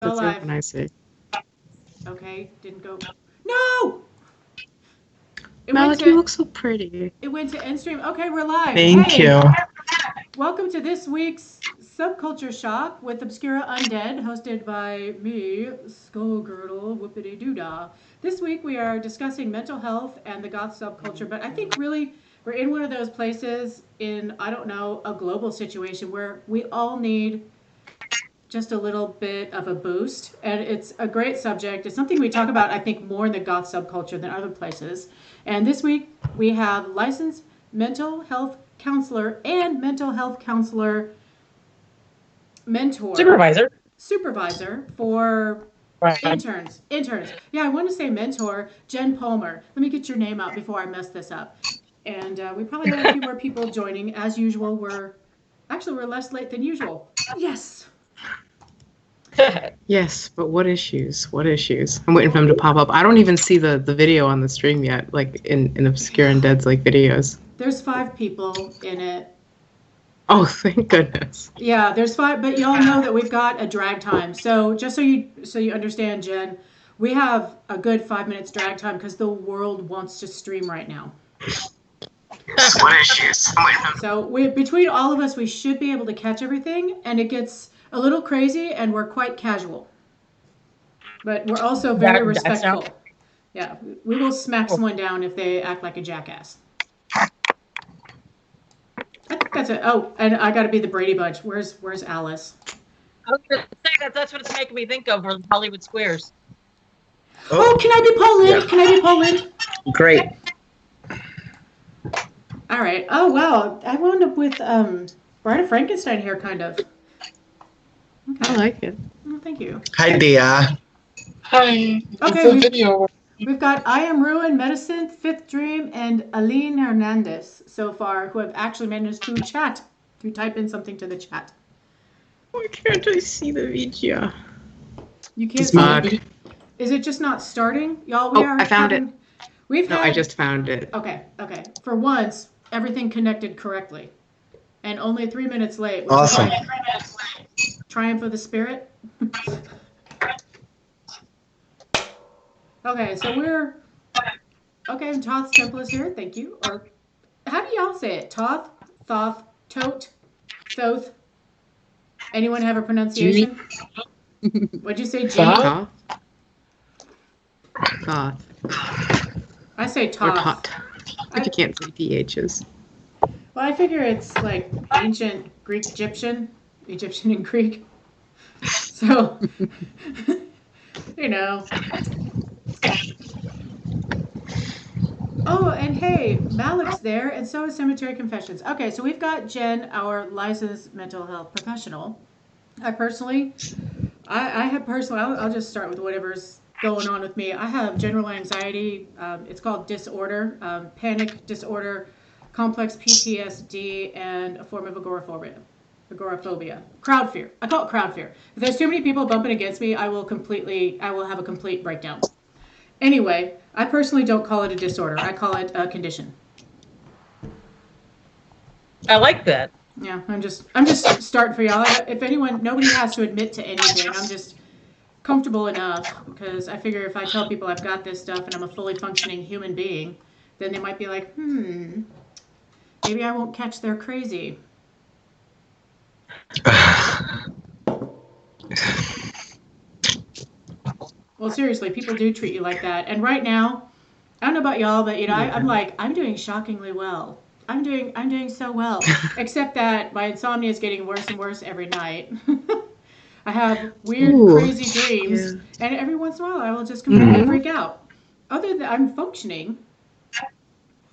Go That's live. open, I see. Okay, didn't go. No! Malik, you look so pretty. It went to end stream. Okay, we're live. Thank you. Welcome to this week's Subculture Shock with Obscura Undead, hosted by me, Skullgirdle, Whoopity Doodah. This week we are discussing mental health and the goth subculture, but I think really we're in one of those places in, I don't know, a global situation where we all need just a little bit of a boost. And it's a great subject. It's something we talk about, I think, more in the goth subculture than other places. And this week we have licensed mental health counselor and mental health counselor mentor. Supervisor for interns. Yeah, I want to say mentor, Jen Palmer. Let me get your name out before I mess this up. And we probably have a few more people joining. As usual, we're less late than usual. Yes. Yes, but what issues? What issues? I'm waiting for them to pop up. I don't even see the video on the stream yet, like in Obscura Undead's like videos. There's 5 people in it. Oh, thank goodness. Yeah, there's 5, but y'all know that we've got a drag time. So just so you understand, Jen, we have a good 5 minutes drag time because the world wants to stream right now. What issues? So between all of us, we should be able to catch everything, and it gets a little crazy, and we're quite casual. But we're also very respectful. Yeah, we will smack someone down if they act like a jackass. I think that's it. Oh, and I got to be the Brady Bunch. Where's Alice? I was going to say that's what it's making me think of, for Hollywood Squares. Oh, can I be Paul Lynde? Yeah. Can I be Paul Lynde? Great. All right. Oh, wow. I wound up with Bride of Frankenstein here, kind of. Okay. I like it. Oh, thank you. Hi, Dia. Hi. Okay, we've got I Am Ruin, Medicine, Fifth Dream, and Aline Hernandez so far, who have actually managed to chat, to type in something to the chat. Why can't I see the video? You can't see it? Is it just not starting? Y'all, I found it. I just found it. Okay. For once, everything connected correctly. And only 3 minutes late. Awesome. Triumph of the Spirit. Okay, so we're... Okay, Toth Temple is here. Thank you. Or how do y'all say it? Toth? Thoth? Tote? Thoth? Anyone have a pronunciation? What'd you say, Jimmy? Thoth. Thoth. I say Toth. Or tot. But you can't say PHs. Well, I figure it's like ancient Greek Egyptian and Greek. So, you know. Oh, and hey, Malik's there, and so is Cemetery Confessions. Okay, so we've got Jen, our licensed mental health professional. I'll just start with whatever's going on with me. I have general anxiety. It's called disorder, panic disorder, complex PTSD, and a form of agoraphobia. Crowd fear. I call it crowd fear. If there's too many people bumping against me, I will have a complete breakdown. Anyway, I personally don't call it a disorder. I call it a condition. I like that. Yeah, I'm just starting for y'all. Nobody has to admit to anything. I'm just comfortable enough because I figure if I tell people I've got this stuff and I'm a fully functioning human being, then they might be like, maybe I won't catch their crazy. Well, seriously, people do treat you like that. And right now, I don't know about y'all, but I'm doing shockingly well. I'm doing so well. Except that my insomnia is getting worse and worse every night. I have weird, crazy dreams, and every once in a while I will just completely freak out. Other than I'm functioning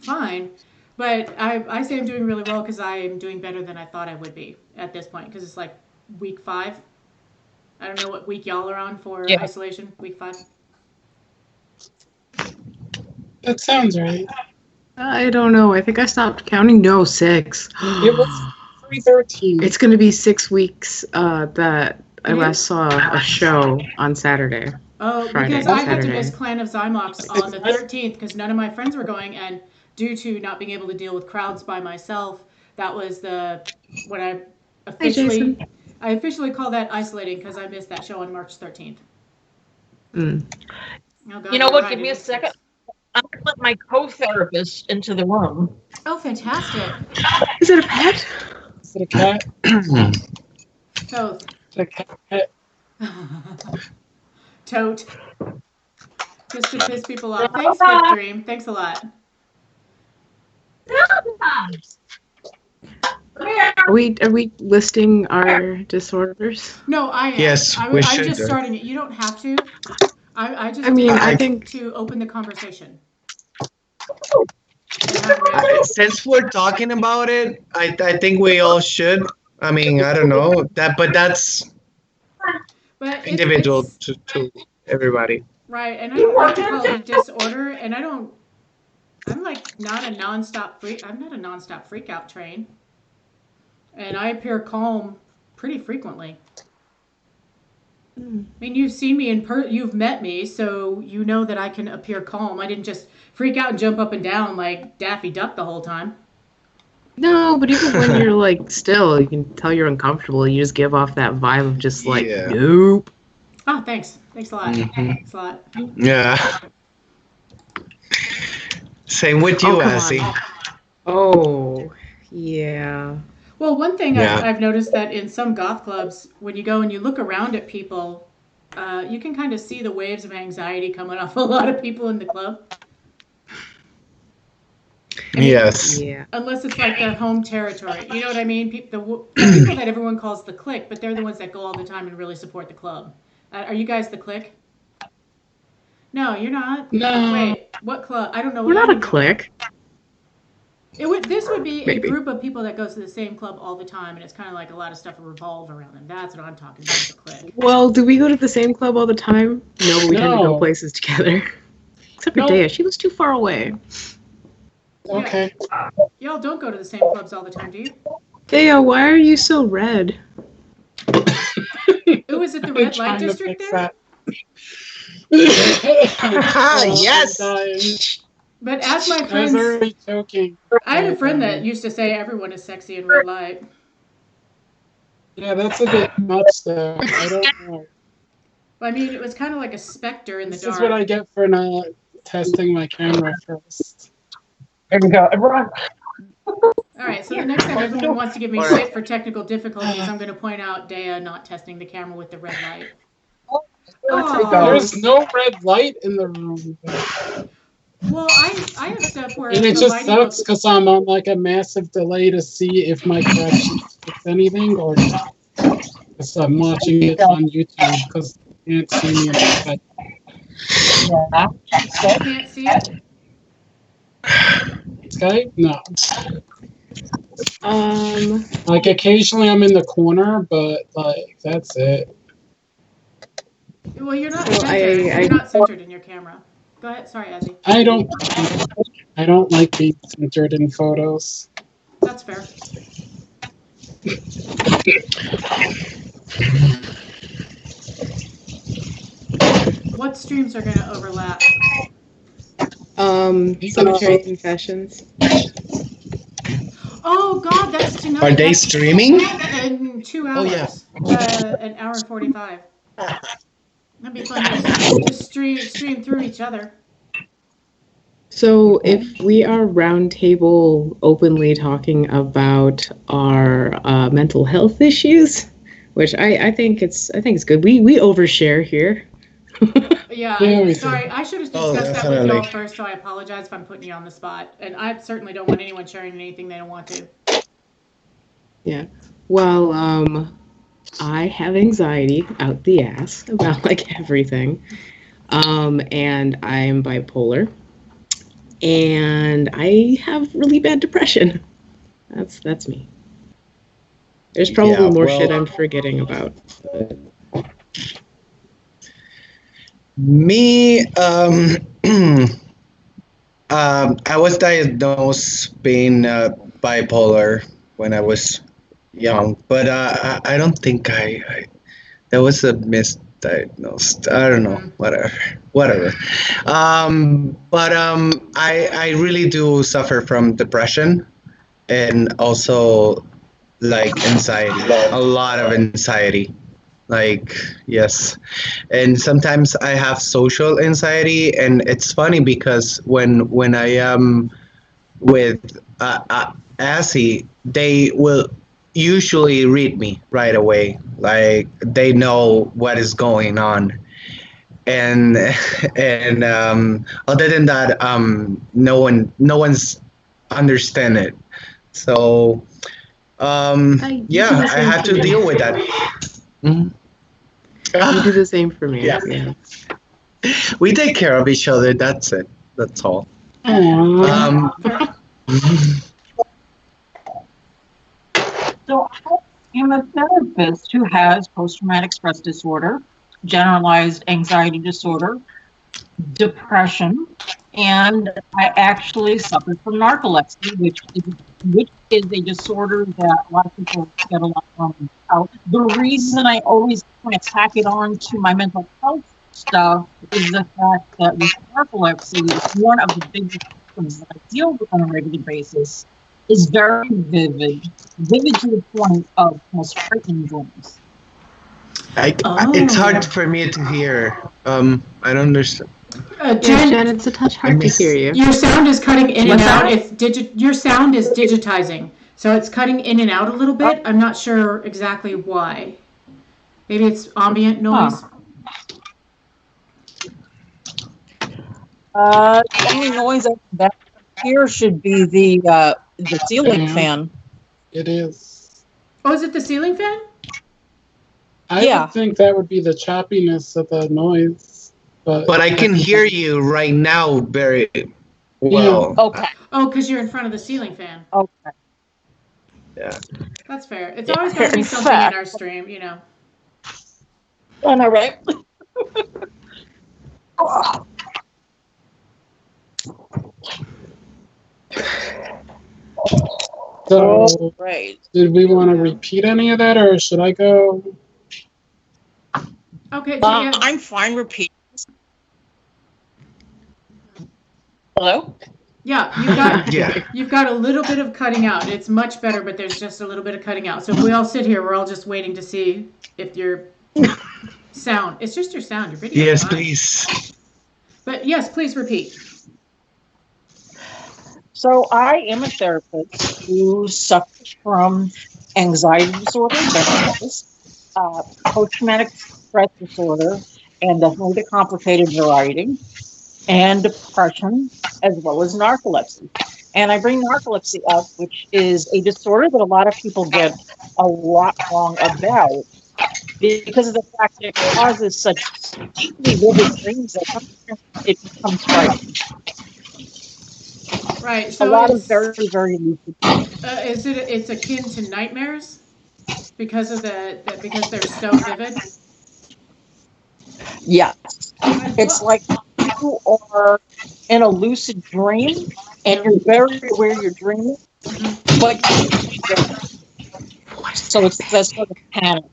fine, but I say I'm doing really well because I am doing better than I thought I would be at this point because it's like week 5. I don't know what week y'all are on for isolation. Week 5. That sounds right. I don't know. I think I stopped counting. No, 6. It was 313. It's going to be 6 weeks that I last saw a show on Saturday. Oh, Friday, because I had to Saturday. miss Clan of Zymox on the 13th because none of my friends were going, and due to not being able to deal with crowds by myself, that was when I officially I officially call that isolating because I missed that show on March 13th. Mm. Oh, God, You know you're what? right, Give me it a is second. 6. I'm gonna let my co-therapist into the room. Oh, fantastic. Is it a pet? Is it a cat? Toth. Is it a cat? Tote. Just to piss people off. Thanks, Fifth Dream. Thanks a lot. Are we listing our disorders? No, I am. Yes, we I'm should just do. starting it. You don't have to. I just I mean, did I it think- to open the conversation. Since we're talking about it, I think we all should. I mean, I don't know but that's But individual it's, to everybody. right, and I don't like to call it a disorder, and I'm like not a nonstop freak. I'm not a nonstop freak out train, and I appear calm pretty frequently. I mean, you've seen me you've met me, so you know that I can appear calm. I didn't just freak out and jump up and down like Daffy Duck the whole time. No, but even when you're like still, you can tell you're uncomfortable. You just give off that vibe of just like, Yeah. nope. Oh, thanks. Thanks a lot. Mhm. Thanks a lot. Yeah. Same with you, Oh, come Azzy. on. Oh, yeah. Well, one thing Yeah. I've noticed that in some goth clubs, when you go and you look around at people, you can kind of see the waves of anxiety coming off a lot of people in the club. I mean, Yes. Yeah. Unless it's like their home territory. You know what I mean? The people that everyone calls the clique, but they're the ones that go all the time and really support the club. Are you guys the clique? No, you're not. No. Wait, what club? I don't know. We're not a any- clique. This would be Maybe. a group of people that goes to the same club all the time, and it's kind of like a lot of stuff revolve around them. That's what I'm talking about, the clique. Well, do we go to the same club all the time? No, but we tend to go No. places together. Except for No. Dea. She was too far away. Okay. Y'all don't go to the same clubs all the time, do you? Dea, why are you so red? It was at the I'm red light trying to district fix there. that. Yes. I'm dying. But as my I was friends, already joking. I had a friend that used to say everyone is sexy in red light. Yeah, that's a bit much though. I don't know. I mean, it was kind of like a specter in the This dark. is what I get for not testing my camera first. There we go. Everyone. All right, so the next time everyone wants to give me All right. shit for technical difficulties, I'm going to point out Dea not testing the camera with the red light. Oh. There's no red light in the room. Well, I have stuff where And it the just lighting sucks will- because I'm on like a massive delay to see if my correction fix anything or not. Because I'm watching it on YouTube because you can't see me in the Yeah. you can't see it. Skype. No. Like occasionally I'm in the corner, but like that's it. Well, you're not Well, centered. I- You're not centered in your camera. Go ahead. Sorry, Azzy. I don't like being centered in photos. That's fair. What streams are going to overlap? Cemetery Confessions. Oh God, that's tonight. Are they That's streaming? in 2 hours. Oh, yeah. An hour and 45. That'd be fun to just stream through each other. So if we are roundtable openly talking about our mental health issues, which I think it's good. We overshare here. Yeah, Yeah, we sorry, I should have Oh, discussed that with definitely. y'all first, so I apologize if I'm putting you on the spot. And I certainly don't want anyone sharing anything they don't want to. Yeah. Well, I have anxiety out the ass about like everything. And I'm bipolar. And I have really bad depression. That's me. There's probably Yeah, more well- shit I'm forgetting about. Me, I was diagnosed being bipolar when I was young, but I don't think that was a misdiagnosed. I don't know, whatever. But I really do suffer from depression, and also like anxiety, a lot of anxiety. Like, yes. And sometimes I have social anxiety, and it's funny because when I am with Assy, they will usually read me right away. Like they know what is going on, and other than that, no one's understand it. So yeah, I had to deal with that. Mhm. You do the same for me. Yeah. We take care of each other. That's it. That's all. Aw. So I am a therapist who has post-traumatic stress disorder, generalized anxiety disorder, depression, and I actually suffer from narcolepsy, which is a disorder that a lot of people get a lot from. The reason I always kind of tack it on to my mental health stuff is the fact that with narcolepsy, one of the biggest symptoms that I deal with on a regular basis is very vivid to the point of almost frightening dreams. It's hard for me to hear. I don't understand. Jen, it's a touch hard to hear you. Your sound is cutting in and What's out. that? Your sound is digitizing, so it's cutting in and out a little bit. I'm not sure exactly why. Maybe it's ambient noise. The only noise that here should be the ceiling fan. It is. Oh, is it the ceiling fan? I would think that would be the choppiness of the noise. But I can hear you right now very well. Yeah. Okay. Oh, because you're in front of the ceiling fan. Okay. Yeah. That's fair. It's always got to be something in our stream, you know. I know, right? So, Right. did we want to repeat any of that, or should I go? Okay. So yeah. I'm fine repeating. Hello? Yeah, you've got a little bit of cutting out. It's much better, but there's just a little bit of cutting out. So if we all sit here, we're all just waiting to see if your sound. It's just your sound. Your video. Yes, please. But yes, please repeat. So I am a therapist who suffers from anxiety disorder, post-traumatic stress disorder, and definitely the complicated variety, and depression, as well as narcolepsy. And I bring narcolepsy up, which is a disorder that a lot of people get a lot wrong about, because of the fact that it causes such deeply vivid dreams that sometimes it becomes frightening. Right. So a lot of very, very lucid. It's akin to nightmares because of because they're so vivid. Yes. It's like you are in a lucid dream and you're very aware you're dreaming, but so it's that sort of panic.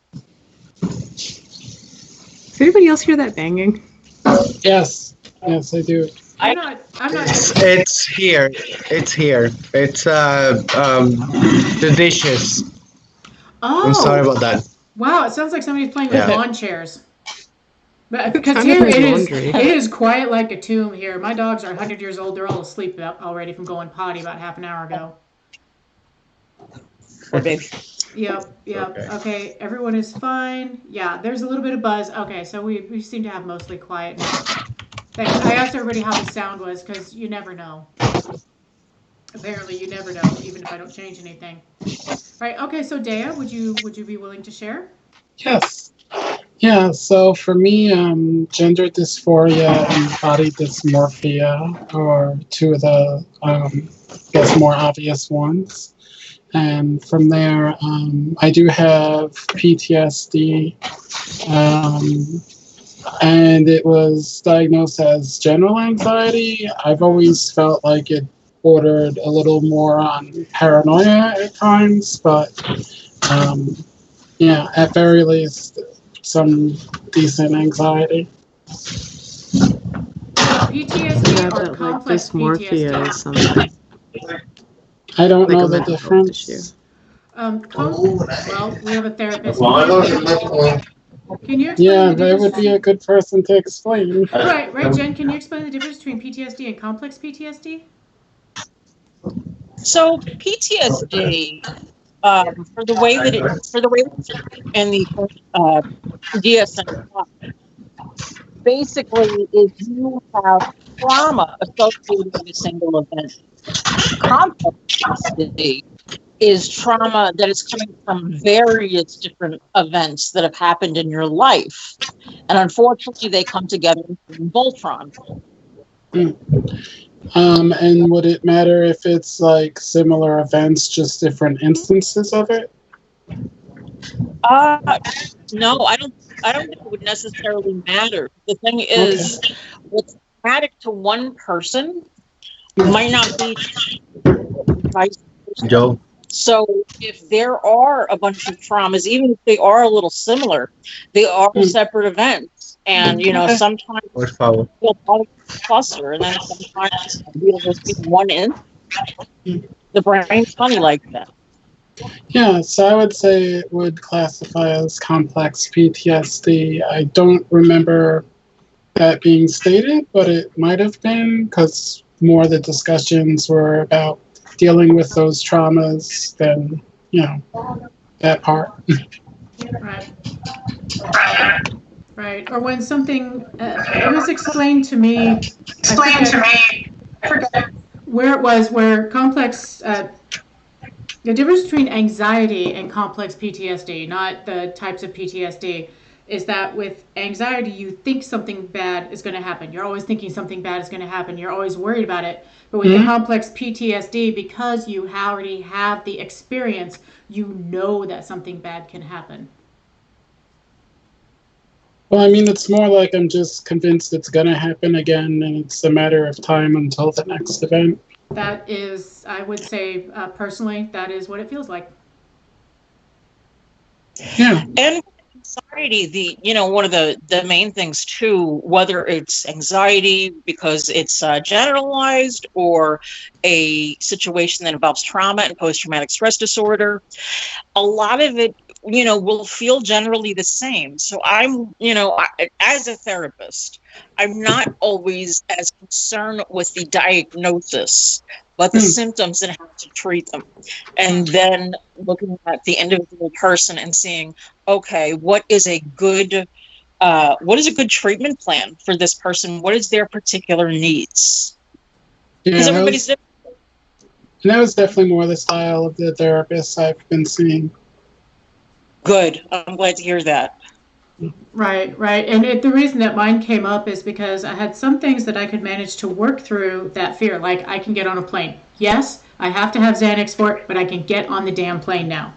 Does anybody else hear that banging? Yes, I do. I'm not. It's here. It's the dishes. Oh. I'm sorry about that. Wow, it sounds like somebody's playing with lawn chairs. But because I'm here doing it is quiet like a tomb here. My dogs are 100 years old. They're all asleep already from going potty about half an hour ago. Yep. Okay, everyone is fine. Yeah, there's a little bit of buzz. Okay, so we seem to have mostly quiet now. Thanks. I asked everybody how the sound was because you never know. Apparently, you never know, even if I don't change anything. Right. Okay. So, Dea, would you be willing to share? Yes. Yeah. So for me, gender dysphoria and body dysmorphia are two of the, more obvious ones. And from there, I do have PTSD. And it was diagnosed as general anxiety. I've always felt like it bordered a little more on paranoia at times, but at very least, some decent anxiety. PTSD or complex dysmorphia PTSD? or something. I don't know the difference. Well, we have a therapist. Can you explain Yeah, the that difference? would be a good person to explain. Right, Jen. Can you explain the difference between PTSD and complex PTSD? So PTSD, for the way that in the DSM, basically is you have trauma associated with a single event. Complex PTSD is trauma that is coming from various different events that have happened in your life, and unfortunately, they come together in Voltron. And would it matter if it's like similar events, just different instances of it? No, I don't think it would necessarily matter. The thing is, what's traumatic to one person might not be vice versa. Joe. So if there are a bunch of traumas, even if they are a little similar, they are separate events. And, sometimes they'll probably cluster, and then sometimes it'll just be one in. The brain's funny like that. Yeah, so I would say it would classify as complex PTSD. I don't remember that being stated, but it might have been, because more of the discussions were about dealing with those traumas than, that part. Right. Or when something, it was explained to me, I forget where it was, where complex, the difference between anxiety and complex PTSD, not the types of PTSD, is that with anxiety, you think something bad is going to happen. You're always thinking something bad is going to happen. You're always worried about it. But with the complex PTSD, because you already have the experience, you know that something bad can happen. Well, I mean, it's more like I'm just convinced it's going to happen again, and it's a matter of time until the next event. That is, I would say, personally, that is what it feels like. Yeah. And anxiety, one of the main things too, whether it's anxiety because it's generalized or a situation that involves trauma and post-traumatic stress disorder, a lot of it, will feel generally the same. So I'm, as a therapist, I'm not always as concerned with the diagnosis, but the symptoms and how to treat them. And then looking at the individual person and seeing, okay, what is a good treatment plan for this person? What is their particular needs? Because everybody's different. And that was definitely more the style of the therapists I've been seeing. Good. I'm glad to hear that. Right. And the reason that mine came up is because I had some things that I could manage to work through that fear. Like, I can get on a plane. Yes, I have to have Xanax for it, but I can get on the damn plane now.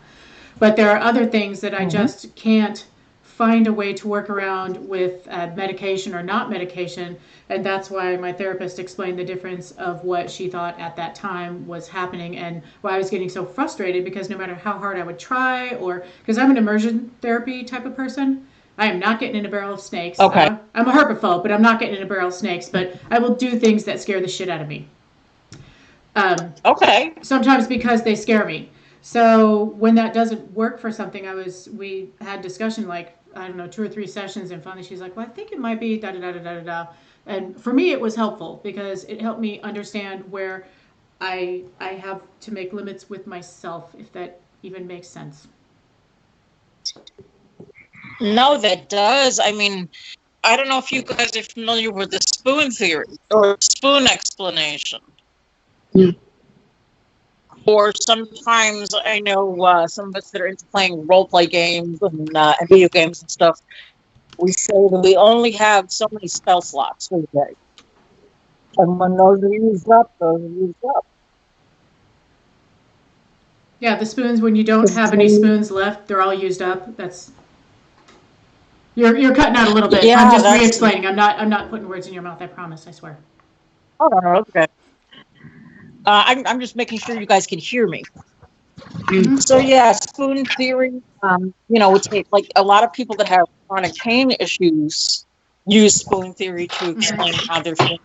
But there are other things that I just can't find a way to work around with medication or not medication. And that's why my therapist explained the difference of what she thought at that time was happening and why I was getting so frustrated, because no matter how hard I would try, or because I'm an immersion therapy type of person, I am not getting in a barrel of snakes. Okay. I'm a herpaphobe, but I'm not getting in a barrel of snakes, but I will do things that scare the shit out of me. Okay. Sometimes because they scare me. So when that doesn't work for something, we had discussion, like, I don't know, 2 or 3 sessions, and finally she's like, well, I think it might be da-da-da-da-da-da. And for me, it was helpful because it helped me understand where I have to make limits with myself, if that even makes sense. No, that does. I mean, I don't know if you guys are familiar with the spoon theory or spoon explanation. Or sometimes I know some of us that are into playing role-play games and video games and stuff, we say that we only have so many spell slots for the day. And when those are used up, those are used up. Yeah, the spoons, when you don't have any spoons left, they're all used up. That's... You're cutting out a little bit. Yeah, I'm just re-explaining. I'm not putting words in your mouth, I promise, I swear. Oh, okay. I'm just making sure you guys can hear me. So yeah, spoon theory. It's like a lot of people that have chronic pain issues use spoon theory to explain how they're feeling.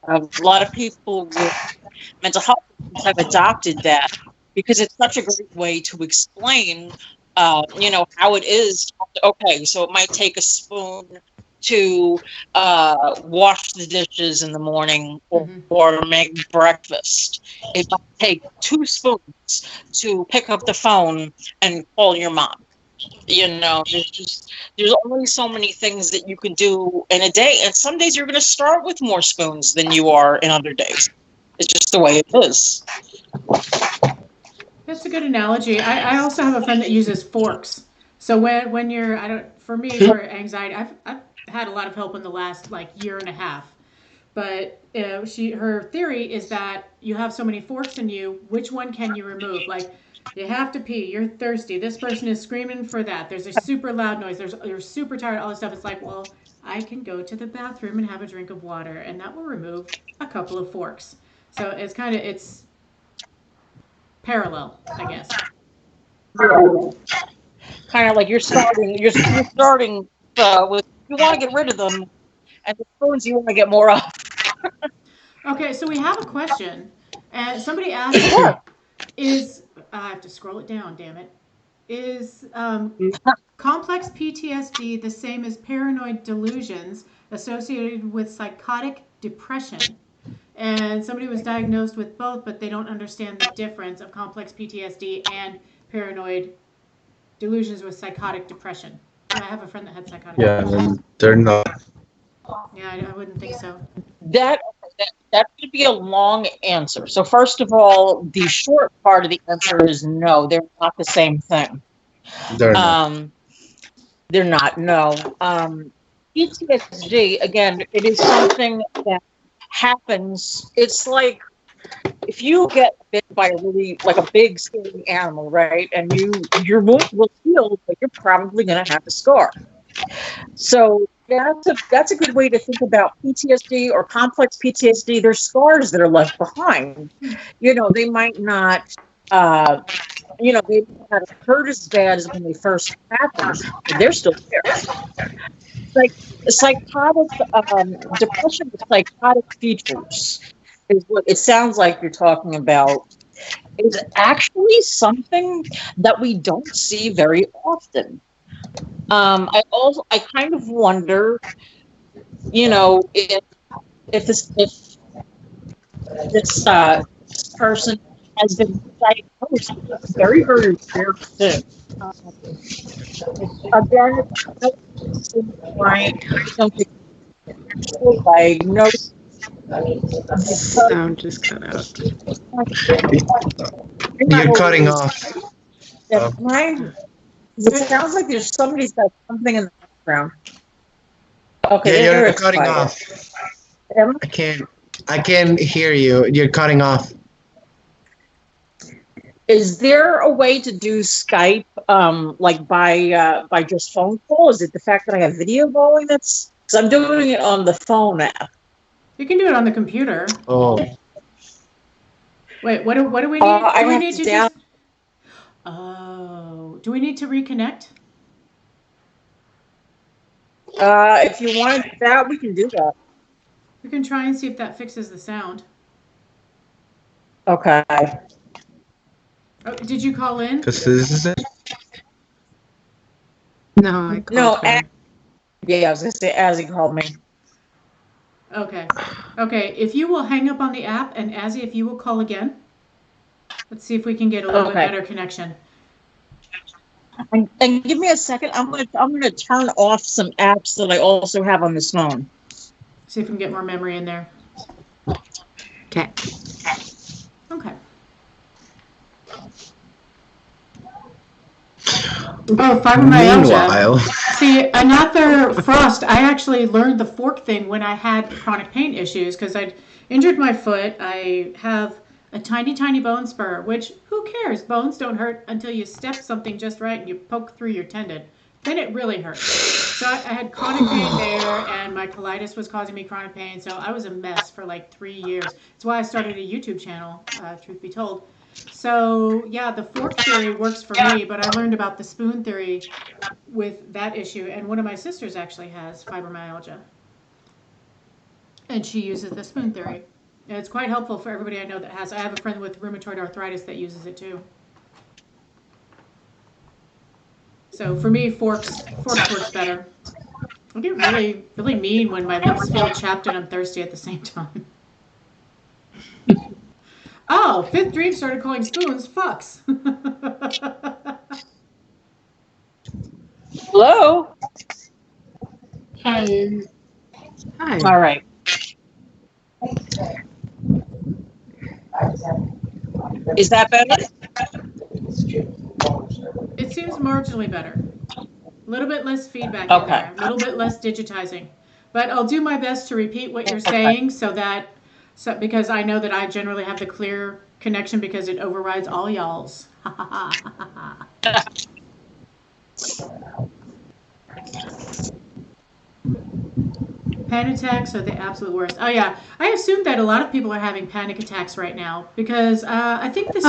A lot of people with mental health have adopted that because it's such a great way to explain, how it is. Okay, so it might take a spoon to wash the dishes in the morning or make breakfast. It might take 2 spoons to pick up the phone and call your mom. There's only so many things that you can do in a day, and some days you're going to start with more spoons than you are in other days. It's just the way it is. That's a good analogy. I also have a friend that uses forks. So when you're, for me, for anxiety, I've had a lot of help in the last year and a half. But her theory is that you have so many forks in you, which one can you remove? Like, you have to pee, you're thirsty, this person is screaming for that, there's a super loud noise, you're super tired, all this stuff. It's like, well, I can go to the bathroom and have a drink of water, and that will remove a couple of forks. So it's parallel, I guess. Kind of like you're starting with, you want to get rid of them, and the spoons you want to get more of. Okay, so we have a question, and somebody asked, I have to scroll it down, damn it. Is complex PTSD the same as paranoid delusions associated with psychotic depression? And somebody was diagnosed with both, but they don't understand the difference of complex PTSD and paranoid delusions with psychotic depression. And I have a friend that had psychotic depression. They're not. Yeah, I wouldn't think so. That could be a long answer. So first of all, the short part of the answer is no, they're not the same thing. They're not. They're not, no. PTSD, again, it is something that happens. It's like if you get bit by a big scary animal, right? And your wound will heal, but you're probably going to have a scar. So that's a good way to think about PTSD or complex PTSD. They're scars that are left behind. They might not, they might not hurt as bad as when they first happened, but they're still there. Like psychotic depression with psychotic features is what it sounds like you're talking about. Is actually something that we don't see very often. I kind of wonder, if this person has been diagnosed with very, very rare thing. Again, I don't think actual diagnosis. Sound just cut out. You're cutting off. It sounds like there's somebody's got something in the background. Okay, yeah, you're cutting off. I can't hear you. You're cutting off. Is there a way to do Skype by just phone call? Is it the fact that I have video calling? Because I'm doing it on the phone app. You can do it on the computer. Oh. Wait, what do we need? Do we need to reconnect? If you want that, we can do that. We can try and see if that fixes the sound. Okay. Oh, did you call in? This is it? No, I called her. Yeah, I was going to say, Azzy called me. Okay. If you will hang up on the app, and Azzy, if you will call again, let's see if we can get a little bit better connection. And give me a second. I'm gonna turn off some apps that I also have on this phone. See if we can get more memory in there. Okay. Okay. Oh, fibromyalgia. Meanwhile. See, another frost. I actually learned the fork thing when I had chronic pain issues because I'd injured my foot. I have a tiny, tiny bone spur, which who cares? Bones don't hurt until you step something just right and you poke through your tendon. Then it really hurts. So I had chronic pain there, and my colitis was causing me chronic pain. So I was a mess for like 3 years. That's why I started a YouTube channel, truth be told. So yeah, the fork theory works for me, but I learned about the spoon theory with that issue. And one of my sisters actually has fibromyalgia. And she uses the spoon theory. And it's quite helpful for everybody I know that has. I have a friend with rheumatoid arthritis that uses it too. So for me, forks works better. I get really, really mean when my lips feel chapped and I'm thirsty at the same time. Oh, Fifth Dream started calling spoons fucks. Hello. Hi. Hi. All right. Is that better? It seems marginally better. A little bit less feedback in Okay. there, a little bit less digitizing. But I'll do my best to repeat what you're saying because I know that I generally have the clear connection because it overrides all y'all's. Panic attacks are the absolute worst. Oh yeah, I assume that a lot of people are having panic attacks right now because I think this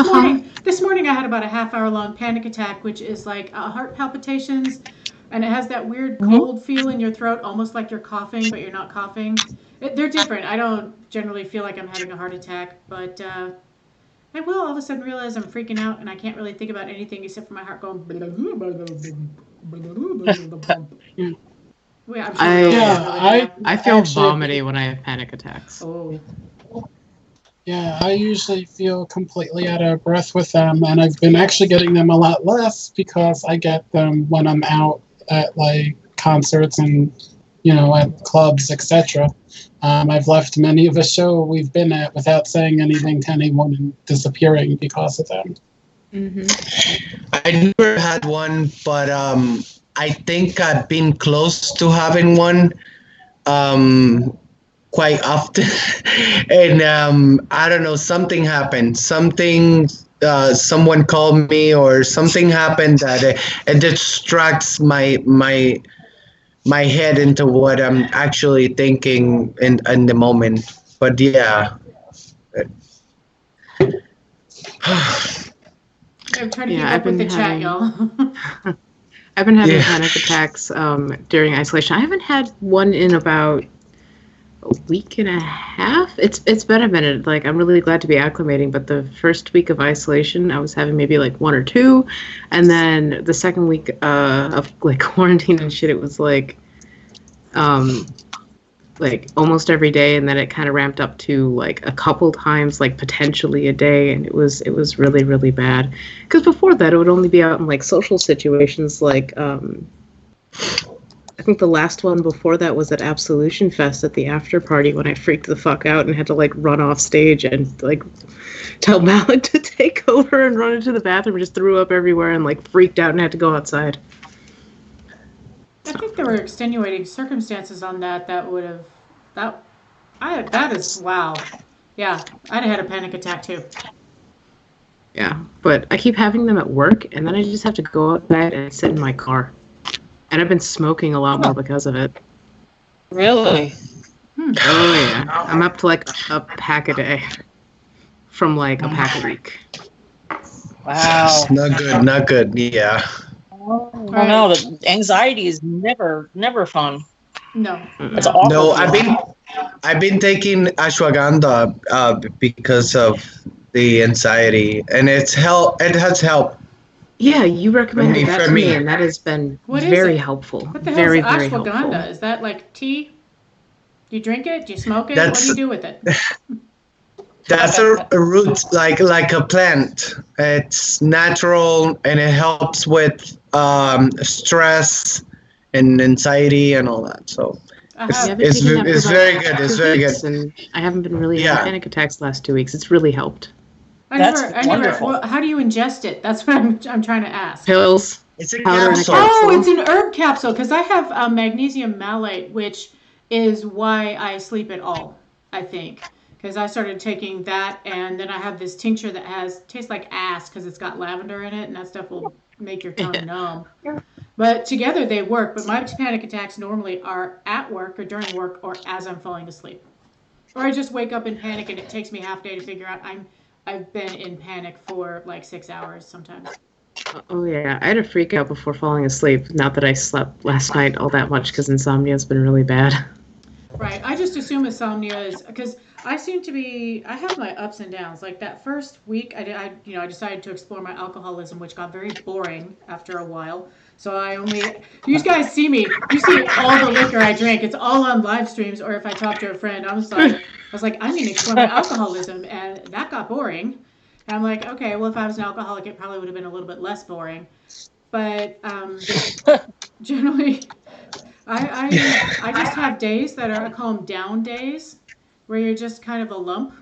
morning I had about a half-hour long panic attack, which is like heart palpitations, and it has that weird cold feel in your throat, almost like you're coughing, but you're not coughing. They're different. I don't generally feel like I'm having a heart attack, but I will all of a sudden realize I'm freaking out and I can't really think about anything except for my heart going. Yeah, I feel actually- vomity when I have panic attacks. Oh. Yeah, I usually feel completely out of breath with them, and I've been actually getting them a lot less because I get them when I'm out at like concerts and at clubs, etc. I've left many of a show we've been at without saying anything to anyone and disappearing because of them. Mm-hmm. I never had one, but I think I've been close to having one quite often. And I don't know, something happened. Someone called me or something happened that it distracts my head into what I'm actually thinking in the moment. But yeah. I'm trying to keep up with the chat, y'all. I've been having panic attacks during isolation. I haven't had one in about a week and a half. It's been a minute. Like, I'm really glad to be acclimating, but the first week of isolation, I was having maybe like one or two, and then the second week of like quarantine and shit, it was like almost every day, and then it kind of ramped up to like a couple times, like potentially a day, and it was really, really bad. Because before that, it would only be out in like social situations, like I think the last one before that was at Absolution Fest at the after party when I freaked the fuck out and had to like run off stage and like tell Malik to take over and run into the bathroom and just threw up everywhere and like freaked out and had to go outside. I think there were extenuating circumstances on that would have that is wow. Yeah, I'd have had a panic attack too. Yeah, but I keep having them at work, and then I just have to go outside and sit in my car. And I've been smoking a lot more because of it. Really? Oh yeah, I'm up to like a pack a day, from like a pack a week. Wow. Not good. Yeah. Oh, no, the anxiety is never fun. No. It's awful. No, I've been taking ashwagandha because of the anxiety, and it has helped. Yeah, you recommended that for to me, me. and that has been What is very it? helpful. What the hell Very, is very ashwagandha? helpful. Is that like tea? Do you drink it? Do you smoke it? That's- What do you do with it? That's a root, like a plant. It's natural, and it helps with stress and anxiety and all that. So I Yeah, have, I've been it's taking that for very about good. It's 2 very weeks, good. and I haven't been really Yeah. having panic attacks the last 2 weeks. It's really helped. That's never. wonderful. Well, how do you ingest it? That's what I'm trying to ask. Pills. It's a Powder and a capsule. capsule. Oh, it's an herb capsule because I have magnesium malate, which is why I sleep at all. I think because I started taking that, and then I have this tincture that tastes like ass because it's got lavender in it, and that stuff will make your tongue numb. But together they work. But my panic attacks normally are at work or during work or as I'm falling asleep, or I just wake up in panic, and it takes me half day to figure out I've been in panic for like 6 hours sometimes. Oh yeah, I had a freak out before falling asleep. Not that I slept last night all that much because insomnia has been really bad. Right. I just assume insomnia is because I seem to be. I have my ups and downs. Like that first week, I decided to explore my alcoholism, which got very boring after a while. So you guys see me. You see all the liquor I drink. It's all on live streams, or if I talk to a friend, I was like, I'm going to explore my alcoholism, and that got boring. And I'm like, okay, well, if I was an alcoholic, it probably would have been a little bit less boring. But generally, I just have days that I call them down days, where you're just kind of a lump.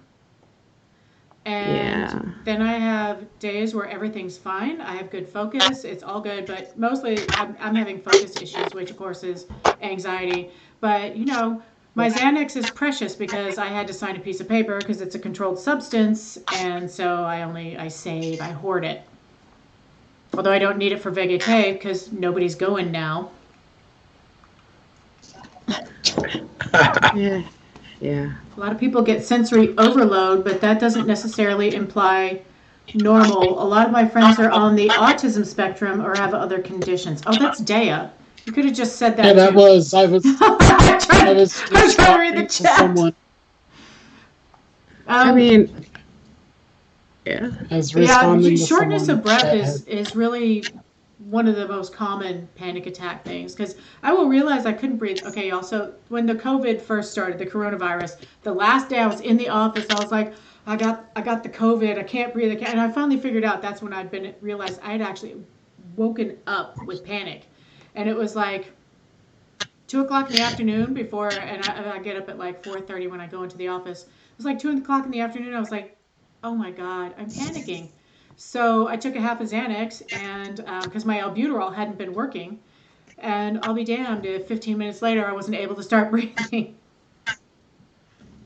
And then I have days where everything's fine. I have good focus. It's all good. But mostly I'm having focus issues, which, of course, is anxiety. But, my Xanax is precious because I had to sign a piece of paper because it's a controlled substance. And so I save, I hoard it. Although I don't need it for VGK because nobody's going now. Yeah. A lot of people get sensory overload, but that doesn't necessarily imply normal. A lot of my friends are on the autism spectrum or have other conditions. Oh, that's Dea. You could have just said that. Yeah, that too. was. I was I was trying to read the chat. Someone. I mean, shortness of breath is really one of the most common panic attack things, because I will realize I couldn't breathe. Okay, y'all, so when the COVID first started, the coronavirus, the last day I was in the office, I was like, I got the COVID, I can't breathe, and I finally figured out that's when realized I had actually woken up with panic. And it was like 2 o'clock in the afternoon and I get up at like 4:30 when I go into the office. It was like 2 o'clock in the afternoon, I was like, oh my God, I'm panicking. So I took a half a Xanax, and because my albuterol hadn't been working, and I'll be damned if 15 minutes later I wasn't able to start breathing.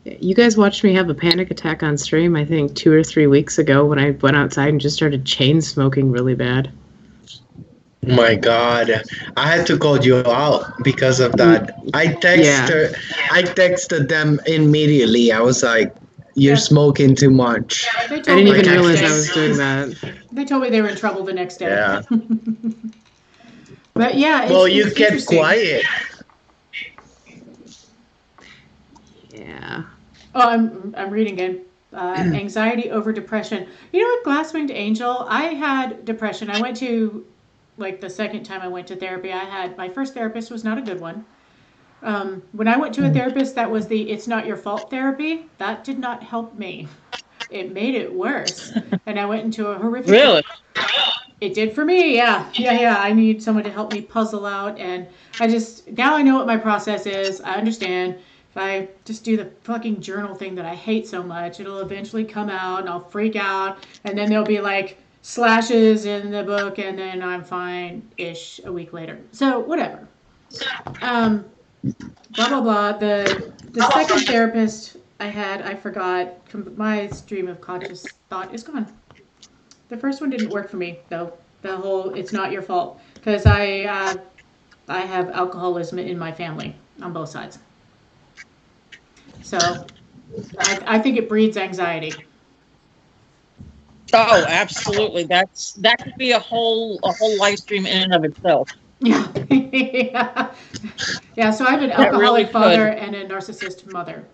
You guys watched me have a panic attack on stream, I think 2 or 3 weeks ago when I went outside and just started chain smoking really bad. Oh my God, I had to call you out because of that. I texted them immediately. I was like, you're smoking too much. I didn't even realize I was doing that. They told me they were in trouble the next day. Yeah. But yeah, well, you kept quiet. Yeah. Oh, I'm reading again. Anxiety over depression. You know what, Glass-Winged Angel? I had depression. I went to, like, the second time I went to therapy, my first therapist was not a good one. When I went to a therapist that was the "it's not your fault" therapy, that did not help me. It made it worse. And I went into a horrific... Really? It did for me, yeah. I need someone to help me puzzle out, and now I know what my process is. I understand. If I just do the fucking journal thing that I hate so much, it'll eventually come out, and I'll freak out, and then there'll be, like, slashes in the book, and then I'm fine-ish a week later. So, whatever. Blah, blah, blah. The second therapist I had, I forgot. My stream of conscious thought is gone. The first one didn't work for me, though. The whole "it's not your fault." Because I have alcoholism in my family on both sides. So I think it breeds anxiety. Oh, absolutely. That could be a whole live stream in and of itself. Yeah. Yeah, so I have an alcoholic father and a narcissist mother.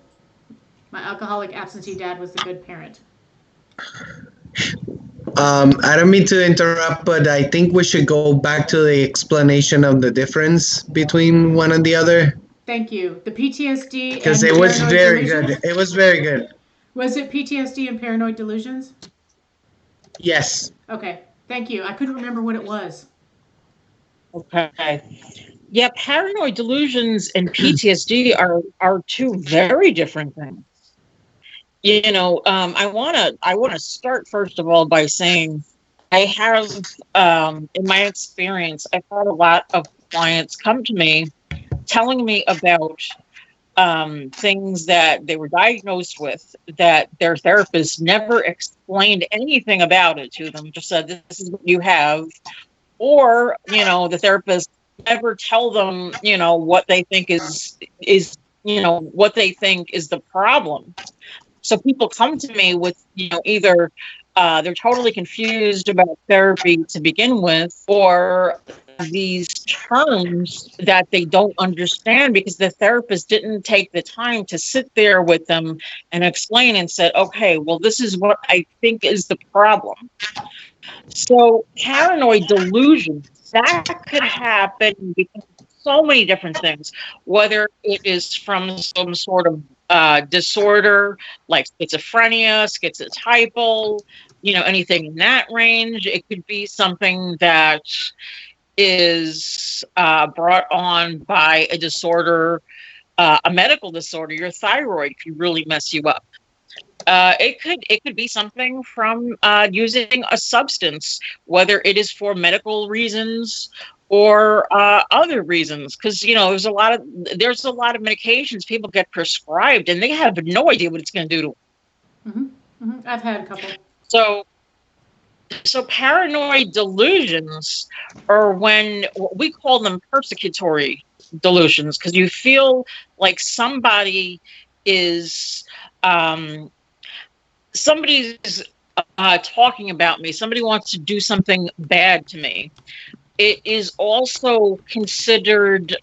My alcoholic absentee dad was the good parent. I don't mean to interrupt, but I think we should go back to the explanation of the difference between one and the other. Thank you. The PTSD because it was very good. It was very good. Was it PTSD and paranoid delusions? Yes. Okay. Thank you. I couldn't remember what it was. Okay. Yeah, paranoid delusions and PTSD are two very different things. You know, I wanna start first of all by saying I have in my experience, I've had a lot of clients come to me telling me about things that they were diagnosed with that their therapist never explained anything about it to them, just said this is what you have, or the therapist never tell them what they think is what they think is the problem. So people come to me with either they're totally confused about therapy to begin with, or these terms that they don't understand because the therapist didn't take the time to sit there with them and explain and said, okay, well, this is what I think is the problem. So paranoid delusions, that could happen because of so many different things, whether it is from some sort of disorder like schizophrenia, schizotypal, anything in that range. It could be something that is brought on by a disorder, a medical disorder. Your thyroid could really mess you up. It could be something from using a substance, whether it is for medical reasons or other reasons, because there's a lot of medications people get prescribed and they have no idea what it's going to do to them. Mm-hmm. I've had a couple. So paranoid delusions are when we call them persecutory delusions, because you feel like somebody is somebody's talking about me. Somebody wants to do something bad to me. It is also considered,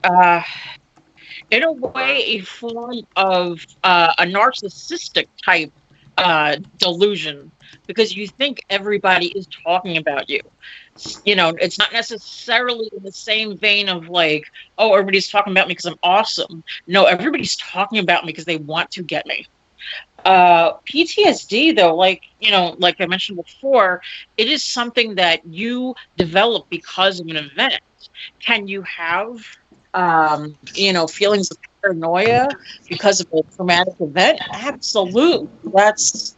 in a way, a form of a narcissistic type delusion, because you think everybody is talking about you. It's not necessarily in the same vein of like, oh, everybody's talking about me because I'm awesome. No, everybody's talking about me because they want to get me. PTSD, though, like I mentioned before, it is something that you develop because of an event. Can you have, feelings of paranoia because of a traumatic event? Absolutely. That's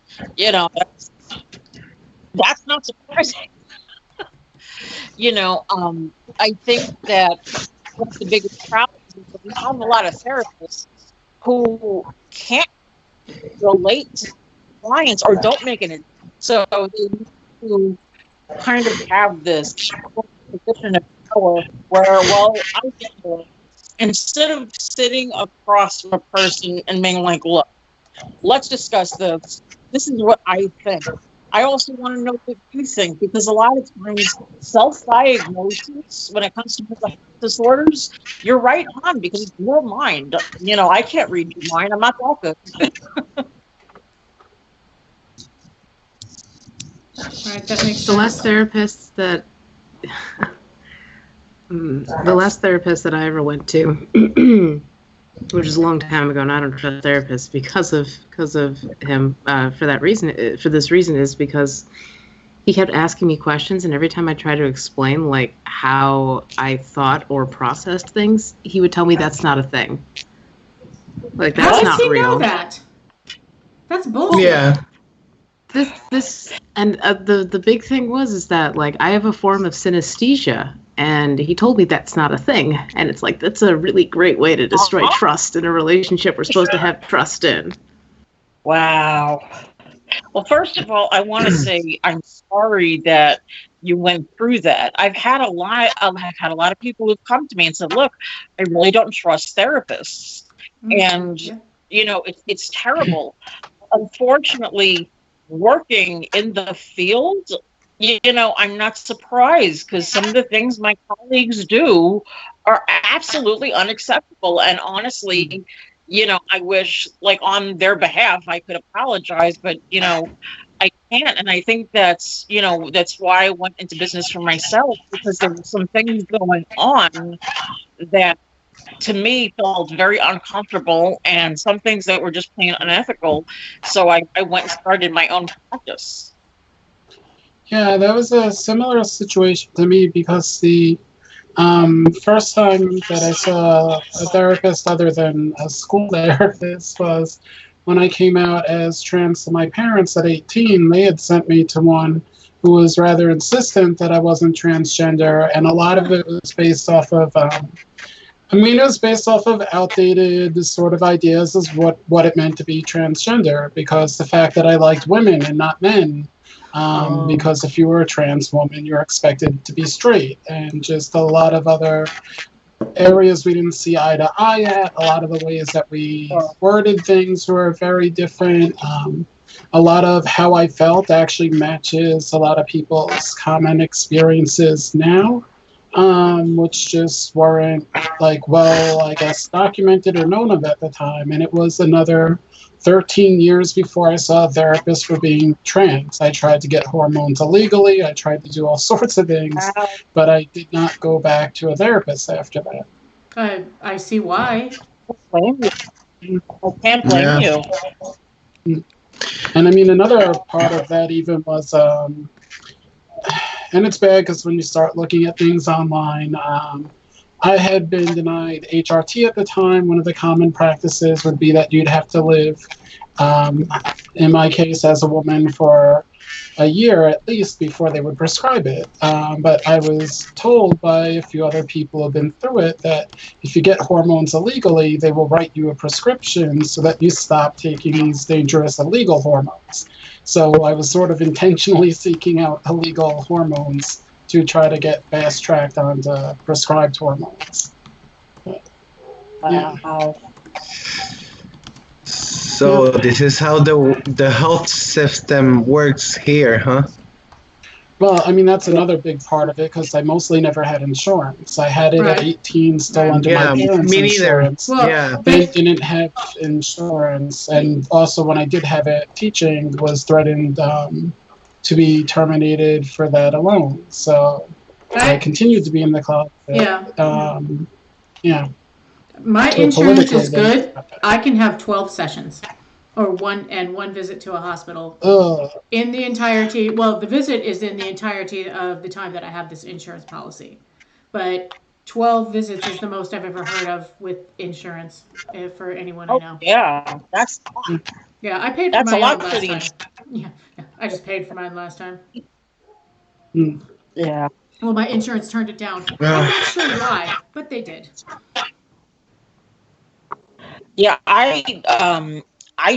not surprising. I think that one of the biggest problems is that we have a lot of therapists who can't relate to clients or don't make it. So they need to kind of have this position of power where, well, I think instead of sitting across from a person and being like, look, let's discuss this. This is what I think. I also want to know what you think, because a lot of times self-diagnosis when it comes to mental health disorders, you're right on, because it's your mind. I can't read your mind. I'm not that good. Right, that makes sense. The last therapist that I ever went to, which is a long time ago, and I don't trust therapists because of him. For this reason is because he kept asking me questions, and every time I tried to explain like how I thought or processed things, he would tell me that's not a thing. Like that's not real. Know that? That's bullshit. Yeah. This and the big thing is that like I have a form of synesthesia, and he told me that's not a thing, and it's like that's a really great way to destroy trust in a relationship we're supposed to have trust in. Wow. Well, first of all, I want to say I'm sorry that you went through that. I've had a lot of people who've come to me and said, "Look, I really don't trust therapists," and it's terrible. Unfortunately, working in the field, I'm not surprised, because some of the things my colleagues do are absolutely unacceptable. And honestly, I wish, like, on their behalf, I could apologize, but, I can't. And I think that's why I went into business for myself, because there were some things going on that to me felt very uncomfortable, and some things that were just plain unethical. So I went and started my own practice. Yeah, that was a similar situation to me, because the first time that I saw a therapist other than a school therapist was when I came out as trans to my parents at 18. They had sent me to one who was rather insistent that I wasn't transgender, and a lot of it was based off of it was based off of outdated sort of ideas as what it meant to be transgender, because the fact that I liked women and not men, because if you were a trans woman, you're expected to be straight, and just a lot of other areas we didn't see eye to eye at. A lot of the ways that we worded things were very different. A lot of how I felt actually matches a lot of people's common experiences now. which just weren't like well, I guess, documented or known of at the time. And it was another 13 years before I saw a therapist for being trans. I tried to get hormones illegally. I tried to do all sorts of things, but I did not go back to a therapist after that. I see why. I can't blame you. And I mean, another part of that even was, and it's bad because when you start looking at things online, I had been denied HRT at the time. One of the common practices would be that you'd have to live, in my case, as a woman for a year at least before they would prescribe it. But I was told by a few other people who have been through it that if you get hormones illegally, they will write you a prescription so that you stop taking these dangerous illegal hormones. So I was sort of intentionally seeking out illegal hormones to try to get fast-tracked onto prescribed hormones. But, yeah. Wow. So this is how the health system works here, huh? Well, I mean, that's another big part of it because I mostly never had insurance. I had it Right. at 18 still under my parents' me neither. insurance. Well, Yeah. They didn't have insurance, and also when I did have it, teaching was threatened to be terminated for that alone. So I continued to be in the closet. Yeah. Yeah. My So insurance politically, is good. I can have 12 sessions, or one visit to a hospital in the entirety. Well, the visit is in the entirety of the time that I have this insurance policy, but 12 visits is the most I've ever heard of with insurance for anyone I know. Yeah, that's Yeah, I paid for That's mine a lot last for the time. insurance. Yeah, I just paid for mine last time. yeah. Well, my insurance turned it down. I'm not sure why, but they did. Yeah, I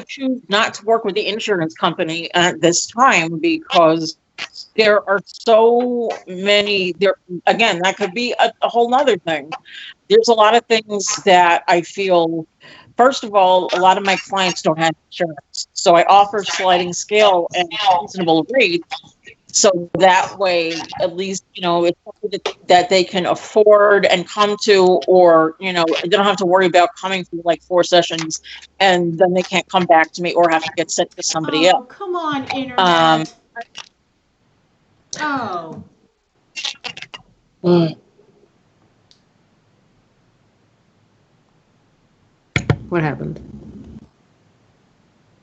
choose not to work with the insurance company at this time because there are so many there. Again, that could be a whole nother thing. There's a lot of things that I feel, first of all, a lot of my clients don't have insurance. So I offer sliding scale and reasonable rates. So that way, at least, it's something that they can afford and come to, or, they don't have to worry about coming through like 4 sessions and then they can't come back to me or have to get sent to somebody else. Oh, come on, internet. What happened?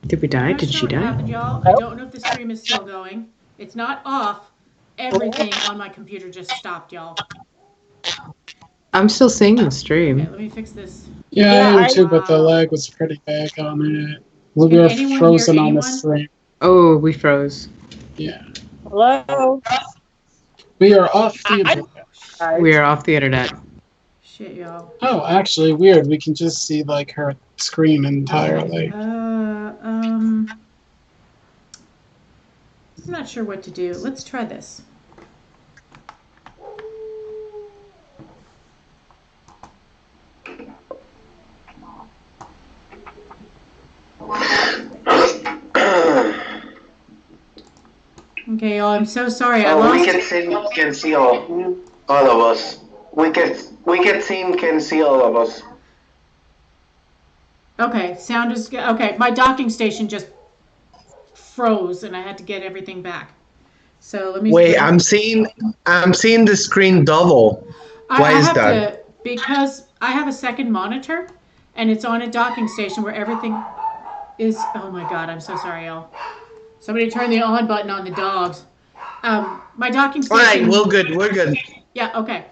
Did we die? I'm not Did sure she what die? happened, y'all. I don't know if the stream is still going. It's not off. Everything on my computer just stopped, y'all. I'm still seeing the Okay, stream. let me fix this. Yeah, I am too, but the Wow. lag was pretty bad on it. We Can were anyone frozen hear on the anyone? stream. Oh, we froze. Yeah. Hello? We are off the internet. We are off the internet. Shit, y'all. Oh, actually, weird. We can just see like her screen entirely. I'm not sure what to do. Let's try this. Okay, y'all, I'm so sorry. I lost. Wicked Sim can see all of us. Wicked Sim can see all of us. Okay, sound is good. Okay, my docking station just froze and I had to get everything back. So let me Wait, I'm seeing the screen double. Why is that? Because I have a second monitor and it's on a docking station where everything is. Oh my god, I'm so sorry, y'all. Somebody turn the on button on the dogs. My docking All station. right, we're good. Yeah, okay.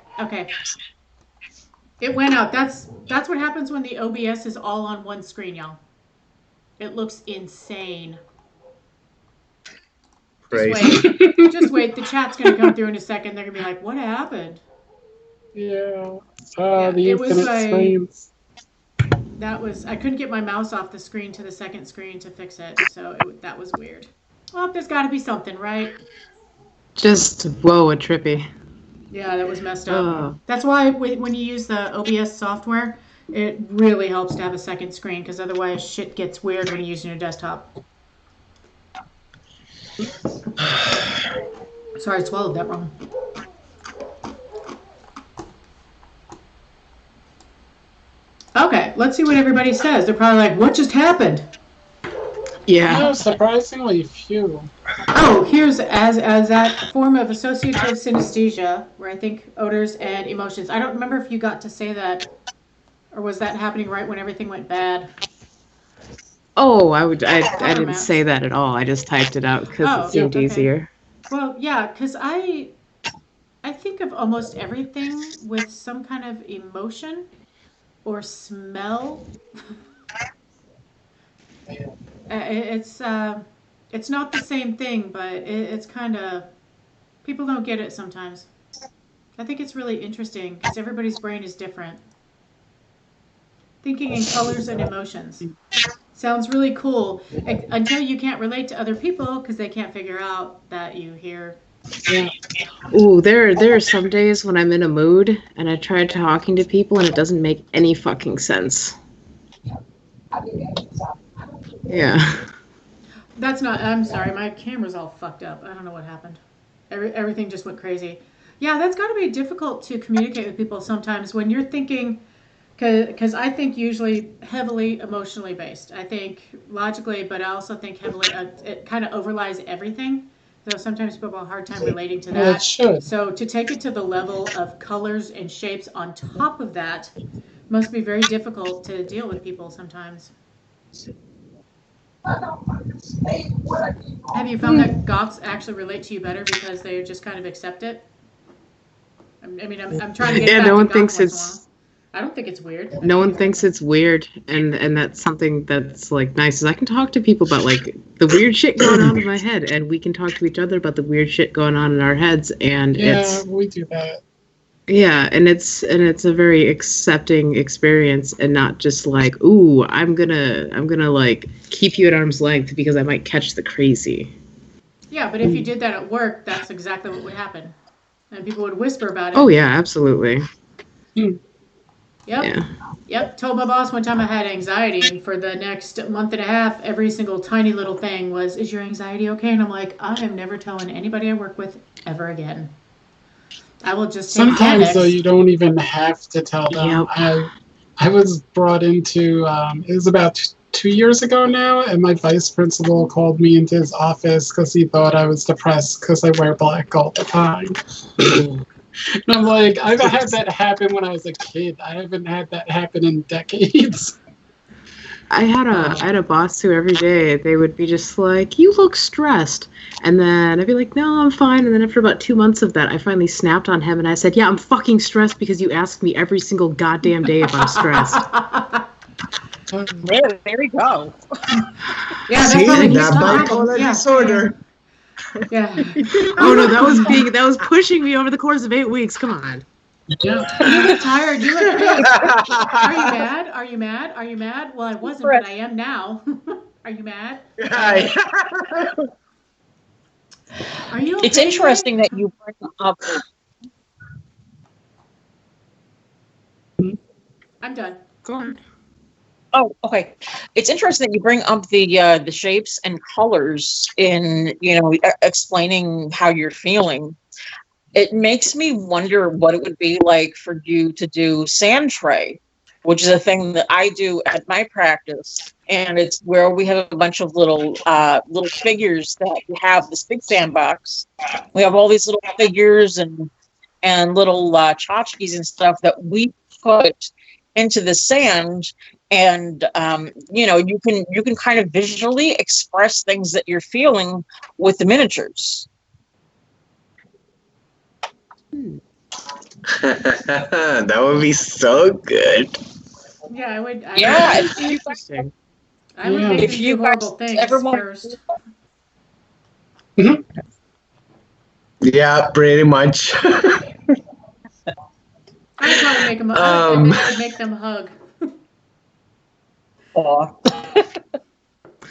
It went out. That's what happens when the OBS is all on one screen, y'all. It looks insane. Just wait. The chat's gonna come through in a second. They're gonna be like, "What happened?" Yeah. Yeah, The it was infinite like- screens. I couldn't get my mouse off the screen to the second screen to fix it, so that was weird. Well, there's got to be something, right? Just, whoa, a trippy. Yeah, that was messed up. Oh. That's why when you use the OBS software, it really helps to have a second screen, because otherwise shit gets weird when you're using your desktop. Sorry, I swallowed that wrong. Okay, let's see what everybody says. They're probably like, what just happened? Yeah. No, surprisingly few. Oh, here's as that form of associative synesthesia, where I think odors and emotions. I don't remember if you got to say that, or was that happening right when everything went bad? Oh, I didn't Matt. say that at all. I just typed it out because Oh, it seemed okay. easier. Well, yeah, because I think of almost everything with some kind of emotion or smell. It's not the same thing, but it's kind of, people don't get it sometimes. I think it's really interesting because everybody's brain is different. Thinking in colors and emotions sounds really cool until you can't relate to other people because they can't figure out that you hear. Ooh, there are some days when I'm in a mood and I try talking to people and it doesn't make any fucking sense. Yeah. That's not. I'm sorry, my camera's all fucked up. I don't know what happened. Everything just went crazy. Yeah, that's got to be difficult to communicate with people sometimes when you're thinking. Because I think usually heavily emotionally based. I think logically, but I also think heavily. It kind of overlies everything. So sometimes people have a hard time relating to Well, that. it should. So to take it to the level of colors and shapes on top of that must be very difficult to deal with people sometimes. Have you found that goths actually relate to you better because they just kind of accept it? I mean, I'm trying to get back no to one goth thinks once in a it's while. I don't think it's weird. no one thinks it's weird, and that's something that's like nice. Is I can talk to people about like the weird shit going on in my head, and we can talk to each other about the weird shit going on in our heads, and Yeah, we do that. Yeah, and it's a very accepting experience, and not just like, ooh, I'm gonna like keep you at arm's length because I might catch the crazy. Yeah, but if you did that at work, that's exactly what would happen, and people would whisper about it. Oh yeah, absolutely. Yep. Yeah. Yep. Told my boss one time I had anxiety, and for the next month and a half, every single tiny little thing was, "Is your anxiety okay?" And I'm like, I am never telling anybody I work with ever again. I will just take Sometimes Xanax. though you don't even have to tell them. Yep. I was brought into it was about 2 years ago now, and my vice principal called me into his office because he thought I was depressed because I wear black all the time. And I'm like, I've had that happen when I was a kid. I haven't had that happen in decades. I had a boss who every day they would be just like, "You look stressed," and then I'd be like, "No, I'm fine." And then after about 2 months of that, I finally snapped on him and I said, "Yeah, I'm fucking stressed because you ask me every single goddamn day if I'm stressed." There we go. Yeah, See, that's that bipolar disorder. Yeah. Oh no, that was pushing me over the course of 8 weeks. Come on. Yeah. You look tired. You look pissed. Are you mad? Are you mad? Are you mad? Well, I wasn't, but I am now. Are you mad? Are you okay? It's interesting that you bring up. I'm done. Go on. Oh, okay. It's interesting that you bring up the shapes and colors in explaining how you're feeling. It makes me wonder what it would be like for you to do sand tray, which is a thing that I do at my practice, and it's where we have a bunch of little figures that we have this big sandbox. We have all these little figures and little tchotchkes and stuff that we put into the sand, and you can kind of visually express things that you're feeling with the miniatures. That would be so good. Yeah, I would. Yeah, Interesting. I would make if them you do horrible guys things ever want- first. Yeah, pretty much. I would probably make them. I would make them hug. Aw.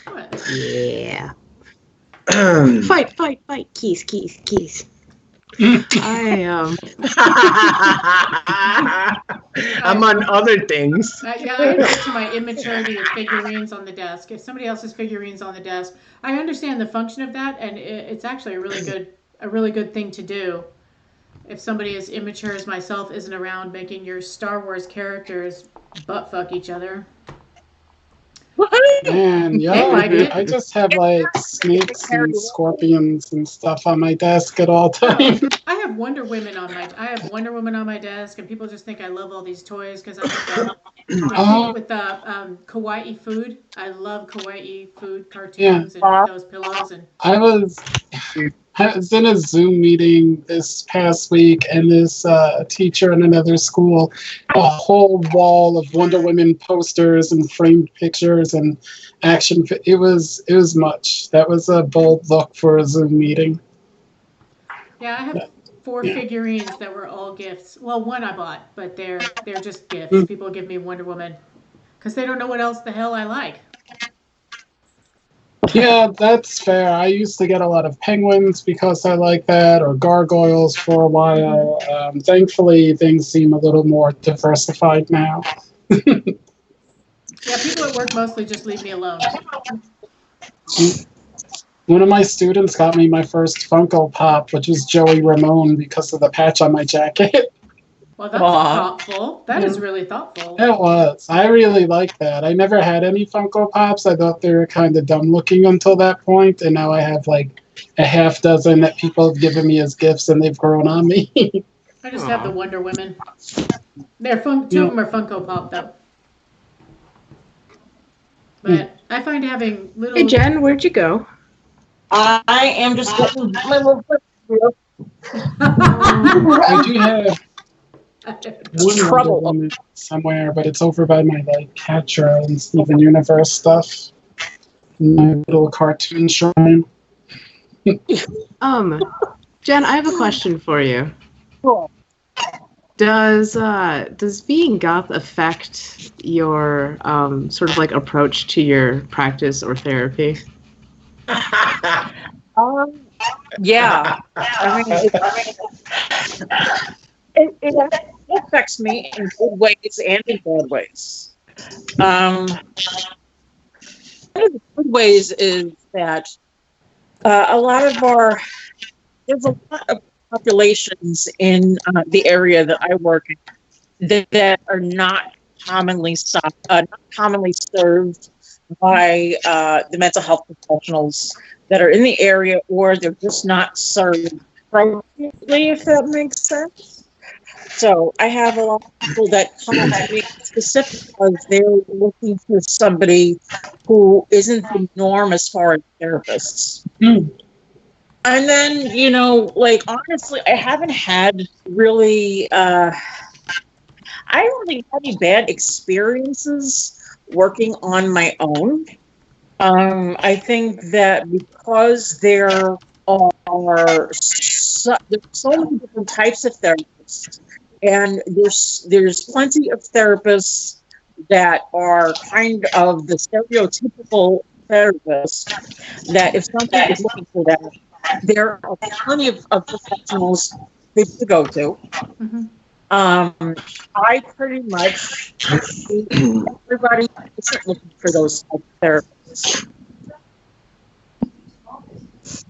What? Yeah. Fight, keys. I'm on other things. Yeah, I admit to my immaturity with figurines on the desk. If somebody else's figurines on the desk, I understand the function of that, and it's actually a really good thing to do. if somebody as immature as myself isn't around making your Star Wars characters butt fuck each other. Man, They yeah, like it. I just have like snakes and scorpions and stuff on my desk at all times. I have Wonder Woman on my desk, and people just think I love all these toys because I have with the kawaii food. I love kawaii food cartoons and those pillows. And I was in a Zoom meeting this past week, and this teacher in another school, a whole wall of Wonder Woman posters and framed pictures and action. It was much. That was a bold look for a Zoom meeting. Yeah, I have 4 figurines that were all gifts. Well, one I bought, but they're just gifts. People give me Wonder Woman because they don't know what else the hell I like. Yeah, that's fair. I used to get a lot of penguins because I like that, or gargoyles for a while. Thankfully, things seem a little more diversified now. Yeah, people at work mostly just leave me alone. One of my students got me my first Funko Pop, which is Joey Ramone, because of the patch on my jacket. Well, that's thoughtful. That is really thoughtful. It was. I really like that. I never had any Funko Pops. I thought they were kind of dumb looking until that point, and now I have like a half dozen that people have given me as gifts, and they've grown on me. I just have the Wonder Women. They're fun. 2 of them are Funko Pop, though. But I find having little... Hey, Jen, where'd you go? I am just getting my little I do have trouble Woman somewhere, but it's over by my like Catra and Steven Universe stuff. My little cartoon shrine. Jen, I have a question for you. Cool. Does being goth affect your sort of like approach to your practice or therapy? Yeah. I mean, it affects me in good ways and in bad ways. One of the good ways is that there's a lot of populations in the area that I work in that are not commonly served by the mental health professionals that are in the area, or they're just not served appropriately, if that makes sense. So I have a lot of people that come to me specifically because they're looking for somebody who isn't the norm as far as therapists. And then, like, honestly, I haven't had really, I don't really have any bad experiences working on my own. I think that because there are so many different types of therapists, and there's plenty of therapists that are kind of the stereotypical therapist, that if somebody is looking for that, there are plenty of professionals to go to. Mm-hmm. I pretty much everybody isn't looking for those type of therapists.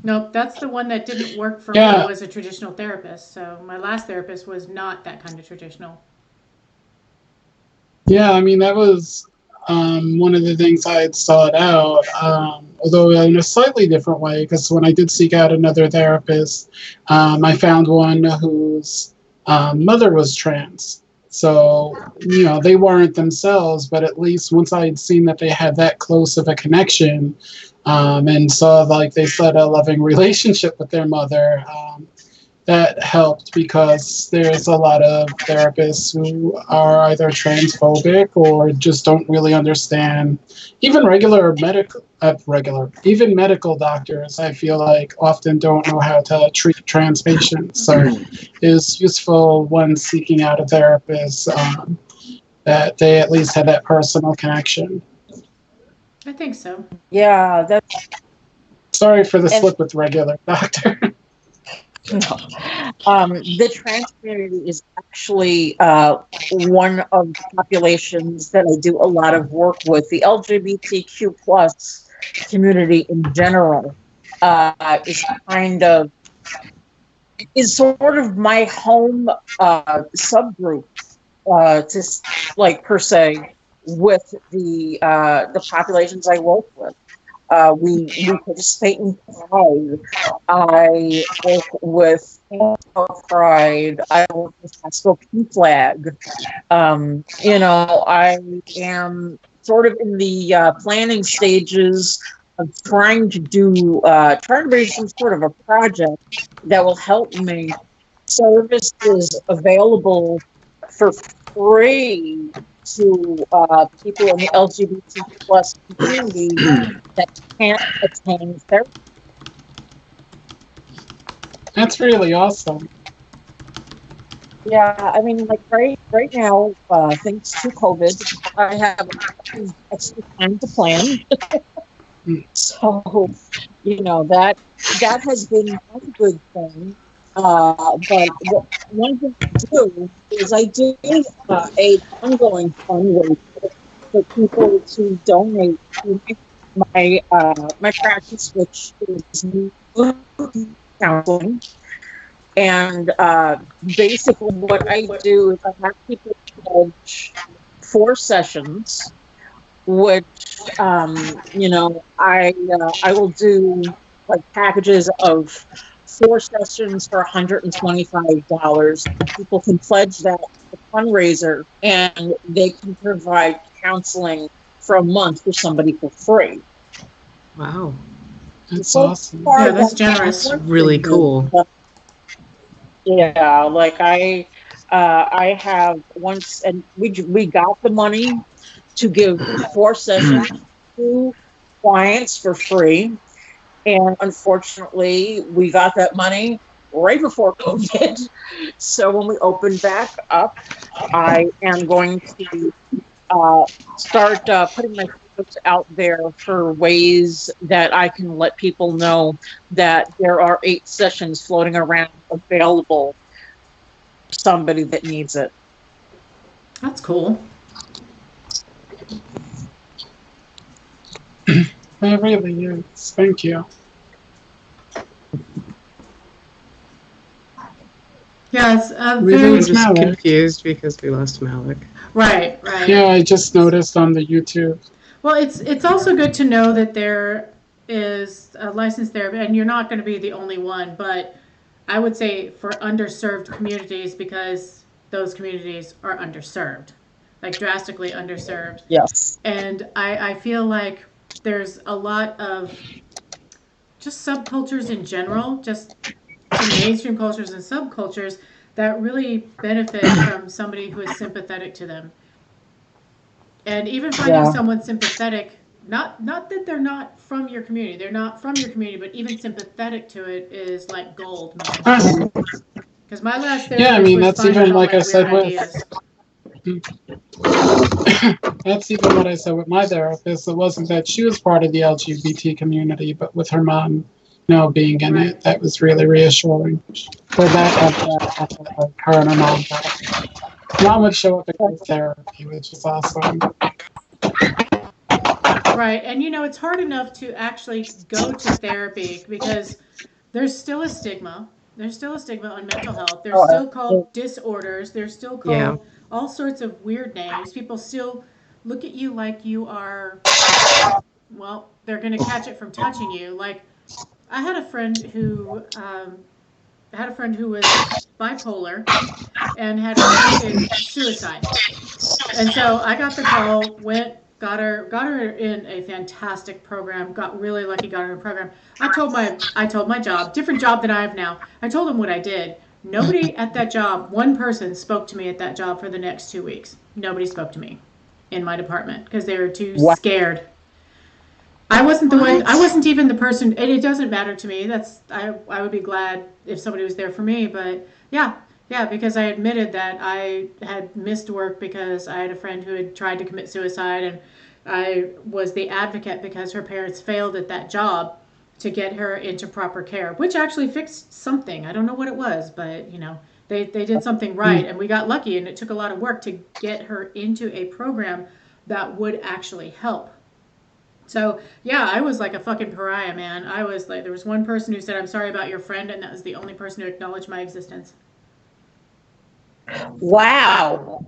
Nope, that's the one that didn't work for me, was a traditional therapist. So my last therapist was not that kind of traditional. Yeah, I mean, that was one of the things I had sought out, although in a slightly different way, because when I did seek out another therapist, I found one whose mother was trans. So, they weren't themselves, but at least once I had seen that they had that close of a connection, and saw like they had a loving relationship with their mother, that helped, because there's a lot of therapists who are either transphobic or just don't really understand. Even even medical doctors, I feel like, often don't know how to treat trans patients. So it's useful when seeking out a therapist that they at least have that personal connection. I think so. Yeah, that's... Sorry for the slip with regular doctor. The trans community is actually one of the populations that I do a lot of work with. The LGBTQ plus community in general is kind of is sort of my home subgroup, per se, with the populations I work with. We participate in Pride. I work with Pride. I work with Pastel P Flag. I am sort of in the planning stages of trying to raise some sort of a project that will help make services available for free to people in the LGBT plus community that can't attain therapy. That's really awesome. Yeah, I mean, like right now, thanks to COVID, I have extra time to plan. So, that has been one good thing. But one thing I do is I do a ongoing fundraiser for people to donate to my practice, which is counseling. And basically, what I do is I have people pledge 4 sessions, which I will do like packages of 4 sessions for $125. People can pledge that to the fundraiser, and they can provide counseling for a month for somebody for free. Wow, that's awesome. Yeah, that's generous. Really cool. Yeah, like I have once, and we got the money to give 4 sessions to clients for free. And unfortunately, we got that money right before COVID. So when we open back up, I am going to start putting my photos out there for ways that I can let people know that there are 8 sessions floating around available for somebody that needs it. That's cool. It really is. Thank you. Yes, We very lose just Malik. confused because we lost Malik. right. Yeah, I just noticed on the YouTube. Well, it's also good to know that there is a licensed therapist, and you're not going to be the only one, but I would say for underserved communities, because those communities are underserved, like drastically underserved. Yes. And I feel like there's a lot of just subcultures in general, just mainstream cultures and subcultures that really benefit from somebody who is sympathetic to them. And even finding someone sympathetic, not that they're not from your community, they're not from your community, but even sympathetic to it is like gold. Because my last therapist Yeah, I mean, was that's finding even all like my I said weird with. ideas. That's even what I said with my therapist. It wasn't that she was part of the LGBT community, but with her mom, being in it, that was really reassuring. For that, like her and her mom. Mom would show up at group therapy, which is awesome. Right, and it's hard enough to actually go to therapy because there's still a stigma. There's still a stigma on mental health. They're still called disorders. They're still called all sorts of weird names. People still look at you like you are, well, they're going to catch it from touching you. Like, I had a friend who was bipolar and had attempted suicide. And so I got the call, got her in a fantastic program, got really lucky, got her in a program. I told my job, different job than I have now. I told them what I did. Nobody at that job, one person spoke to me at that job for the next 2 weeks. Nobody spoke to me in my department because they were too scared. I wasn't the one. I wasn't even the person. And it doesn't matter to me. I would be glad if somebody was there for me. But yeah, because I admitted that I had missed work because I had a friend who had tried to commit suicide, and I was the advocate because her parents failed at that job to get her into proper care, which actually fixed something. I don't know what it was, but they did something right, and we got lucky. And it took a lot of work to get her into a program that would actually help. So, yeah, I was like a fucking pariah, man. I was like, there was one person who said, I'm sorry about your friend, and that was the only person who acknowledged my existence. Wow.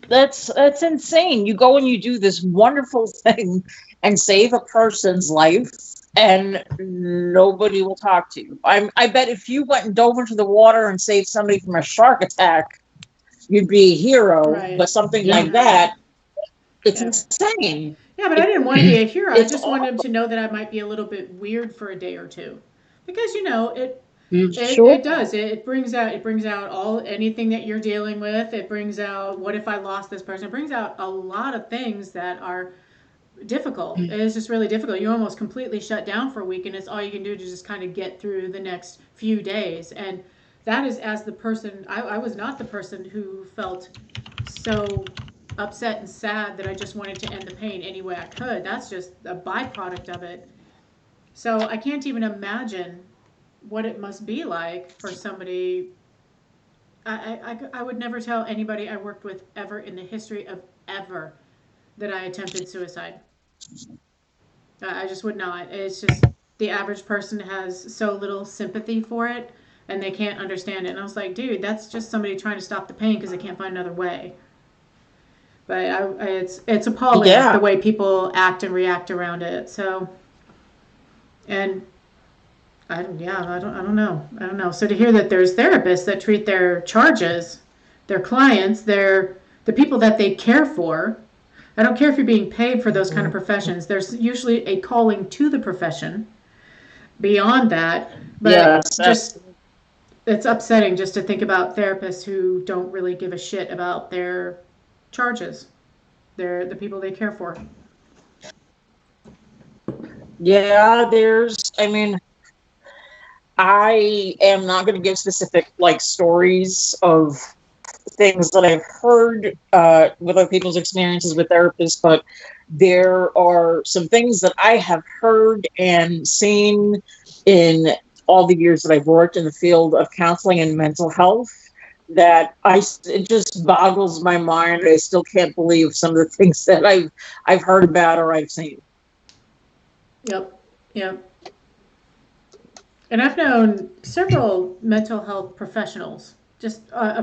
That's insane. You go and you do this wonderful thing and save a person's life, and nobody will talk to you. I bet if you went and dove into the water and saved somebody from a shark attack, you'd be a hero. Right. But something like that, it's insane. Yeah, but I didn't want to be a hero. I just wanted him to know that I might be a little bit weird for a day or two, because it does. It brings out all anything that you're dealing with. It brings out, what if I lost this person? It brings out a lot of things that are difficult. It's just really difficult. You almost completely shut down for a week, and it's all you can do to just kind of get through the next few days. And that is, as the person, I was not the person who felt so upset and sad that I just wanted to end the pain any way I could. That's just a byproduct of it. So I can't even imagine what it must be like for somebody. I would never tell anybody I worked with ever in the history of ever that I attempted suicide. I just would not. It's just the average person has so little sympathy for it, and they can't understand it. And I was like, dude, that's just somebody trying to stop the pain because they can't find another way. But it's appalling the way people act and react around it. So, and I don't know. So to hear that there's therapists that treat their charges, their clients, the people that they care for. I don't care if you're being paid for those kind of professions. There's usually a calling to the profession beyond that. But it's upsetting just to think about therapists who don't really give a shit about their charges. They're the people they care for. Yeah, I am not going to give specific stories of things that I've heard with other people's experiences with therapists, but there are some things that I have heard and seen in all the years that I've worked in the field of counseling and mental health that it just boggles my mind. I still can't believe some of the things that I've heard about or I've seen. Yep. And I've known several mental health professionals, just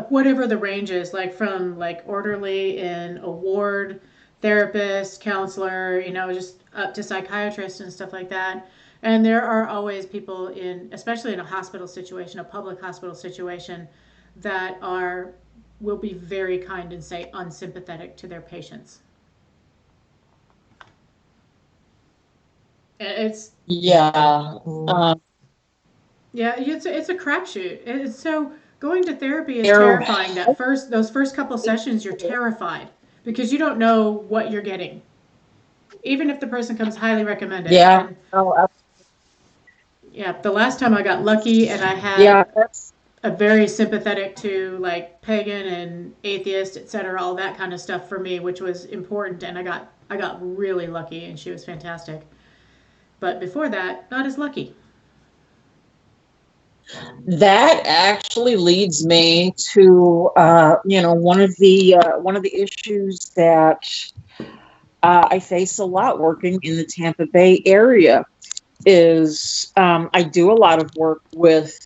whatever the range is, like from orderly in a ward, therapist, counselor, just up to psychiatrists and stuff like that. And there are always people especially in a hospital situation, a public hospital situation, that will be very kind and say unsympathetic to their patients. It's it's a crapshoot. So going to therapy is terrifying. Those first couple sessions, you're terrified because you don't know what you're getting, even if the person comes highly recommended. Yeah. The last time I got lucky and I had a very sympathetic to pagan and atheist, etc., all that kind of stuff for me, which was important, and I got really lucky, and she was fantastic. But before that, not as lucky. That actually leads me to one of the issues that I face a lot working in the Tampa Bay area is I do a lot of work with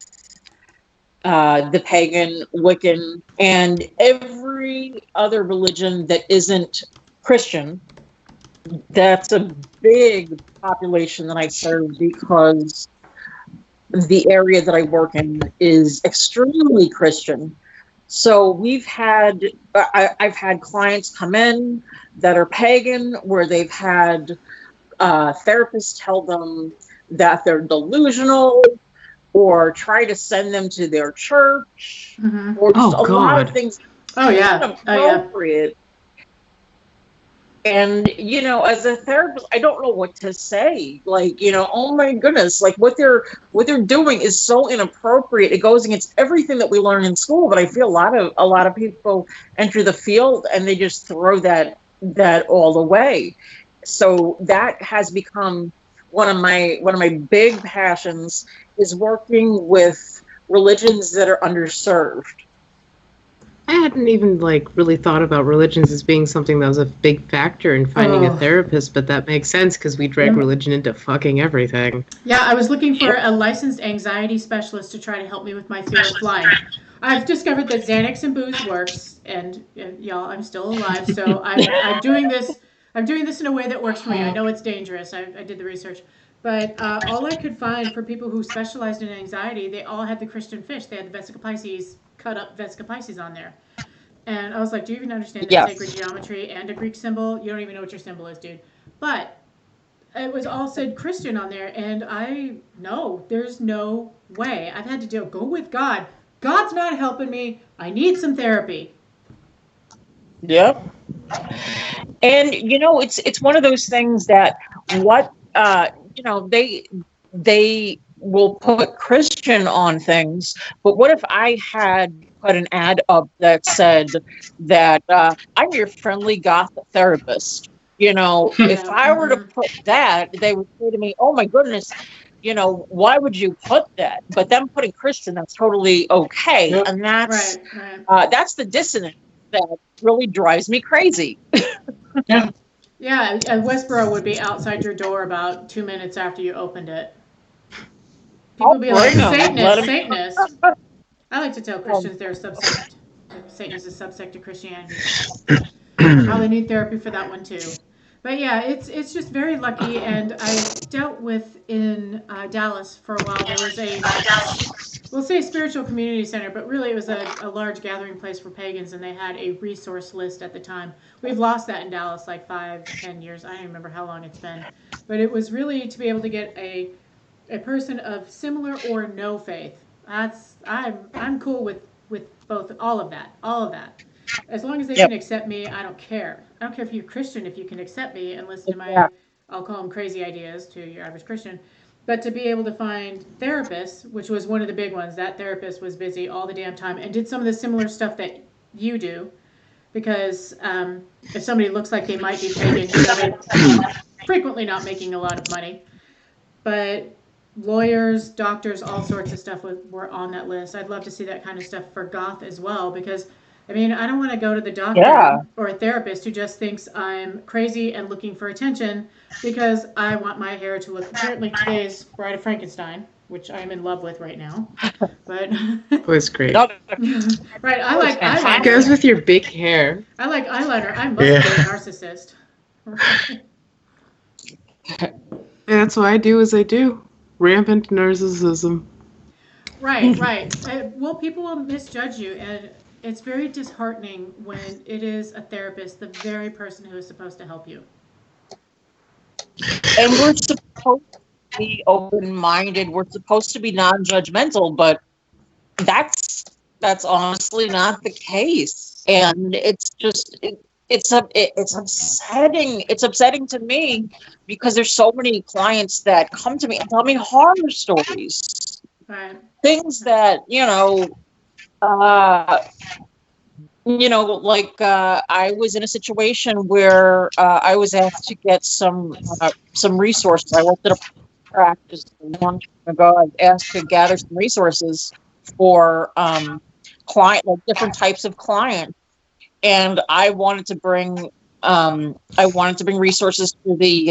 the pagan, Wiccan, and every other religion that isn't Christian. That's a big population that I serve because the area that I work in is extremely Christian. So I've had clients come in that are pagan, where they've had therapists tell them that they're delusional, or try to send them to their church, or just lot of things. Inappropriate. And, as a therapist, I don't know what to say. Oh my goodness, what they're doing is so inappropriate. It goes against everything that we learn in school. But I feel a lot of people enter the field and they just throw that all away. So that has become one of my big passions, is working with religions that are underserved. I hadn't even really thought about religions as being something that was a big factor in finding a therapist, but that makes sense because we drag religion into fucking everything. Yeah, I was looking for a licensed anxiety specialist to try to help me with my fear of flying. I've discovered that Xanax and booze works, and y'all, I'm still alive, so I'm doing this. I'm doing this in a way that works for me. I know it's dangerous. I did the research, but all I could find for people who specialized in anxiety, they all had the Christian fish. They had the Vesica Pisces, cut up Vesica Pisces on there. And I was like, do you even understand that sacred geometry and a Greek symbol? You don't even know what your symbol is, dude. But it was all said Christian on there, and there's no way. I've had to go with God. God's not helping me. I need some therapy. Yep. And it's one of those things that they will put Christian on things, but what if I had put an ad up that said that I'm your friendly goth therapist? If I were to put that, they would say to me, "Oh my goodness, why would you put that?" But them putting Christian, that's totally okay, and that's that's the dissonance that really drives me crazy. Yeah, a Westboro would be outside your door about 2 minutes after you opened it. People would be like, Satanist. I like to tell Christians they're a subsect. Satan is a subsect of Christianity. Probably need therapy for that one too. But yeah, it's just very lucky. And I dealt with in Dallas for a while. There was we'll say spiritual community center, but really it was a large gathering place for pagans, and they had a resource list at the time. We've lost that in Dallas 5-10 years. I don't remember how long it's been. But it was really to be able to get a person of similar or no faith. I'm cool with both, all of that. As long as they can accept me, I don't care. I don't care if you're Christian, if you can accept me and listen to my, I'll call them crazy ideas to your average Christian. But to be able to find therapists, which was one of the big ones, that therapist was busy all the damn time and did some of the similar stuff that you do. Because if somebody looks like they might be pagan, they're frequently not making a lot of money. But lawyers, doctors, all sorts of stuff were on that list. I'd love to see that kind of stuff for goth as well, because I don't want to go to the doctor or a therapist who just thinks I'm crazy and looking for attention because I want my hair to look, apparently today's Bride of Frankenstein, which I'm in love with right now. But it was great. Right, I like eyeliner. It goes with your big hair. I like eyeliner. I must be a narcissist. That's what I do as I do. Rampant narcissism. Right. Well, people will misjudge you, and it's very disheartening when it is a therapist, the very person who is supposed to help you. And we're supposed to be open-minded. We're supposed to be non-judgmental, but that's honestly not the case. And it's just it's upsetting. It's upsetting to me because there's so many clients that come to me and tell me horror stories, things that I was in a situation where I was asked to get some resources. I worked at a practice a long time ago. I was asked to gather some resources for different types of clients. And I wanted to bring resources to the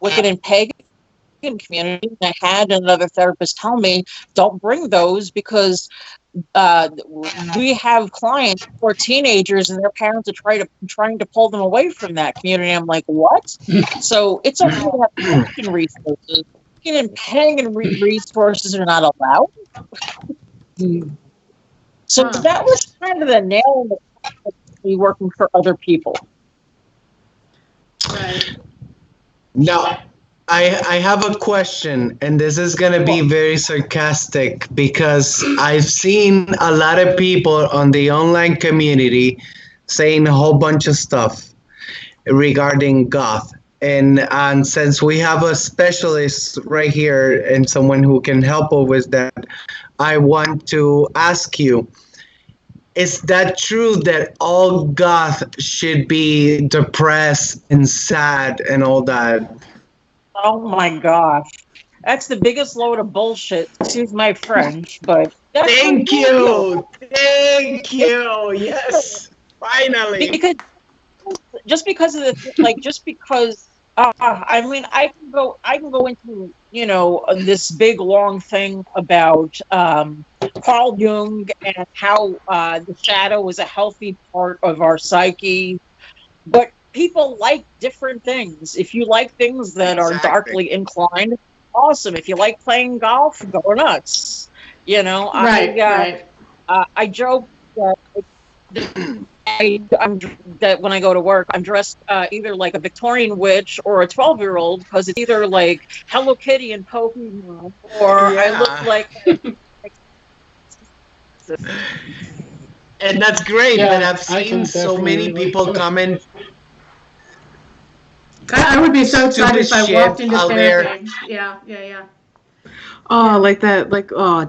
Wiccan and Pagan community. And I had another therapist tell me, don't bring those because we have clients who are teenagers and their parents are trying to pull them away from that community. I'm like, what? So it's okay to have Christian resources. Wiccan and Pagan resources are not allowed. So that was kind of the nail in the coffin. Be working for other people. Right. Now, I have a question, and this is going to be very sarcastic because I've seen a lot of people on the online community saying a whole bunch of stuff regarding goth. And since we have a specialist right here and someone who can help with that, I want to ask you, is that true that all goth should be depressed and sad and all that? Oh my gosh. That's the biggest load of bullshit. Excuse my French, but Thank you. Thank you. Yes. Finally. Because just because of I mean, I can go into, this big long thing about Carl Jung and how the shadow is a healthy part of our psyche, but people like different things. If you like things that are darkly inclined, awesome. If you like playing golf, go nuts. Right. I joke that that when I go to work, I'm dressed either like a Victorian witch or a 12-year-old, because it's either like Hello Kitty and Pokemon, or I look like. And that's great, but I've seen so many people comment. I would be so excited if I walked into therapy. Yeah. Oh, like that,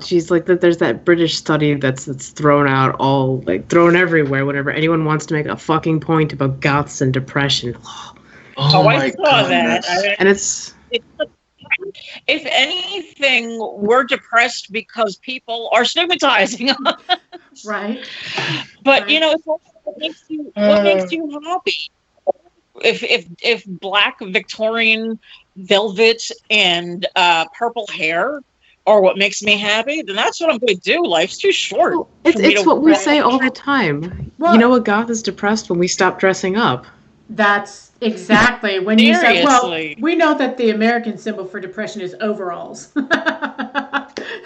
geez, there's that British study that's thrown out thrown everywhere whenever anyone wants to make a fucking point about goths and depression. I saw that. And it's if anything, we're depressed because people are stigmatizing us. Right. But it's what makes you happy. If black Victorian velvet and purple hair are what makes me happy, then that's what I'm going to do. Life's too short. It's what we say all the time. Well, you know what goth is depressed? When we stop dressing up. That's exactly when you say, well, we know that the American symbol for depression is overalls.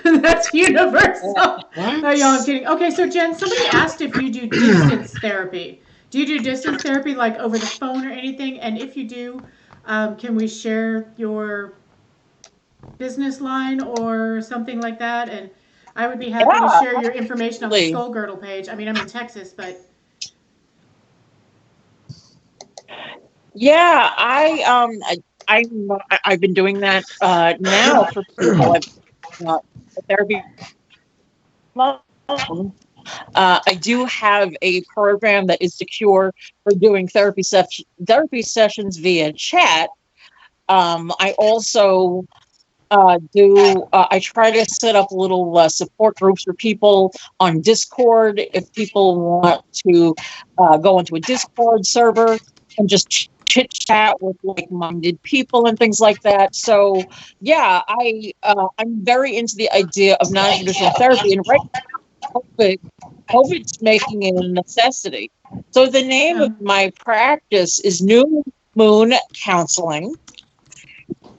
That's universal. No, y'all, I'm kidding. Okay, so Jen, somebody asked if you do distance therapy. Do you do distance therapy like over the phone or anything? And if you do, can we share your business line or something like that? And I would be happy to share your information on the skullgirdle page. I mean, I'm in Texas, but yeah, I've been doing that now for people. Therapy. I do have a program that is secure for doing therapy sessions via chat. I also I try to set up little support groups for people on Discord if people want to go into a Discord server and just chit chat with like-minded people and things like that. So yeah, I'm very into the idea of non-traditional therapy, and right now COVID's making it a necessity. So the name of my practice is New Moon Counseling,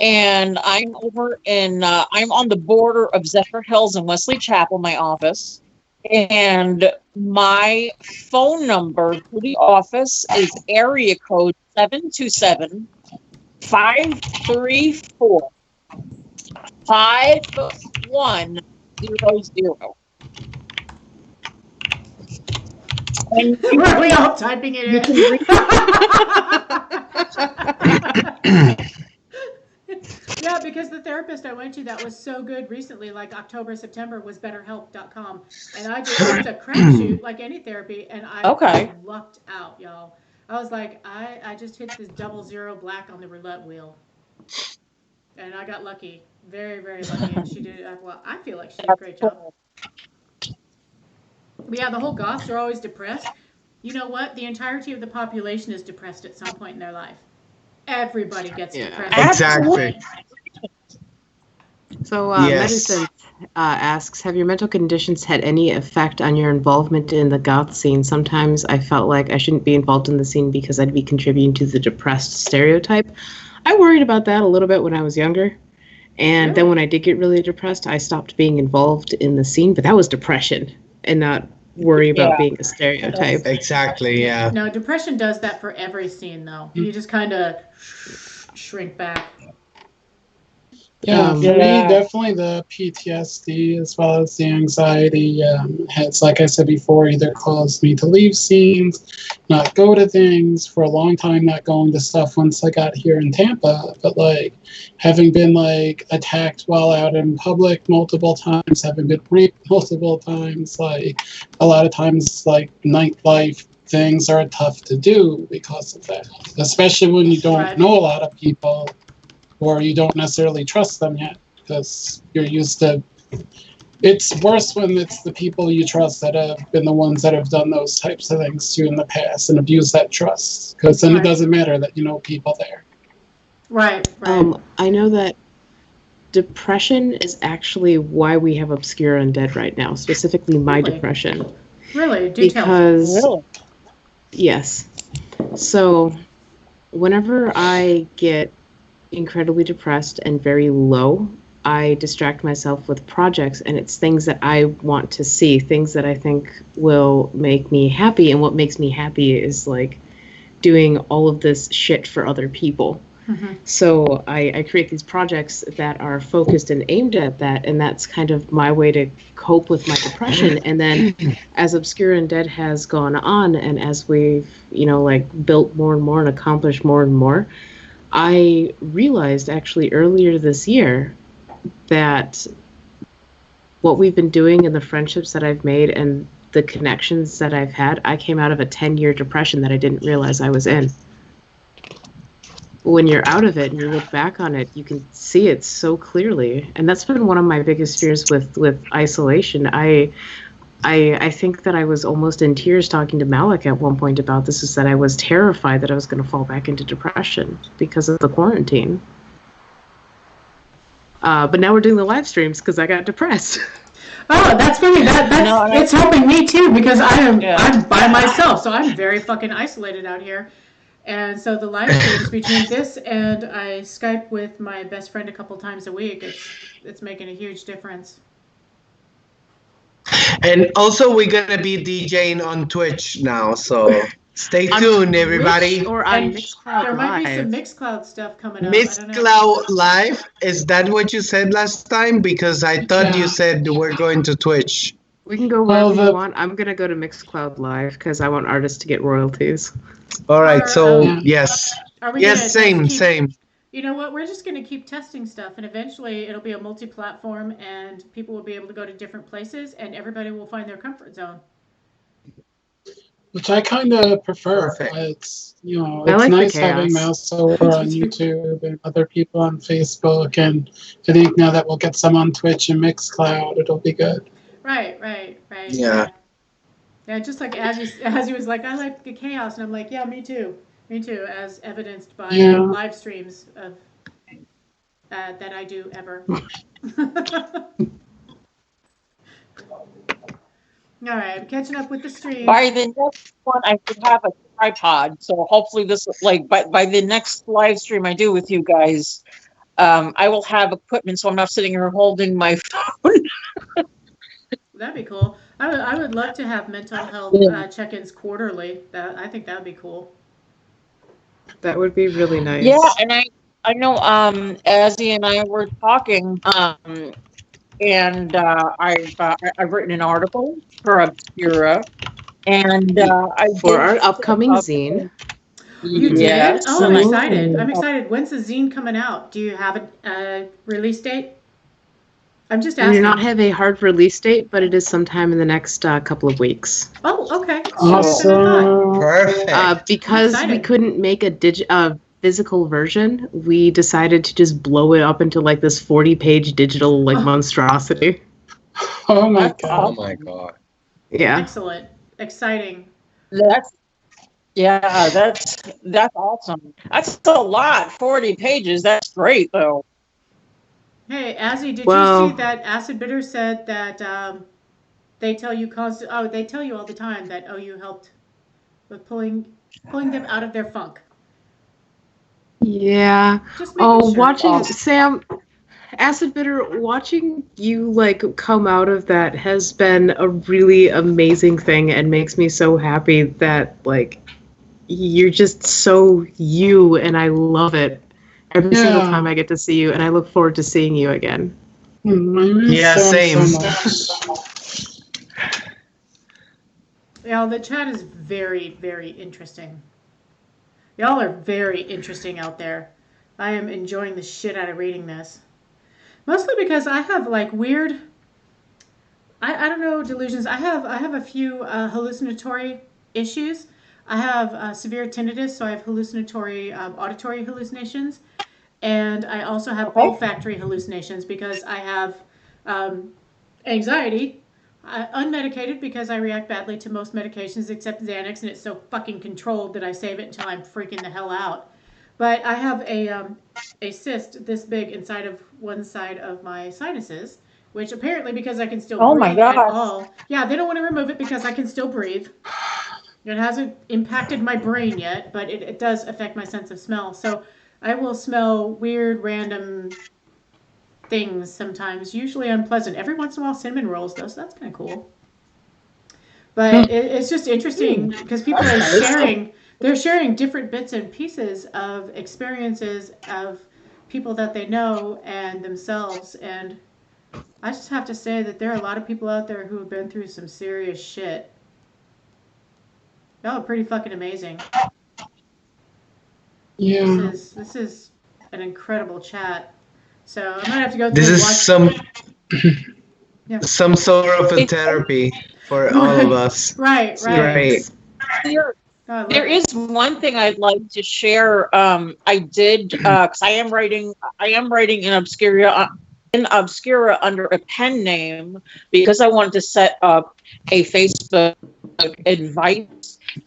and I'm over in I'm on the border of Zephyr Hills and Wesley Chapel, my office. And my phone number to the office is area code 727-534-5100. And are we all typing it in? Yeah, because the therapist I went to that was so good recently, like October, September, was BetterHelp.com. And I just it's a crapshoot like any therapy, and I lucked out, y'all. I was like, I just hit this 00 black on the roulette wheel. And I got lucky. Very, very lucky. And she did well, I feel like she did a great job. But yeah, the whole goths are always depressed. You know what? The entirety of the population is depressed at some point in their life. Everybody gets depressed. Exactly. So Medicine asks, have your mental conditions had any effect on your involvement in the goth scene? Sometimes I felt like I shouldn't be involved in the scene because I'd be contributing to the depressed stereotype. I worried about that a little bit when I was younger. And then when I did get really depressed, I stopped being involved in the scene. But that was depression and not worry about being a stereotype. Exactly, yeah. No, depression does that for every scene, though. You just kind of shrink back. Yeah, for me, definitely the PTSD as well as the anxiety has, like I said before, either caused me to leave scenes, not go to things for a long time, not going to stuff once I got here in Tampa. But like having been like attacked while out in public multiple times, having been raped multiple times, like a lot of times like nightlife things are tough to do because of that, especially when you don't know a lot of people. Or you don't necessarily trust them yet because you're used to it's worse when it's the people you trust that have been the ones that have done those types of things to you in the past and abuse that trust. Because then it doesn't matter that you know people there. Right. I know that depression is actually why we have Obscura Undead right now, specifically my Really? depression. Really? Do tell. Because, Really? yes. So, whenever I get incredibly depressed and very low, I distract myself with projects, and it's things that I want to see, things that I think will make me happy. And what makes me happy is like doing all of this shit for other people. Mm-hmm. So I create these projects that are focused and aimed at that, and that's kind of my way to cope with my depression. And then as Obscura Undead has gone on, and as we've, like built more and more and accomplished more and more, I realized actually earlier this year that what we've been doing and the friendships that I've made and the connections that I've had, I came out of a 10-year depression that I didn't realize I was in. When you're out of it and you look back on it, you can see it so clearly. And that's been one of my biggest fears with isolation. I think that I was almost in tears talking to Malik at one point about this, is that I was terrified that I was going to fall back into depression because of the quarantine. But now we're doing the live streams because I got depressed. Oh, that's funny. It's helping me too, because I'm by myself, so I'm very fucking isolated out here. And so the live streams between this and I Skype with my best friend a couple times a week, it's making a huge difference. And also, we're gonna be DJing on Twitch now, so stay tuned, everybody. Or on Mixcloud There might Live. be some Mixcloud stuff coming up. Mixcloud Live, is that what you said last time? Because I thought you said we're going to Twitch. We can go wherever you want. I'm gonna go to Mixcloud Live because I want artists to get royalties. All right, so yes. Yes, same. You know what? We're just going to keep testing stuff, and eventually it'll be a multi-platform, and people will be able to go to different places, and everybody will find their comfort zone. Which I kind of prefer. Perfect. It's it's nice having Mouse over on YouTube and other people on Facebook, and I think now that we'll get some on Twitch and Mixcloud, it'll be good. Right. Yeah. Yeah, just like as he was like, I like the chaos, and I'm like, yeah, me too, as evidenced by live streams of that I do ever. All right, I'm catching up with the stream. By the next one, I should have a tripod, so hopefully this, by the next live stream I do with you guys, I will have equipment, so I'm not sitting here holding my phone. That'd be cool. I would love to have mental health check-ins quarterly. I think that would be cool. That would be really nice. Yeah, and I know Azzy and I were talking, and I've written an article for Obscura, and for our upcoming zine. You did? Yes. Oh, I'm excited. When's the zine coming out? Do you have a release date? I'm just asking. We do not have a hard release date, but it is sometime in the next couple of weeks. Oh, okay. Awesome. Perfect. Because we couldn't make a physical version, we decided to just blow it up into like this 40-page digital monstrosity. Oh my god. Oh my god. Yeah. Excellent. Exciting. That's awesome. That's a lot. 40 pages. That's great, though. Hey, Azzy, did you see that Acid Bitter said that they tell you they tell you all the time that you helped with pulling them out of their funk. Yeah. Just making sure. Watching Sam, Acid Bitter, watching you come out of that has been a really amazing thing, and makes me so happy that you're just so you, and I love it. Every single time I get to see you, and I look forward to seeing you again. Yeah, same. Yeah, the chat is very, very interesting. Y'all are very interesting out there. I am enjoying the shit out of reading this. Mostly because I have weird, I don't know, delusions. I have a few hallucinatory issues. I have severe tinnitus, so I have hallucinatory auditory hallucinations. And I also have olfactory hallucinations because I have anxiety, unmedicated because I react badly to most medications except Xanax, and it's so fucking controlled that I save it until I'm freaking the hell out. But I have a cyst this big inside of one side of my sinuses, which apparently because I can still Oh my breathe at gosh. all. Yeah, they don't want to remove it because I can still breathe. It hasn't impacted my brain yet, but it does affect my sense of smell. So I will smell weird, random things sometimes, usually unpleasant. Every once in a while, cinnamon rolls, though, so that's kind of cool. But it's just interesting because people are sharing, they're sharing different bits and pieces of experiences of people that they know and themselves. And I just have to say that there are a lot of people out there who have been through some serious shit. Y'all are pretty fucking amazing. Yeah. This is an incredible chat. So I might have to go through This and is watch. some sort of a therapy for all of us. Right. Great. There is one thing I'd like to share. I did because I am writing in Obscura under a pen name because I wanted to set up a Facebook advice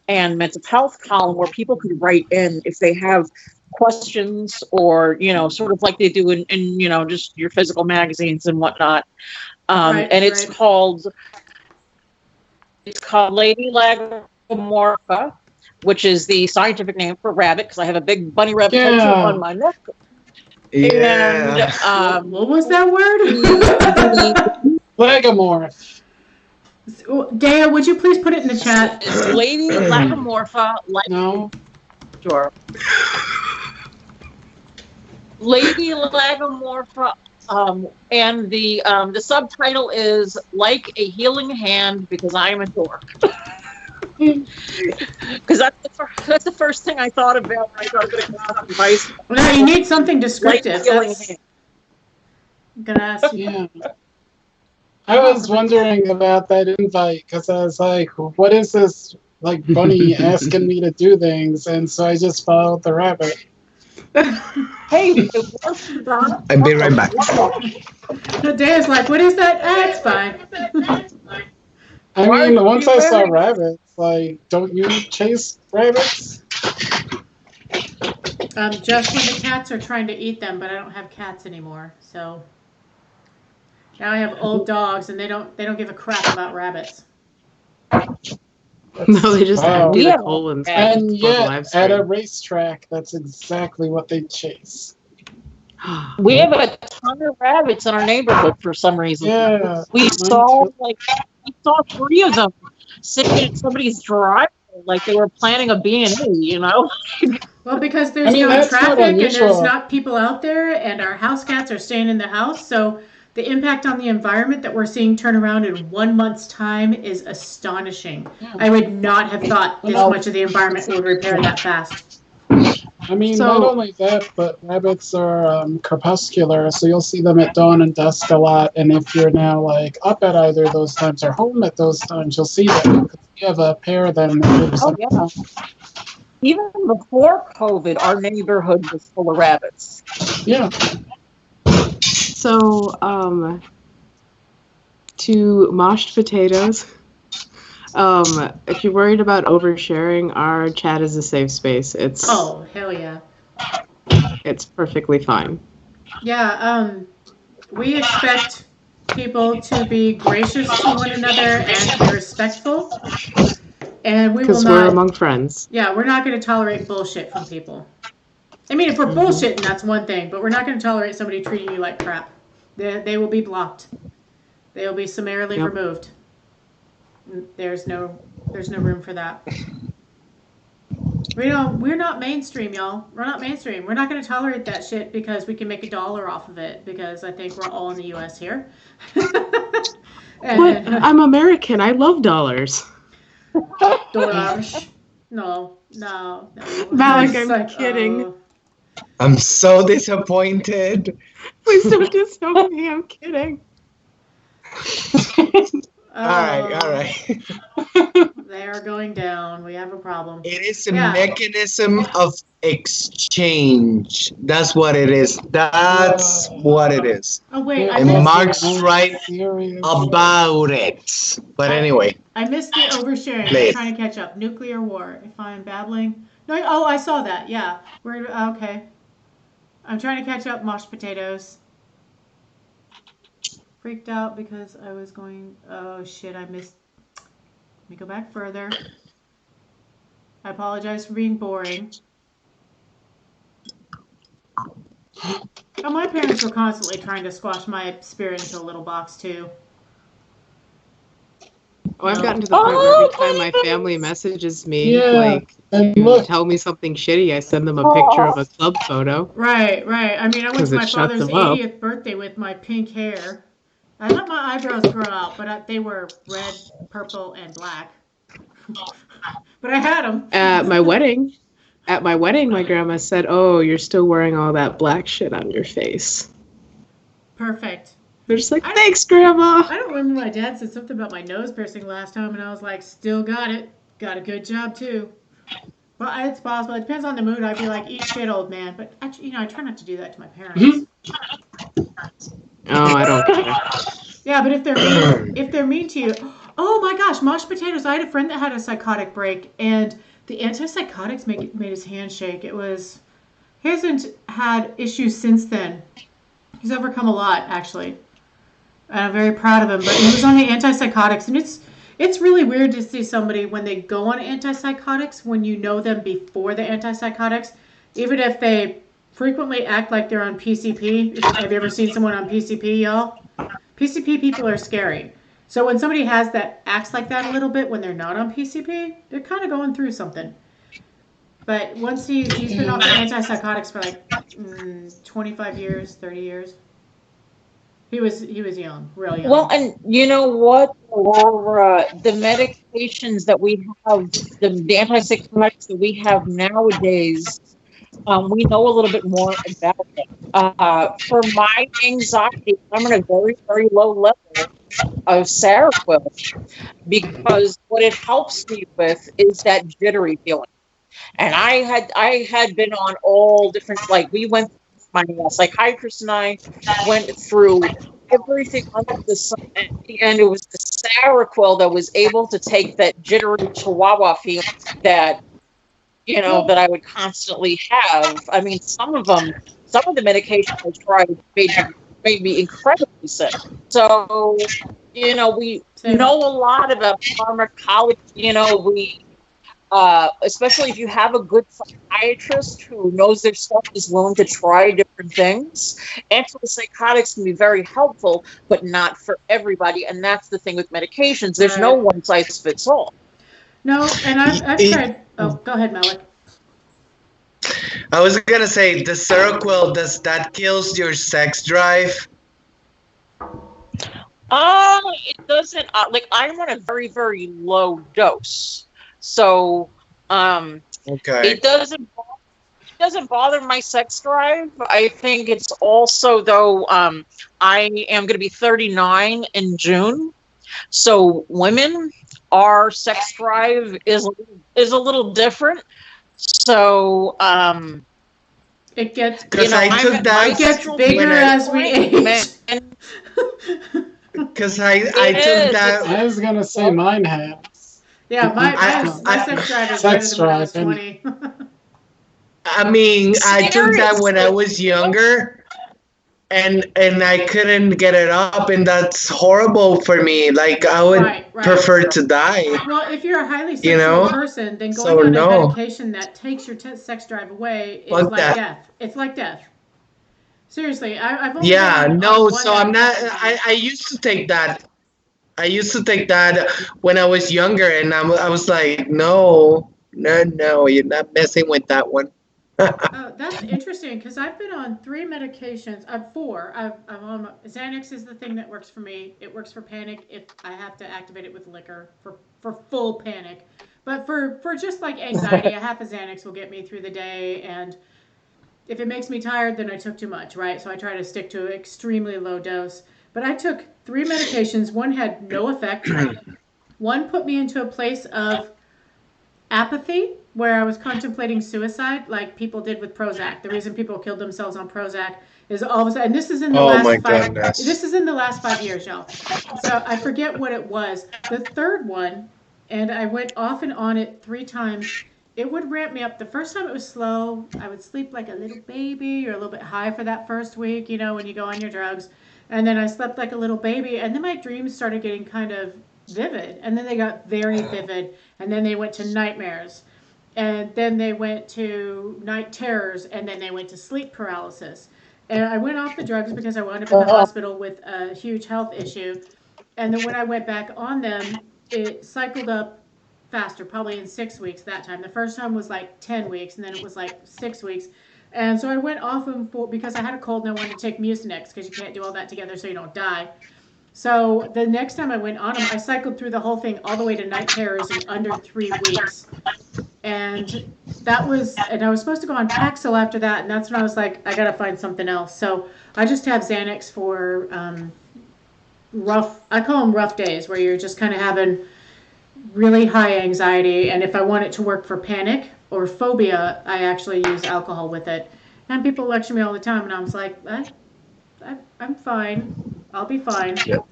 and mental health column where people could write in if they have questions or, sort of like they do in just your physical magazines and whatnot. And it's called Lady Lagomorpha, which is the scientific name for rabbit, because I have a big bunny rabbit tattoo on my neck. Yeah. And what was that word? Lagomorph. Dea, would you please put it in the chat? It's Lady Lagomorpha. No. Sure. Lady Lagomorpha. And the subtitle is Like a Healing Hand because I am a dork. Because that's the first thing I thought about when I started getting advice. No, you need something descriptive. Like I'm gonna ask you. Yeah. I was wondering about that invite because I was like, what is this like bunny asking me to do things? And so I just followed the rabbit. Hey, I'll be right back. Dea's like, what is that? It's fine. I mean, once I saw rabbits, like, don't you chase rabbits? Just when the cats are trying to eat them, but I don't have cats anymore, so now I have old dogs, and they don't give a crap about rabbits. No, they just empty the colons. And yet, at a racetrack, that's exactly what they chase. We have a ton of rabbits in our neighborhood for some reason. Yeah, we saw 3 of them sitting in somebody's driveway, like they were planning a B&E, Well, because there's no traffic and there's not people out there, and our house cats are staying in the house, so the impact on the environment that we're seeing turn around in 1 month's time is astonishing. Yeah. I would not have thought this much of the environment would repair that fast. I mean, not only that, but rabbits are crepuscular, so you'll see them at dawn and dusk a lot. And if you're now like up at either of those times or home at those times, you'll see them. You have a pair of them. Even before COVID, our neighborhood was full of rabbits. Yeah. So, to mashed potatoes. If you're worried about oversharing, our chat is a safe space. It's hell yeah. It's perfectly fine. Yeah, we expect people to be gracious to one another and to be respectful. And we will not. Because we're among friends. Yeah, we're not going to tolerate bullshit from people. I mean, if we're bullshitting, that's one thing, but we're not going to tolerate somebody treating you like crap. They will be blocked. They will be summarily removed. There's no room for that. We're not mainstream, y'all. We're not mainstream. We're not going to tolerate that shit because we can make $1 off of it, because I think we're all in the U.S. here. But I'm American. I love dollars. Dollars. No. Malik, I'm kidding. I'm so disappointed. Please don't disown me. I'm kidding. All right, all right. They are going down. We have a problem. It is a Yeah. mechanism of exchange. That's what it is. That's what it is. Oh wait, I And missed Mark's it. right Serious. about it. But anyway, I missed the oversharing. Play I'm it. trying to catch up. Nuclear war. If I'm babbling. No. Oh, I saw that. Yeah. We're okay. I'm trying to catch up. Mashed potatoes. Freaked out because I was going. Oh shit! I missed. Let me go back further. I apologize for being boring. Oh, my parents were constantly trying to squash my spirit into a little box too. Oh, I've gotten to the point where every time my family messages me, Yeah. like, And to look, tell me something shitty, I send them a picture of a club photo. Right, right. I mean, I went 'Cause to it my shuts father's them up. 80th birthday with my pink hair. I let my eyebrows grow out, but they were red, purple, and black. But I had them. At my wedding, my grandma said, "Oh, you're still wearing all that black shit on your face." Perfect. They're just like, "Thanks, Grandma." I don't remember my dad said something about my nose piercing last time, and I was like, still got it. Got a good job, too. Well, it's possible. It depends on the mood. I'd be like, eat shit, old man. But, I try not to do that to my parents. Oh, I don't care. Yeah, but if they're mean to you, oh my gosh, mashed potatoes. I had a friend that had a psychotic break, and the antipsychotics made his hand shake. He hasn't had issues since then. He's overcome a lot, actually, and I'm very proud of him. But he was on the antipsychotics, and it's really weird to see somebody when they go on antipsychotics when you know them before the antipsychotics, even if they frequently act like they're on PCP. Have you ever seen someone on PCP, y'all? PCP people are scary. So when somebody acts like that a little bit when they're not on PCP, they're kind of going through something. But once he's been off antipsychotics for like 25 years, 30 years. He was young, real young. Well, and you know what? Laura, the medications that we have, the antipsychotics that we have nowadays, we know a little bit more about it. For my anxiety, I'm on a very, very low level of Seroquel because what it helps me with is that jittery feeling. And I had been on all different, like we went, my psychiatrist and I went through everything under the sun. And at the end, it was the Seroquel that was able to take that jittery chihuahua feeling that, that I would constantly have. I mean, some of the medications I tried made me incredibly sick. So, we know a lot about pharmacology. Especially if you have a good psychiatrist who knows their stuff, is willing to try different things. Antipsychotics can be very helpful, but not for everybody. And that's the thing with medications. There's no one size fits all. No, and I've tried. Oh, go ahead, Malik. I was gonna say, the Seroquel, that kills your sex drive? It doesn't. I'm on a very, very low dose. So, Okay. It doesn't bother my sex drive. I think it's also, though, I am going to be 39 in June. So women, our sex drive is a little different. So, it gets, it gets bigger as we age. Because I took that. I was gonna say mine has. Yeah, my sex drive is better than when I was 20. I mean, I took that when I was younger, and I couldn't get it up, and that's horrible for me. Like, I would prefer to die. Well, if you're a highly sexual person, then going on a medication that takes your sex drive away is like death. It's like death. Seriously, I've only so I'm not. I used to take that. I used to take that when I was younger, and I was like, no, you're not messing with that one. That's interesting, because I've been on 3 medications. I'm 4. I'm on Xanax is the thing that works for me. It works for panic if I have to activate it with liquor for full panic. But for just like anxiety, a half a Xanax will get me through the day, and if it makes me tired, then I took too much, right? So I try to stick to an extremely low dose. But I took 3 medications. One had no effect. One put me into a place of apathy where I was contemplating suicide like people did with Prozac. The reason people killed themselves on Prozac is all of a sudden, and this is in the this is in the last 5 years, y'all. So I forget what it was. The third one, and I went off and on it 3 times. It would ramp me up. The first time it was slow. I would sleep like a little baby or a little bit high for that first week, you know, when you go on your drugs. And then I slept like a little baby. And then my dreams started getting kind of vivid. And then they got very vivid. And then they went to nightmares. And then they went to night terrors. And then they went to sleep paralysis. And I went off the drugs because I wound up in the hospital with a huge health issue. And then when I went back on them, it cycled up faster, probably in 6 weeks that time. The first time was like 10 weeks, and then it was like 6 weeks. And so I went off them because I had a cold and I wanted to take Mucinex because you can't do all that together so you don't die. So the next time I went on them, I cycled through the whole thing all the way to night terrors in under 3 weeks. And that was, and I was supposed to go on Paxil after that, and that's when I was like, I gotta find something else. So I just have Xanax for I call them rough days, where you're just kind of having really high anxiety, and if I want it to work for panic or phobia, I actually use alcohol with it. And people lecture me all the time, and I was like, I'm fine. I'll be fine. Yep.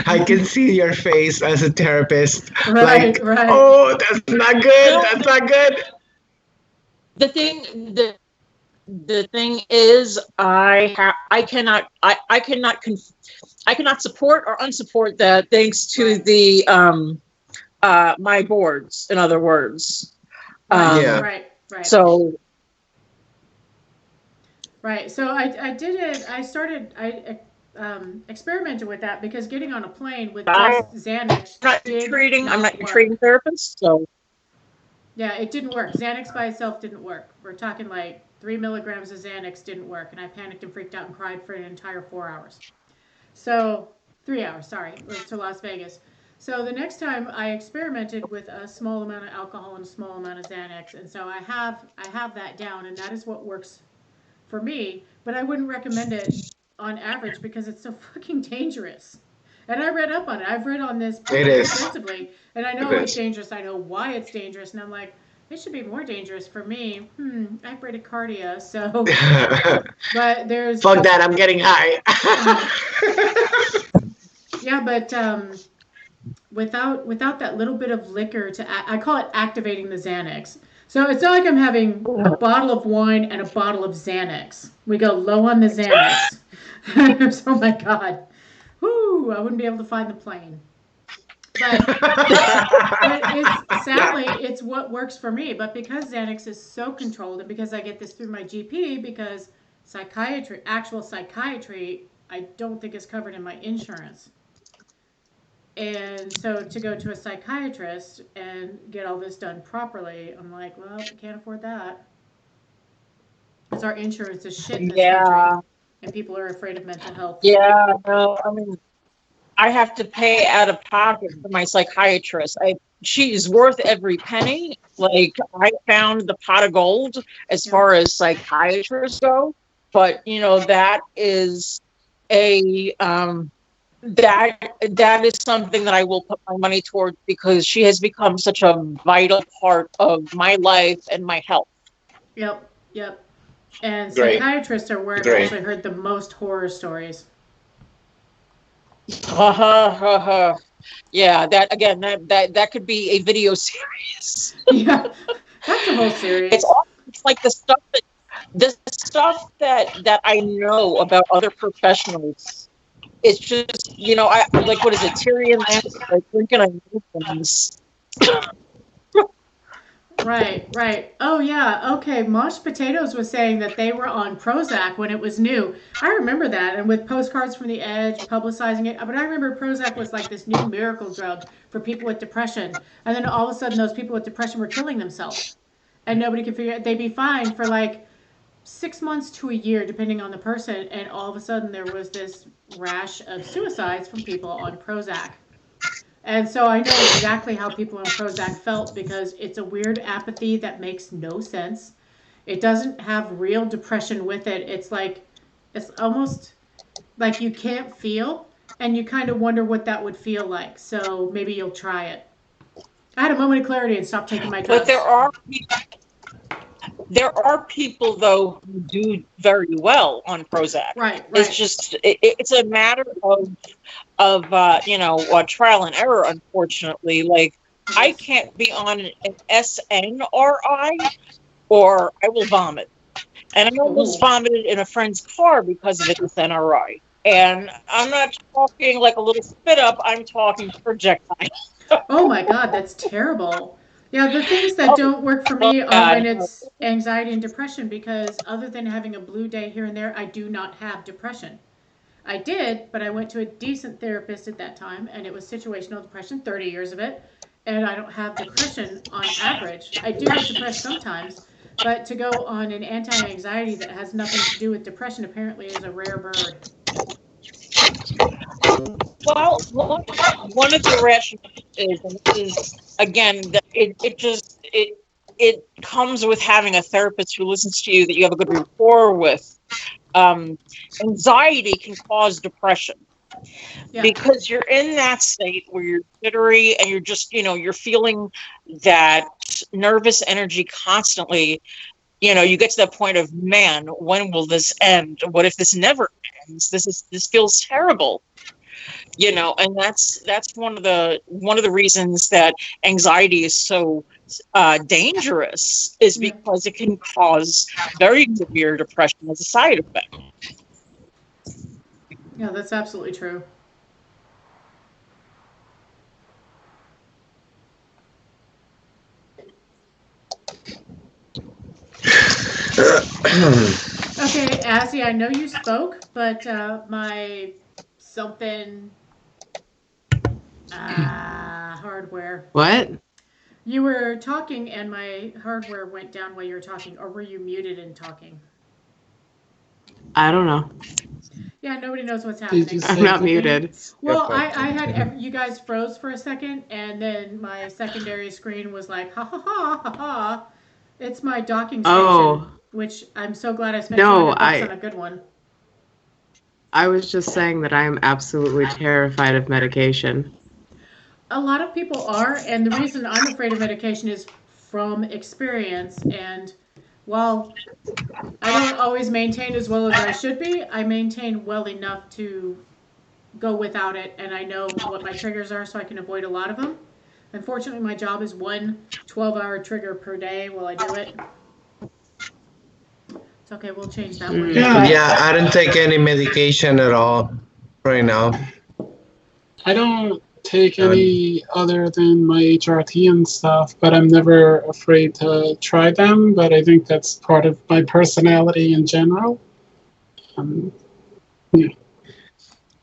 I can see your face as a therapist. Right. Oh, that's not good. That's not good. The thing is, I cannot support or unsupport that, thanks to the my boards. In other words, right. So, right. So I did it. I started. I experimented with that because getting on a plane with just Xanax. I'm not a treating therapist, so. Yeah, it didn't work. Xanax by itself didn't work. We're talking like 3 milligrams of Xanax didn't work, and I panicked and freaked out and cried for an entire 4 hours. So 3 hours, sorry, to Las Vegas. So the next time I experimented with a small amount of alcohol and a small amount of Xanax, and so I have that down, and that is what works for me. But I wouldn't recommend it on average because it's so fucking dangerous. And I read up on it. I've read on this extensively, and I know it's dangerous. I know why it's dangerous, and I'm like, it should be more dangerous for me. I have bradycardia, so. But there's. Fuck that! I'm getting high. Yeah, but without that little bit of liquor I call it activating the Xanax. So it's not like I'm having a bottle of wine and a bottle of Xanax. We go low on the Xanax. Oh my God. Whoo, I wouldn't be able to find the plane. But sadly, it's what works for me. But because Xanax is so controlled, and because I get this through my GP, because actual psychiatry, I don't think is covered in my insurance. And so to go to a psychiatrist and get all this done properly, I'm like, well, I can't afford that. Because our insurance is shit in this country. And people are afraid of mental health. Yeah, no, I mean, I have to pay out of pocket for my psychiatrist. She's worth every penny. Like, I found the pot of gold as far as psychiatrists go. But, you know, that is that is something that I will put my money towards, because she has become such a vital part of my life and my health. Yep. And psychiatrists are where I've actually heard the most horror stories. Yeah, that could be a video series. Yeah, that's a whole series. It's like the stuff that I know about other professionals. It's just, you know, I like, what is it, Tyrion Lannister, like drinking on things. Right. Oh, yeah. Okay. Mosh Potatoes was saying that they were on Prozac when it was new. I remember that. And with Postcards from the Edge, publicizing it. But I remember Prozac was like this new miracle drug for people with depression. And then all of a sudden, those people with depression were killing themselves. And nobody could figure it. They'd be fine for like 6 months to a year, depending on the person. And all of a sudden, there was this rash of suicides from people on Prozac. And so I know exactly how people on Prozac felt, because it's a weird apathy that makes no sense. It doesn't have real depression with it. It's like, it's almost, like you can't feel, and you kind of wonder what that would feel like. So maybe you'll try it. I had a moment of clarity and stopped taking my drugs. But there are people though who do very well on Prozac. Right. It's just it's a matter of trial and error. Unfortunately, like I can't be on an SNRI or I will vomit, and I almost vomited in a friend's car because of this NRI. And I'm not talking like a little spit up. I'm talking projectile. Oh my God, that's terrible. Yeah, the things that don't work for me are when it's anxiety and depression, because other than having a blue day here and there, I do not have depression. I did, but I went to a decent therapist at that time, and it was situational depression, 30 years of it, and I don't have depression on average. I do get depressed sometimes, but to go on an anti-anxiety that has nothing to do with depression apparently is a rare bird. Well, one of the rationales is again that it comes with having a therapist who listens to you, that you have a good rapport with. Anxiety can cause depression because you're in that state where you're jittery and you're just you're feeling that nervous energy constantly. You get to that point of, man, when will this end? What if this never ends? This feels terrible. And that's one of the reasons that anxiety is so dangerous, is because it can cause very severe depression as a side effect. Yeah, that's absolutely true. Okay, Azzy, I know you spoke, but my something hardware. What? You were talking and my hardware went down while you were talking, or were you muted and talking? I don't know. Yeah, nobody knows what's happening. I'm not muted. Well, I had you guys froze for a second, and then my secondary screen was like, ha ha ha ha ha. It's my docking station, which I'm so glad I spent 200 bucks on a good one. I was just saying that I'm absolutely terrified of medication. A lot of people are, and the reason I'm afraid of medication is from experience. And while I don't always maintain as well as I should be, I maintain well enough to go without it, and I know what my triggers are, so I can avoid a lot of them. Unfortunately, my job is one 12-hour trigger per day while I do it. It's okay, we'll change that one. Yeah, I don't take any medication at all right now. I don't take any other than my HRT and stuff, but I'm never afraid to try them. But I think that's part of my personality in general. Yeah.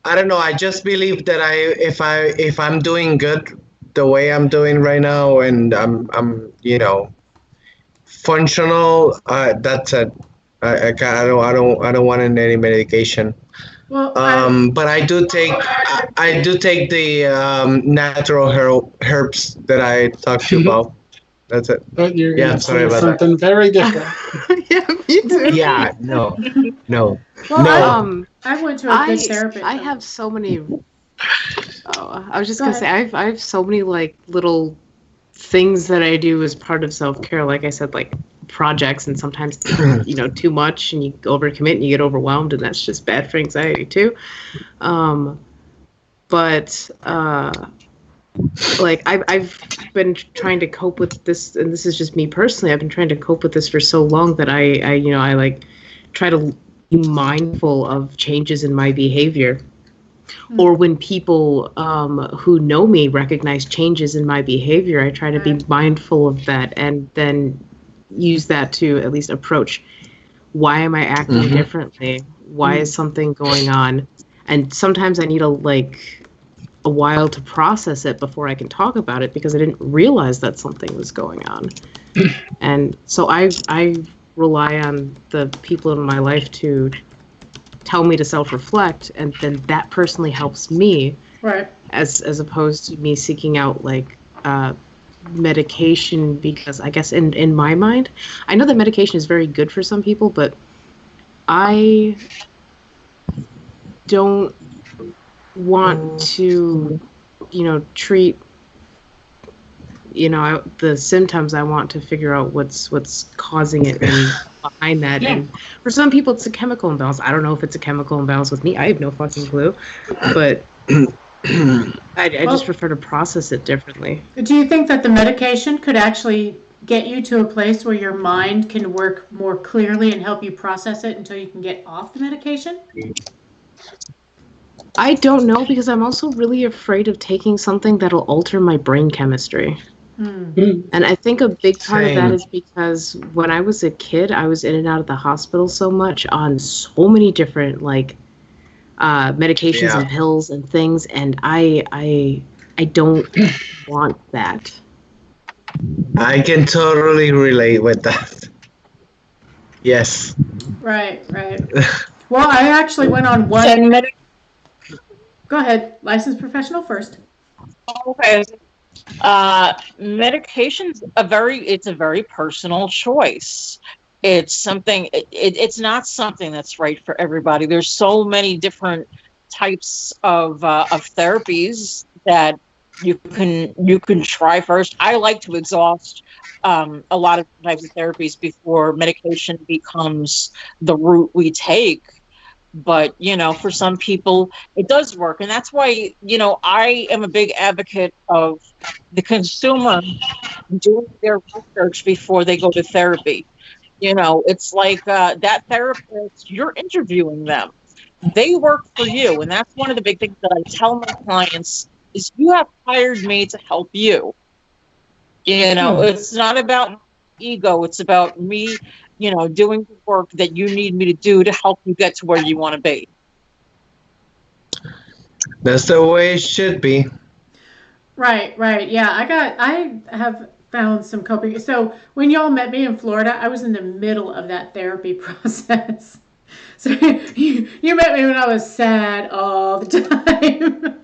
I don't know. I just believe that if I'm doing good the way I'm doing right now, and I'm functional, that's it. I don't want any medication. Well, but I do take the natural herbs that I talked to you about. That's it. But you're sorry about something very different. Yeah, me too. Yeah, no. well, No. I went to a good therapist. I have so many. I was just gonna say I have so many like little things that I do as part of self-care. Like I said, like projects, and sometimes too much, and you overcommit and you get overwhelmed, and that's just bad for anxiety too. But like I've been trying to cope with this, and this is just me personally. I've been trying to cope with this for so long that I like try to be mindful of changes in my behavior. Or when people who know me recognize changes in my behavior, I try to be mindful of that, and then use that to at least approach, why am I acting differently? Why is something going on? And sometimes I need a while to process it before I can talk about it, because I didn't realize that something was going on. And so I rely on the people in my life to tell me to self-reflect, and then that personally helps me, right? As opposed to me seeking out medication, because I guess in my mind, I know that medication is very good for some people, but I don't want to, treat, the symptoms. I want to figure out what's causing it and behind that. Yeah. And for some people, it's a chemical imbalance. I don't know if it's a chemical imbalance with me. I have no fucking clue. But I just prefer to process it differently. Do you think that the medication could actually get you to a place where your mind can work more clearly and help you process it until you can get off the medication? I don't know, because I'm also really afraid of taking something that'll alter my brain chemistry. And I think a big part of that is because when I was a kid, I was in and out of the hospital so much on so many different medications and pills and things, and I don't want that. I can totally relate with that. Yes. Right. Well, I actually went on one. Go ahead, licensed professional first. Okay. Medication's it's a very personal choice. It's something, it's not something that's right for everybody. There's so many different types of therapies that you can try first. I like to exhaust a lot of types of therapies before medication becomes the route we take. But, for some people, it does work. And that's why, I am a big advocate of the consumer doing their research before they go to therapy. It's like that therapist, you're interviewing them. They work for you. And that's one of the big things that I tell my clients is you have hired me to help you. It's not about ego. It's about me, doing the work that you need me to do to help you get to where you want to be. That's the way it should be. Right. Yeah, I have found some coping. So when y'all met me in Florida, I was in the middle of that therapy process. So you met me when I was sad all the time.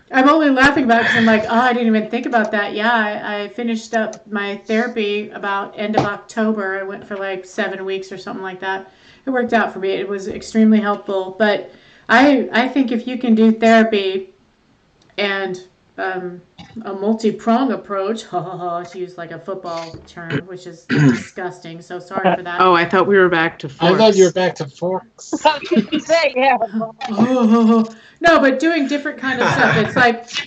I'm only laughing about it because I'm like, I didn't even think about that. Yeah, I finished up my therapy about end of October. I went for like 7 weeks or something like that. It worked out for me. It was extremely helpful. But I think if you can do therapy and a multi-prong approach, to use like a football term, which is disgusting. So sorry for that. Oh, I thought we were back to forks. I thought you were back to forks. Yeah. No, but doing different kind of stuff.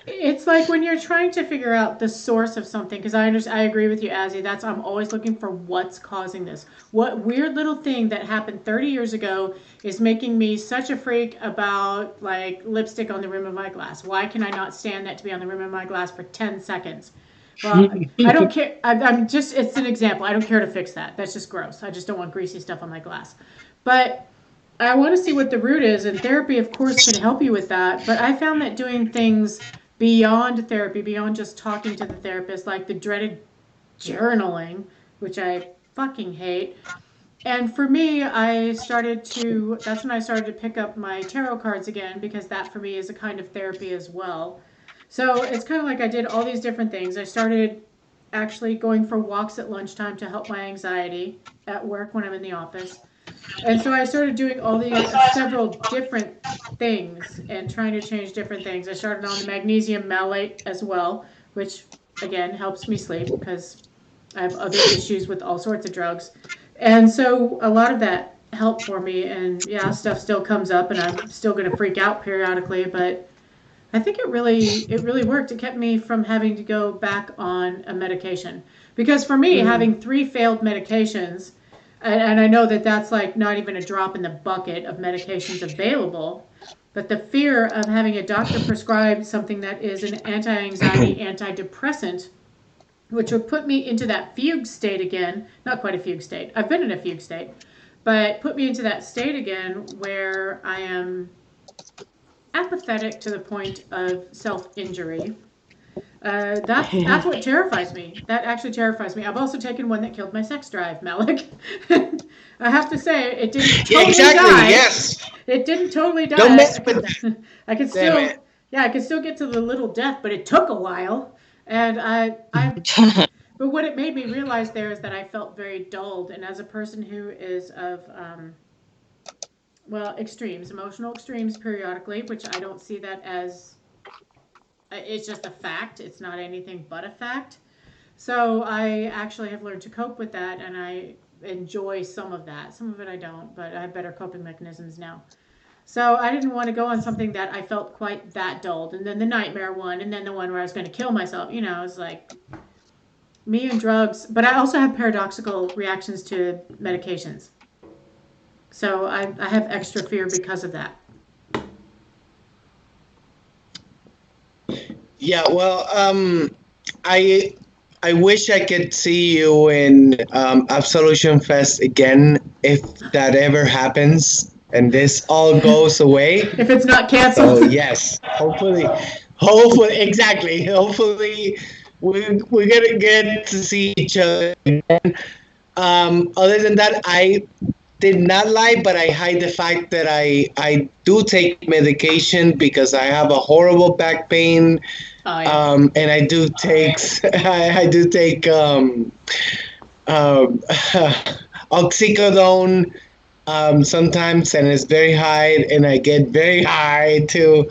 It's like when you're trying to figure out the source of something, because I agree with you, Azzy. I'm always looking for what's causing this. What weird little thing that happened 30 years ago is making me such a freak about like lipstick on the rim of my glass. Why can I not stand that to be on the rim of my glass for 10 seconds? Well, I don't care. It's an example. I don't care to fix that. That's just gross. I just don't want greasy stuff on my glass. But I want to see what the root is, and therapy, of course, can help you with that. But I found that doing things beyond therapy, beyond just talking to the therapist, like the dreaded journaling, which I fucking hate. And for me, that's when I started to pick up my tarot cards again, because that for me is a kind of therapy as well. So it's kind of like I did all these different things. I started actually going for walks at lunchtime to help my anxiety at work when I'm in the office. And so I started doing all these several different things and trying to change different things. I started on the magnesium malate as well, which again helps me sleep because I have other issues with all sorts of drugs. And so a lot of that helped for me. And yeah, stuff still comes up and I'm still going to freak out periodically, but I think it really worked. It kept me from having to go back on a medication. Because for me, having 3 failed medications, and I know that that's like not even a drop in the bucket of medications available, but the fear of having a doctor prescribe something that is an anti-anxiety, antidepressant, which would put me into that fugue state again. Not quite a fugue state. I've been in a fugue state. But put me into that state again where I am apathetic to the point of self-injury. That's what terrifies me. That actually terrifies me. I've also taken one that killed my sex drive, Malik. I have to say, it didn't totally die. Yes. It didn't totally die. Don't mess with that. I could still get to the little death, but it took a while. And but what it made me realize there is that I felt very dulled. And as a person who is of well, extremes, emotional extremes periodically, which I don't see that as, it's just a fact. It's not anything but a fact. So I actually have learned to cope with that, and I enjoy some of that. Some of it I don't, but I have better coping mechanisms now. So I didn't want to go on something that I felt quite that dulled. And then the nightmare one, and then the one where I was going to kill myself. You know, it's like me and drugs. But I also have paradoxical reactions to medications. So I have extra fear because of that. Yeah, well, I I wish I could see you in Absolution Fest again if that ever happens and this all goes away. If it's not So canceled. yes, exactly. Hopefully, we're gonna get to see each other again. Other than that, I did not lie, but I hide the fact that I do take medication because I have a horrible back pain. Oh, yeah. And I do take I do take um, oxycodone sometimes, and it's very high, and I get very high too.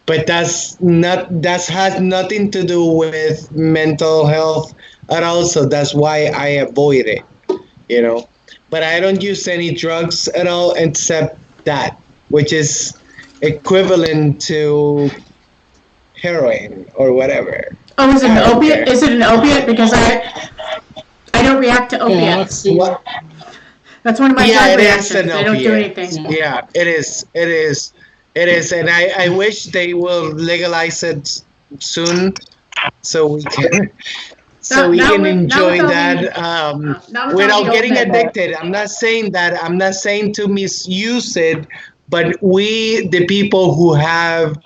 But that has nothing to do with mental health at all. So that's why I avoid it, you know. But I don't use any drugs at all except that, which is equivalent to heroin or whatever. Oh, is it I an don't opiate? care. Is it an opiate? Because I don't react to Yeah, opiates. What? That's one of my Yeah, drug it is reactions. an They don't do opiate. anything. Yeah, it is. It is. It is. And I wish they will legalize it soon so we can Not enjoy with all that not with all without the getting old men. addicted. I'm not saying that. I'm not saying to misuse it, but we, the people who have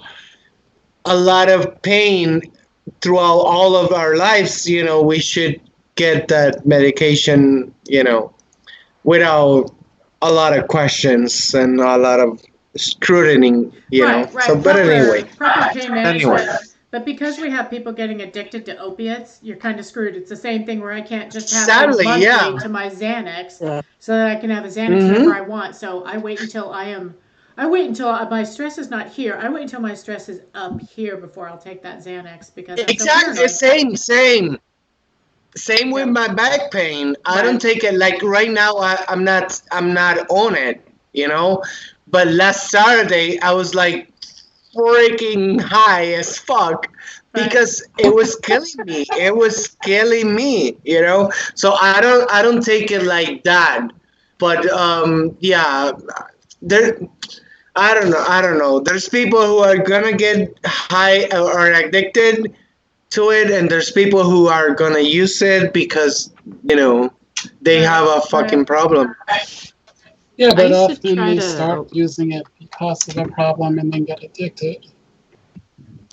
a lot of pain throughout all of our lives, we should get that medication, without a lot of questions and a lot of scrutiny, Right. So, but anyway, Proper pain anyway. management. But because we have people getting addicted to opiates, you're kind of screwed. It's the same thing where I can't just have Sadly, monthly yeah. to my Xanax Yeah. so that I can have a Xanax whenever I want. So I wait until my stress is not here. I wait until my stress is up here before I'll take that Xanax because I'm so Exactly, paranoid. same with my back pain. I Right. don't take it like right now. I'm not on it, But last Saturday I was like freaking high as fuck because it was killing me. It was killing me, So I don't take it like that. But yeah, there. I don't know. There's people who are gonna get high or addicted to it, and there's people who are gonna use it because they have a fucking problem. Yeah, but used to often try they to- start using it because of a problem and then get addicted.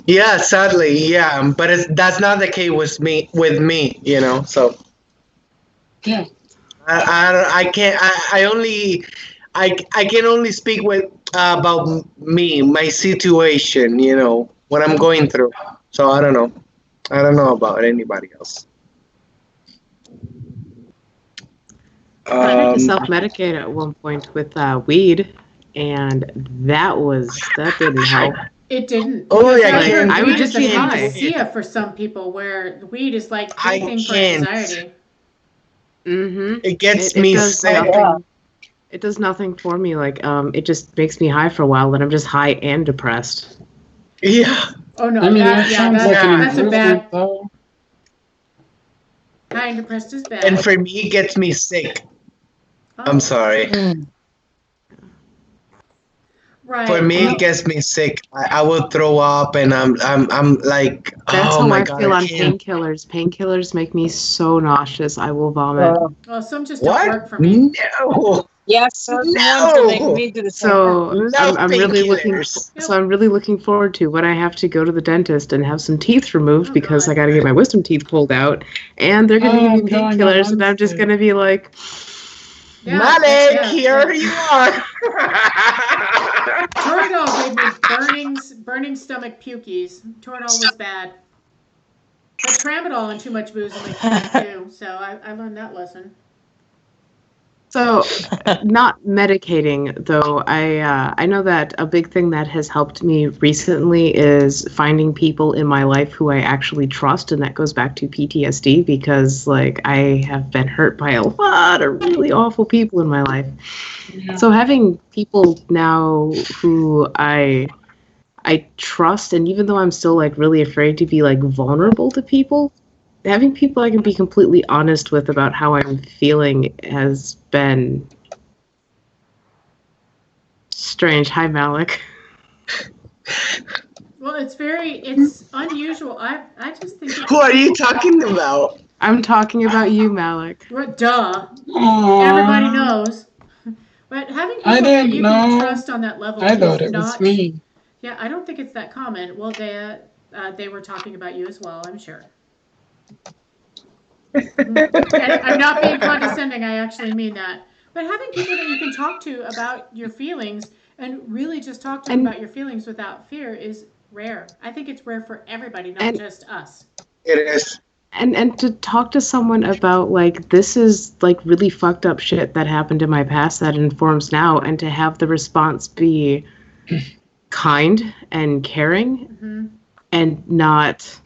Yeah, sadly, yeah, but that's not the case with me. So Yeah. I can't. I can only speak about me, my situation. What I'm going through. So I don't know. I don't know about anybody else. I had to self-medicate at one point with weed, and that didn't help. It didn't. Oh, Because yeah, I heard I would weed just is be a high. panacea for some people, where weed is like I anything for can't. anxiety. Mm-hmm. It gets It me does sick. nothing. It does nothing for me. Like, it just makes me high for a while, then I'm just high and depressed. Yeah. Oh no, I mean, that sounds like an that's a improvement, bad. though. High and depressed is bad. And for me, it gets me sick. I'm sorry. Right. For me, it gets me sick. I will throw up, and I'm like, That's oh how my I god, feel I on can't. painkillers. Painkillers make me so nauseous, I will vomit. Well, some just don't What? work for me. No. Yes, certain ones will make me do the same. So No I'm really looking. painkillers. So I'm really looking forward to when I have to go to the dentist and have some teeth removed Oh, because God. I got to get my wisdom teeth pulled out, and they're gonna Oh, give me I'm going on painkillers, and I'm just Wednesday. gonna be like, Yeah, Malik, yeah, here you are. Toradol gave me burning stomach pukies. Toradol was bad. But tramadol and too much booze will make you sick too. So I learned that lesson. So, not medicating though. I know that a big thing that has helped me recently is finding people in my life who I actually trust, and that goes back to PTSD because like I have been hurt by a lot of really awful people in my life. Yeah. So having people now who I trust, and even though I'm still like really afraid to be like vulnerable to people, having people I can be completely honest with about how I'm feeling has been strange. Hi, Malik. Well, it's unusual. I just think Who are you talking about? I'm talking about you, Malik. duh. Aw. Everybody knows. But having people I that didn't you can know. trust on that level I is thought it not. was me. Yeah, I don't think it's that common. Well, they were talking about you as well, I'm sure. And I'm not being condescending. I actually mean that. But having people that you can talk to about your feelings and really just talk to them about your feelings without fear is rare. I think it's rare for everybody, not just us. It is. And to talk to someone about like this is like really fucked up shit that happened in my past that informs now, and to have the response be kind and caring and not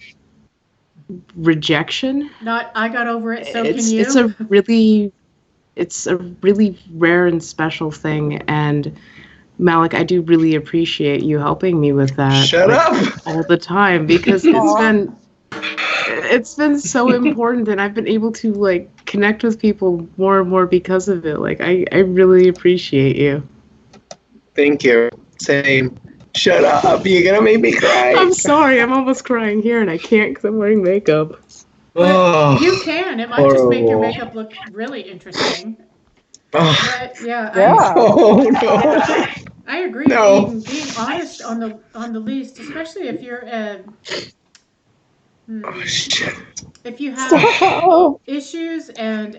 rejection. Not I got over it, so It's can you? it's a really rare and special thing, and Malik, I do really appreciate you helping me with that. Shut up! All the time, because it's been so important, and I've been able to like connect with people more and more because of it. Like I really appreciate you. Thank you. Same. Shut up! You're gonna make me cry. I'm sorry, I'm almost crying here, and I can't because I'm wearing makeup. Oh, You can. It might just make your makeup look really interesting. oh, But yeah, oh no! I agree. No. Being honest on the least, especially if you're Oh shit! if you have issues and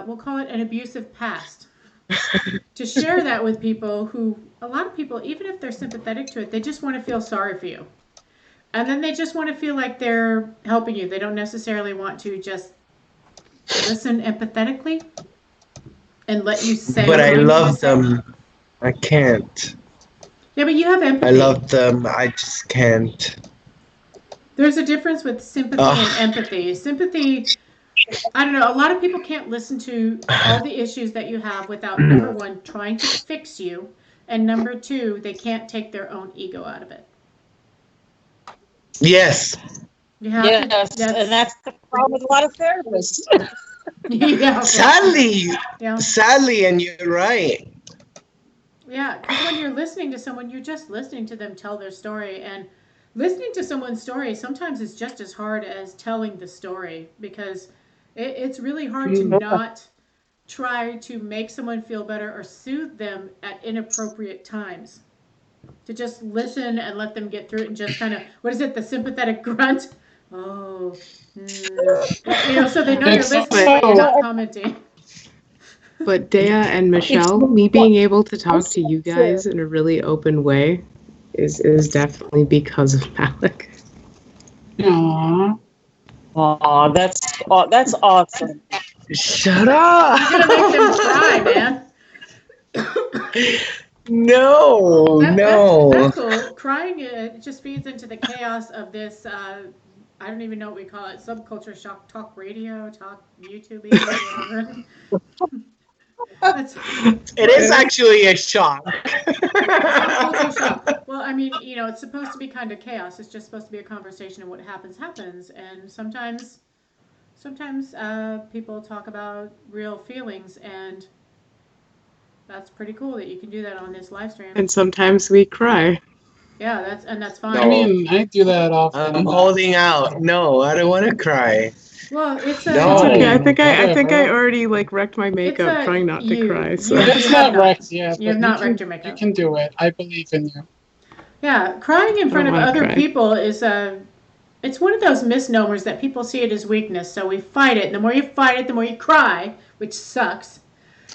we'll call it an abusive past, to share that with people who, a lot of people, even if they're sympathetic to it, they just want to feel sorry for you. And then they just want to feel like they're helping you. They don't necessarily want to just listen empathetically and let you say. But I what you love want to say. them. I can't. Yeah, but you have empathy. I love them. I just can't. There's a difference with sympathy and empathy. Sympathy, I don't know, a lot of people can't listen to all the issues that you have without, number one, trying to fix you, and number two, they can't take their own ego out of it. Yes. You have Yes, and that's the problem with a lot of therapists. Yeah. Sadly, and you're right. Yeah, because when you're listening to someone, you're just listening to them tell their story, and listening to someone's story sometimes is just as hard as telling the story, because it's really hard to not try to make someone feel better or soothe them at inappropriate times. To just listen and let them get through it and just kind of, what is it, the sympathetic grunt? Oh, so they know you're listening, but you're not commenting. But Dea and Michelle, me being able to talk to you guys in a really open way is definitely because of Malik. Aww. Oh, that's awesome. Shut up! You're gonna make them cry, man. No. That's cool. Crying, it just feeds into the chaos of this, I don't even know what we call it, subculture shock, talk radio, talk YouTube, whatever. It is actually a shock. Subculture shock. Well, I mean, it's supposed to be kind of chaos. It's just supposed to be a conversation, and what happens, and sometimes people talk about real feelings, and that's pretty cool that you can do that on this live stream. And sometimes we cry. Yeah, that's fine. I mean, I do that often. I'm holding out. No, I don't want to cry. Well, it's No. It's okay. I Yeah. think I already like wrecked my makeup It's trying not to cry. So. It's not wrecked yet. You have but not can- wrecked your makeup. You can do it. I believe in you. Yeah, crying in front of wanna other cry. people is it's one of those misnomers that people see it as weakness, so we fight it. And the more you fight it, the more you cry, which sucks.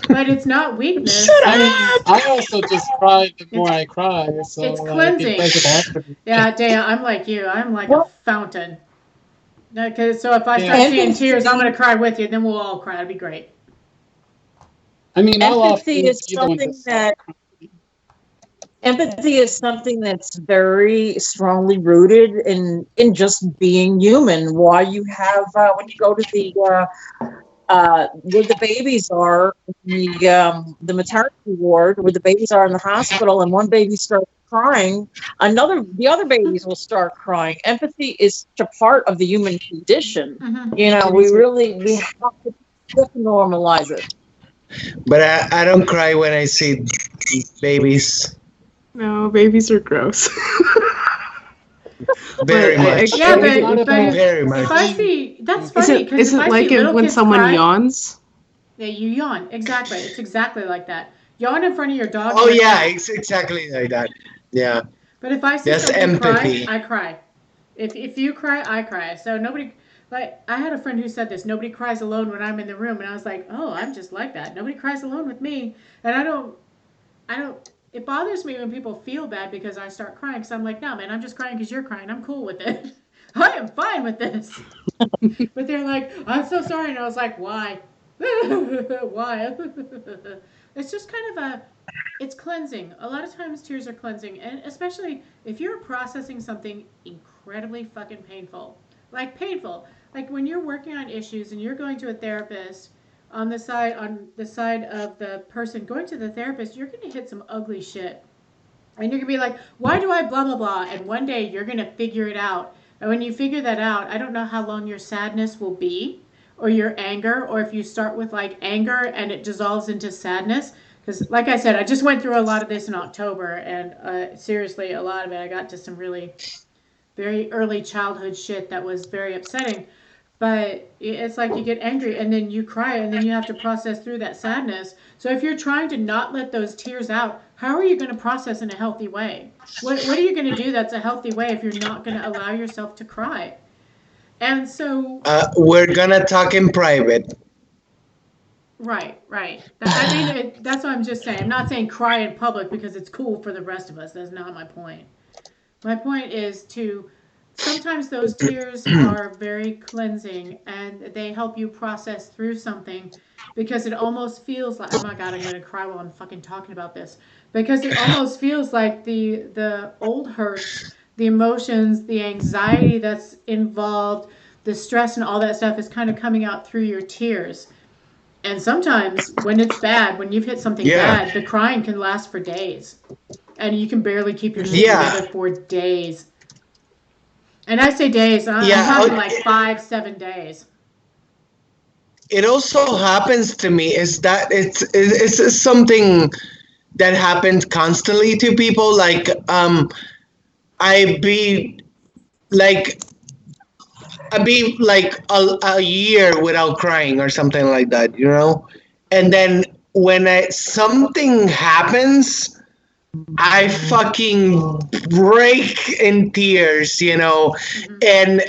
But it's not weakness. I also just cry the more I cry. So It's cleansing. It doesn't have to be. Yeah, Dea, I'm like you. I'm like a fountain. So if I start Yeah. seeing tears, I'm going to cry with you. Then we'll all cry. It'd be great. I mean, I'll often Empathy is be the one to something start. that empathy is something that's very strongly rooted in just being human. Why you have when you go to the where the babies are, the maternity ward, where the babies are in the hospital, and one baby starts crying, the other babies will start crying. Empathy is a part of the human condition. Mhm. We have to normalize it. But I don't cry when I see babies. No, babies are gross. Very But much. Yeah, It's not but about- Very if much. I see, that's Is funny it, because is if it I like see little when kids someone cry, yawns? yeah, you yawn. Exactly, it's exactly like that. Yawn in front of your dog. Oh right yeah, now. it's exactly like that. Yeah. But if I see That's somebody empathy. cry, I cry. If you cry, I cry. So nobody, like, I had a friend who said this. Nobody cries alone when I'm in the room, and I was like, oh, I'm just like that. Nobody cries alone with me, and I don't. It bothers me when people feel bad because I start crying. Because I'm like, no, man, I'm just crying because you're crying. I'm cool with it. I am fine with this. But they're like, I'm so sorry, and I was like, why? Why? It's just kind of it's cleansing. A lot of times tears are cleansing, and especially if you're processing something incredibly fucking painful. Like when you're working on issues and you're going to a therapist, on the side of the person going to the therapist, you're going to hit some ugly shit. And you're going to be like, "Why do I blah blah blah?" And one day you're going to figure it out. And when you figure that out, I don't know how long your sadness will be, or your anger, or if you start with like anger and it dissolves into sadness. Because, like I said, I just went through a lot of this in October, and seriously, a lot of it, I got to some really very early childhood shit that was very upsetting. But it's like you get angry and then you cry and then you have to process through that sadness. So if you're trying to not let those tears out, how are you going to process in a healthy way? What are you going to do that's a healthy way if you're not going to allow yourself to cry? And so We're gonna talk in private. right. I mean, that's what I'm just saying. I'm not saying cry in public because it's cool for the rest of us. That's not my point. My point is to sometimes those tears are very cleansing and they help you process through something because it almost feels like, oh my God, I'm going to cry while I'm fucking talking about this. Because it almost feels like the old hurts, the emotions, the anxiety that's involved, the stress and all that stuff is kind of coming out through your tears. And sometimes when it's bad, when you've hit something bad, the crying can last for days. And you can barely keep your shit together for days. And I say days, I'm talking like 5-7 days. It also happens to me is that it's something that happens constantly to people. Like I be like a year without crying or something like that, you know. And then when something happens, I fucking break in tears, you know, and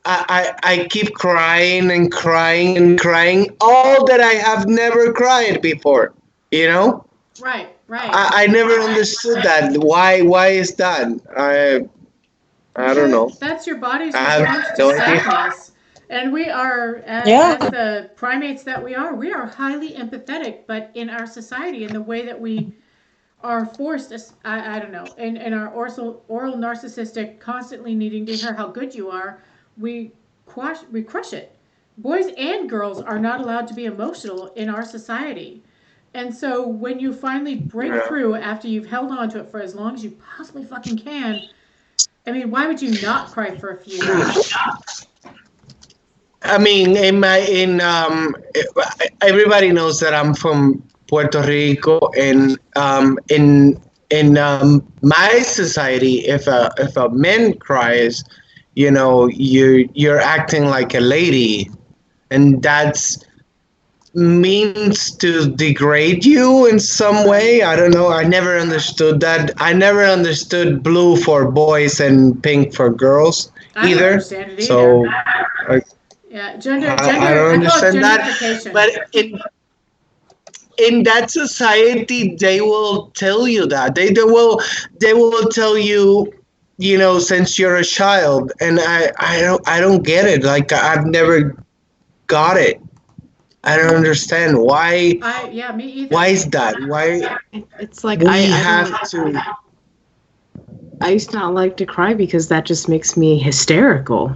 I keep crying and crying and crying, all that I have never cried before, you know. Right. I never understood that. Why is that? I don't know. That's your body's I have response no to idea. sadness. And we are, as the primates that we are highly empathetic, but in our society, in the way that we are forced, I don't know, in our oral narcissistic, constantly needing to hear how good you are, we crush it. Boys and girls are not allowed to be emotional in our society. And so when you finally break through after you've held on to it for as long as you possibly fucking can, I mean, why would you not cry for a few days? I mean, everybody knows that I'm from Puerto Rico, and in my society, if a man cries, you know, you're acting like a lady, and that's means to degrade you in some way. I don't know. I never understood that. I never understood blue for boys and pink for girls I don't either. understand it either. So yeah, gender. I don't understand that. Gentrification. But in that society, they will tell you that they will tell you, you know, since you're a child, and I don't get it. Like I've never got it. I don't understand why. Yeah, me either. Why is that? Why It's like we I have to? I used to not like to cry because that just makes me hysterical.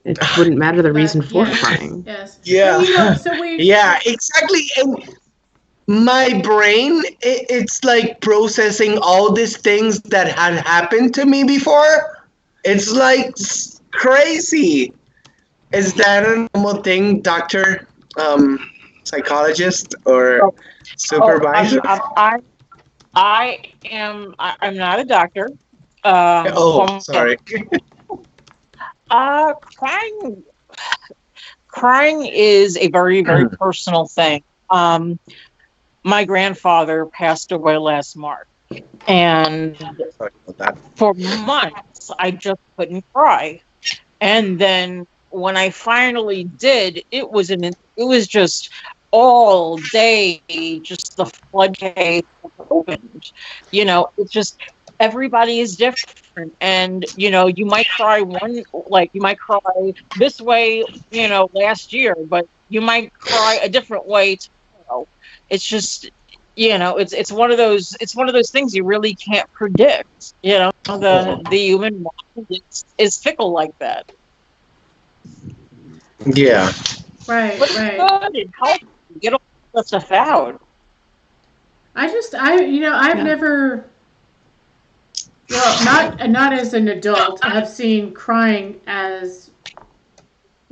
It wouldn't matter the reason for yes, crying. Yes. Yeah. But, so we. Yeah, exactly. And my brain, it's like processing all these things that had happened to me before. It's like crazy. Is that a normal thing, doctor, psychologist, or supervisor? I'm not a doctor. Sorry. Crying is a very, very personal thing. My grandfather passed away last March, and Sorry about that. for months I just couldn't cry. And then when I finally did, it was just all day, just the floodgates opened. It's just everybody is different, and you might cry you might cry this way, last year, but you might cry a different way tomorrow. It's just it's one of those things you really can't predict. The human mind is fickle like that. Yeah. Right. But it's good. It helps you get all that stuff out. I've never. Well, not as an adult. I've seen crying as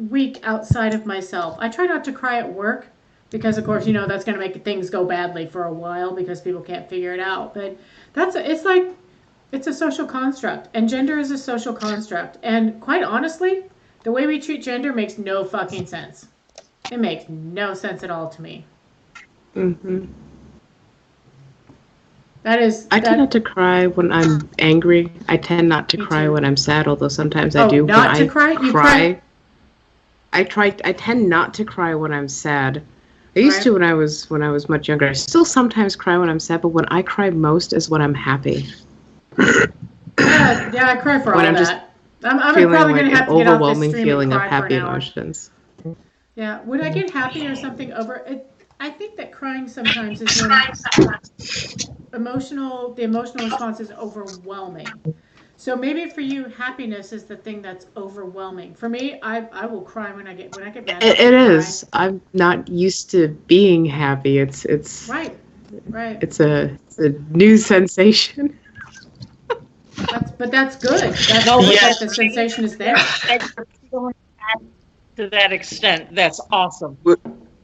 weak outside of myself. I try not to cry at work because, of course, that's going to make things go badly for a while because people can't figure it out. But it's a social construct, and gender is a social construct. And quite honestly, the way we treat gender makes no fucking sense. It makes no sense at all to me. Mm-hmm. I tend not to cry when I'm angry. I tend not to cry when I'm sad, although sometimes I do. Not to cry? You cry? I tend not to cry when I'm sad. I used to when I was much younger. I still sometimes cry when I'm sad, but when I cry most is when I'm happy. Yeah, I cry for when all I'm that. I'm feeling probably like going to have an to get off this overwhelming stream feeling and of cry happy for an hour. emotions. Yeah, would I get happy or something over it? I think that crying sometimes is when the emotional response is overwhelming. So maybe for you, happiness is the thing that's overwhelming. For me, I will cry when I get mad. It is. I'm not used to being happy. It's right. It's a new sensation. But that's good. That's good that the sensation is there. To that extent, that's awesome.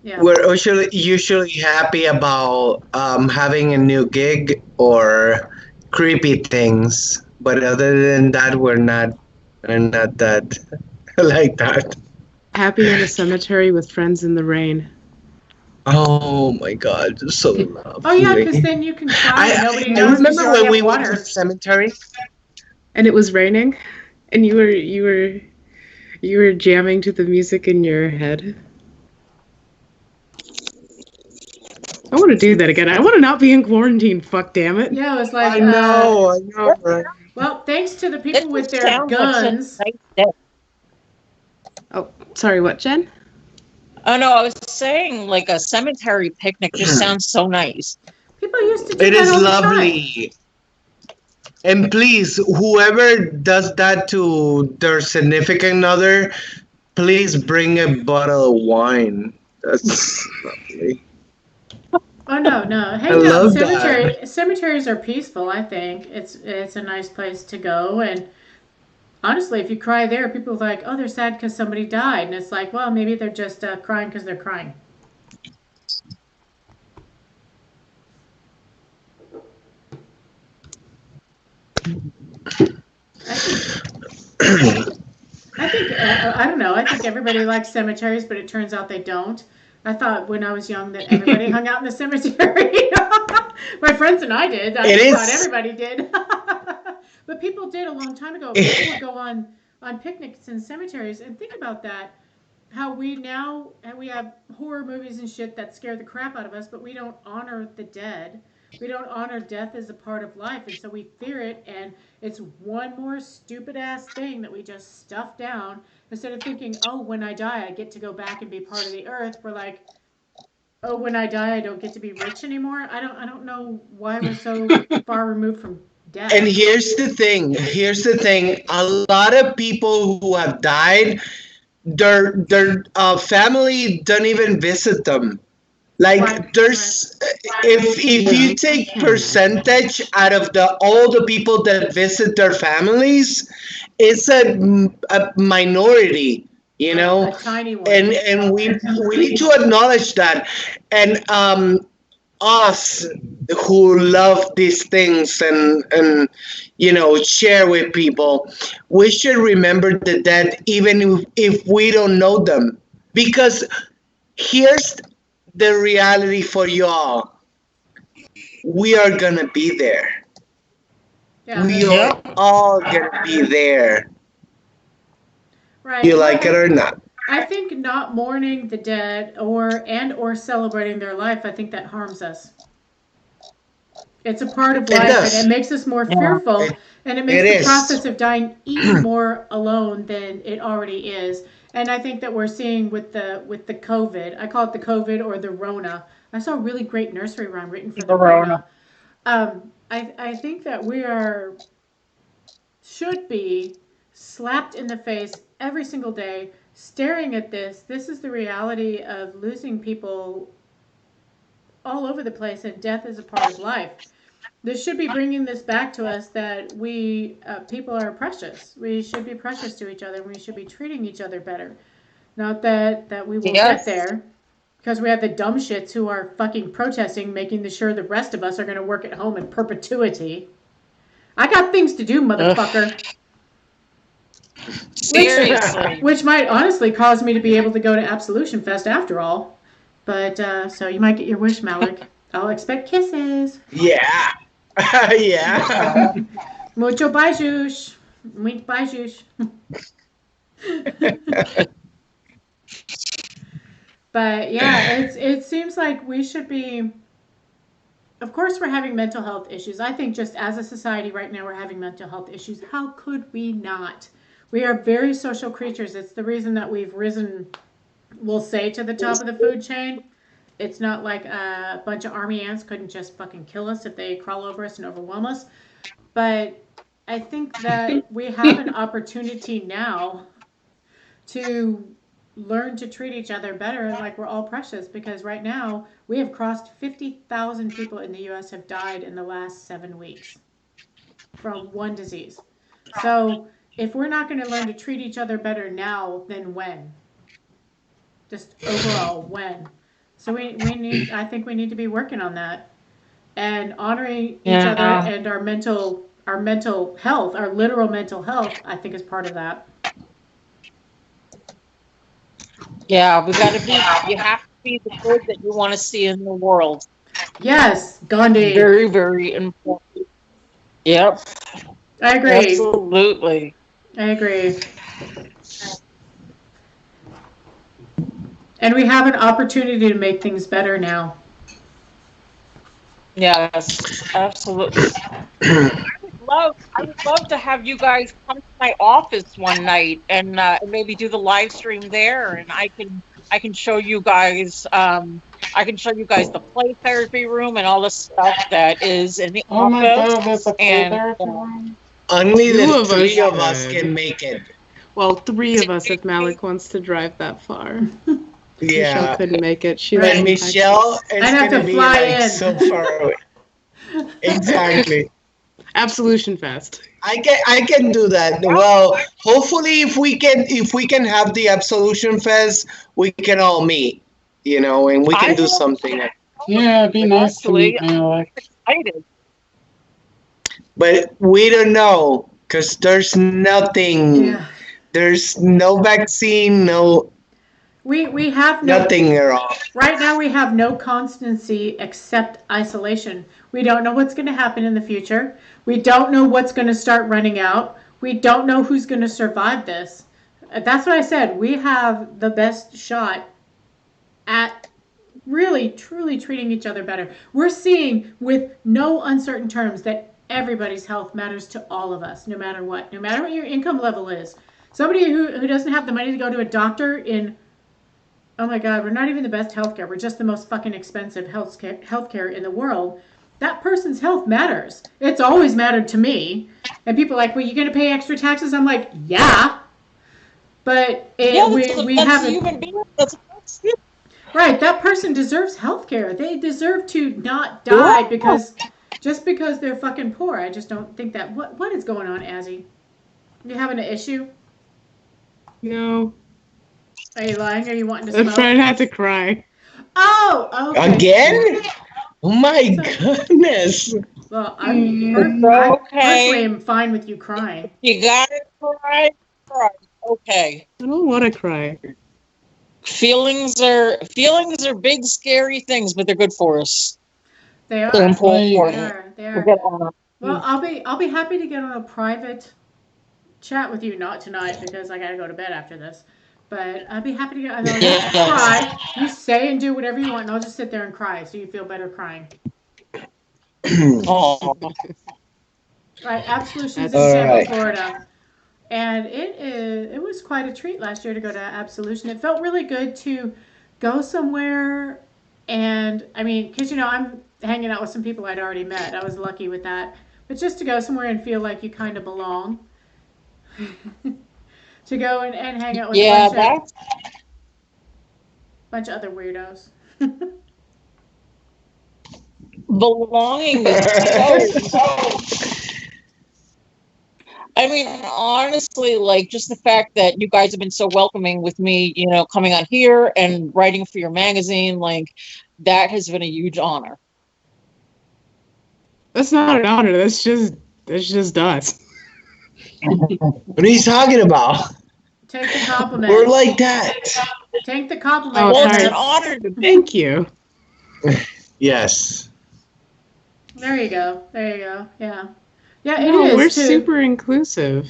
Yeah. We're usually happy about having a new gig or creepy things, but other than that, we're not that like that. Happy in a cemetery with friends in the rain. Oh my God, so lovely. Oh yeah, because then you can cry. Nobody knows. I remember when we went to the cemetery, and it was raining, and you were jamming to the music in your head. I want to do that again. I want to not be in quarantine. Fuck damn it. Yeah, it was like. I know. Right? Well, thanks to the people with their guns. Oh, sorry. What, Jen? Oh no, I was saying like a cemetery picnic just sounds so nice. People used to do it that is all lovely. The time. And please, whoever does that to their significant other, please bring a bottle of wine. That's lovely. Oh no! Hang on. Cemeteries are peaceful. I think it's a nice place to go. And honestly, if you cry there, people are like, "Oh, they're sad because somebody died," and it's like, well, maybe they're just crying because they're crying. I don't know. I think everybody likes cemeteries, but it turns out they don't. I thought when I was young that everybody hung out in the cemetery. My friends and I did. I thought everybody did. But people did a long time ago. People would go on picnics in cemeteries. And think about that. How we have horror movies and shit that scare the crap out of us, but we don't honor the dead. We don't honor death as a part of life, and so we fear it, and it's one more stupid ass thing that we just stuff down instead of thinking, oh, when I die, I get to go back and be part of the earth. We're like, oh, when I die, I don't get to be rich anymore. I don't know why we're so far removed from death. And here's the thing. A lot of people who have died, their family don't even visit them. Like Right, there's if you take percentage out of all the people that visit their families, it's a minority, you know, a tiny one. and we need to acknowledge that. And us who love these things and you know share with people, we should remember the dead even if we don't know them, because here's the reality for y'all. We are gonna be there. Yeah, We are all gonna be there. right. You like it or not. I think not mourning the dead or celebrating their life, I think that harms us. It's a part of It life, does. and it makes us more fearful, and it makes it the is. process of dying even more alone than it already is. And I think that we're seeing with the COVID. I call it the COVID or the Rona. I saw a really great nursery rhyme written for the Rona. I think that we should be slapped in the face every single day, staring at this. This is the reality of losing people all over the place, and death is a part of life. This should be bringing this back to us that we people are precious. We should be precious to each other. We should be treating each other better. Not that we will get there, because we have the dumb shits who are fucking protesting, making sure the rest of us are going to work at home in perpetuity. I got things to do, motherfucker. Seriously. Which might honestly cause me to be able to go to Absolution Fest after all. But so you might get your wish, Malik. I'll expect kisses. Yeah. Yeah. Mucho beijos. Muito beijos. But yeah, it seems like we should be. Of course, we're having mental health issues. I think just as a society right now, we're having mental health issues. How could we not? We are very social creatures. It's the reason that we've risen, we'll say, to the top of the food chain. It's not like a bunch of army ants couldn't just fucking kill us if they crawl over us and overwhelm us. But I think that we have an opportunity now to learn to treat each other better, like we're all precious, because right now we have crossed 50,000 people in the U.S. have died in the last 7 weeks from one disease. So if we're not going to learn to treat each other better now, then when? Just overall, when? So we need. I think we need to be working on that and honoring each other and our mental health, our literal mental health. I think is part of that. Yeah, we got to be. You have to be the good that you want to see in the world. Yes, Gandhi. Very, very important. Yep. I agree. Absolutely. I agree. And we have an opportunity to make things better now. Yes, absolutely. I would love to have you guys come to my office one night and maybe do the live stream there, and I can show you guys. I can show you guys the play therapy room and all the stuff that is in the office. Oh my God, there's a play therapy room. Only Two the of three us of us could. can make it. Well, 3 of us if Malik wants to drive that far. Michelle Yeah. couldn't make it. She And lives in Michelle is I'd have gonna to be fly like in. so far away. Exactly. Absolution Fest. I can do that. Well, hopefully if we can have the Absolution Fest, we can all meet, you know, and we can do something. Yeah, it'd be nice to Actually, meet Malik. excited. But we don't know because there's nothing. Yeah. There's no vaccine, We have no. nothing at all. Right now, we have no constancy except isolation. We don't know what's going to happen in the future. We don't know what's going to start running out. We don't know who's going to survive this. That's what I said. We have the best shot at really, truly treating each other better. We're seeing with no uncertain terms that everybody's health matters to all of us, no matter what your income level is. Somebody who doesn't have the money to go to a doctor in, oh my God, we're not even the best healthcare. We're just the most fucking expensive healthcare in the world. That person's health matters. It's always mattered to me. And people are like, well, you going to pay extra taxes? I'm like, yeah. But we haven't. Human being. Right, that person deserves health care. They deserve to not die because they're fucking poor. I just don't think that. What is going on, Azzy? You having an issue? No. Are you lying? Are you wanting to smoke? I'm trying not to cry. Oh, okay. Again? Oh my goodness. Well, I personally am fine with you crying. You gotta cry. Okay. I don't want to cry. Feelings are big, scary things, but they're good for us. They are. They're important. They are. Well, I'll be happy to get on a private chat with you, not tonight because I gotta go to bed after this. But I'll be happy to get. I'll cry. You say and do whatever you want, and I'll just sit there and cry, so you feel better crying. Oh. Right, Absolution's in Tampa, Florida. And it was quite a treat last year to go to Absolution. It felt really good to go somewhere, and I mean, because I'm hanging out with some people I'd already met. I was lucky with that. But just to go somewhere and feel like you kind of belong, to go and hang out with a bunch of other weirdos. Belonging is so. I mean, honestly, like just the fact that you guys have been so welcoming with me, coming on here and writing for your magazine, like that has been a huge honor. That's not an honor. That's just us. What are you talking about? Take the compliment. We're like that. Take the compliment. Well, it's an honor. Thank you. Yes. There you go. Yeah. Yeah, No, it is. We're super inclusive.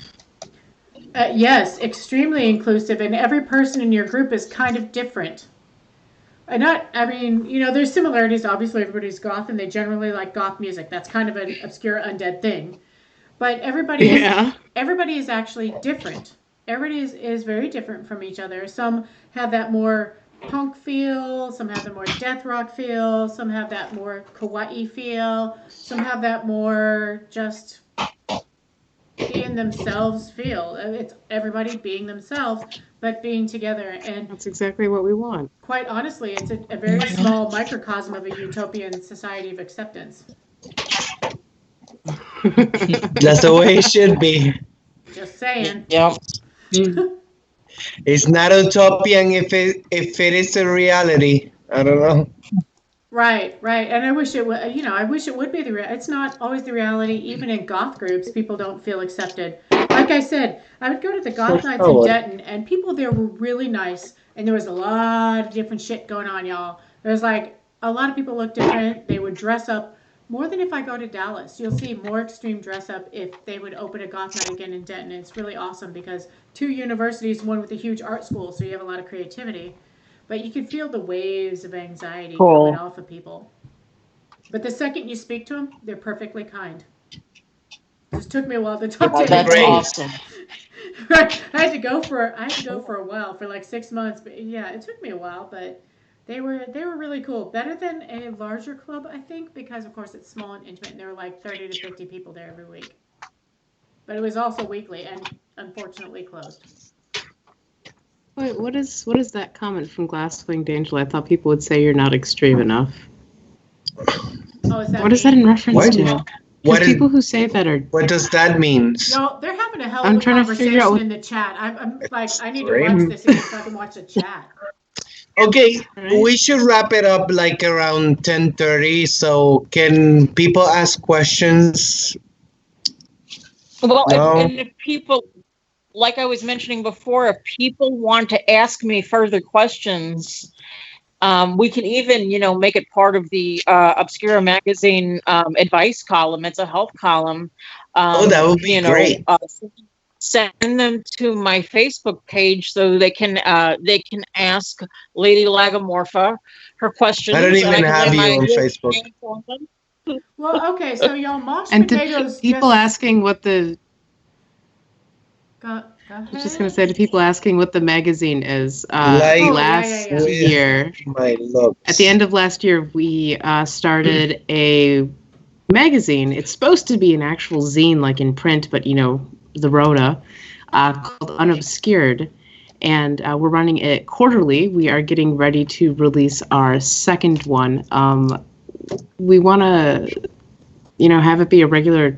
Yes, extremely inclusive, and every person in your group is kind of different. There's similarities. Obviously, everybody's goth, and they generally like goth music. That's kind of an obscure undead thing. But everybody is actually different. Everybody is very different from each other. Some have that more punk feel, some have the more death rock feel, some have that more kawaii feel, some have that more just being themselves feel. It's everybody being themselves, but being together. And that's exactly what we want. Quite honestly, it's a very small microcosm of a utopian society of acceptance. That's the way it should be. Just saying. Yeah. It's not utopian if it is a reality. I don't know. Right. And I wish it would. I wish it would be it's not always the reality. Even in goth groups, people don't feel accepted. Like I said, I would go to the goth nights in Denton, and people there were really nice, and there was a lot of different shit going on, y'all. There's like a lot of people look different. They would dress up more than if I go to Dallas. You'll see more extreme dress up if they would open a goth night again in Denton. It's really awesome because 2 universities, one with a huge art school, so you have a lot of creativity. But you can feel the waves of anxiety coming off of people. But the second you speak to them, they're perfectly kind. It just took me a while to talk to them. That's awesome. Right. I had to go for a while, for like 6 months. But yeah, it took me a while, but they were really cool. Better than a larger club, I think, because of course it's small and intimate, and there were like 30 to 50 people there every week. But it was also weekly and unfortunately closed. Wait, what is that comment from Glass Winged Angel? I thought people would say you're not extreme enough. Oh, is that what is that in reference to? What people who say that are. What does that mean? No, they're having a hell of a conversation in the chat. I'm like, I need to watch this again so I can watch the chat. Okay, we should wrap it up like around 10:30. So can people ask questions? Well, and if people, like I was mentioning before, if people want to ask me further questions, we can even, make it part of the Obscura magazine advice column. It's a health column. That would be great. send them to my Facebook page so they can ask Lady Lagomorpha her questions. I don't even can have lay you my on healing Facebook. hands on them. Well, okay, so y'all mashed And to potatoes. people asking what the Go I was just gonna say to people asking what the magazine is. Like- Oh, last yeah. year, My looks. at the end of last year, we started a magazine. It's supposed to be an actual zine, like in print, but the Rona, called Unobscured, and we're running it quarterly. We are getting ready to release our second one. We want to, have it be a regular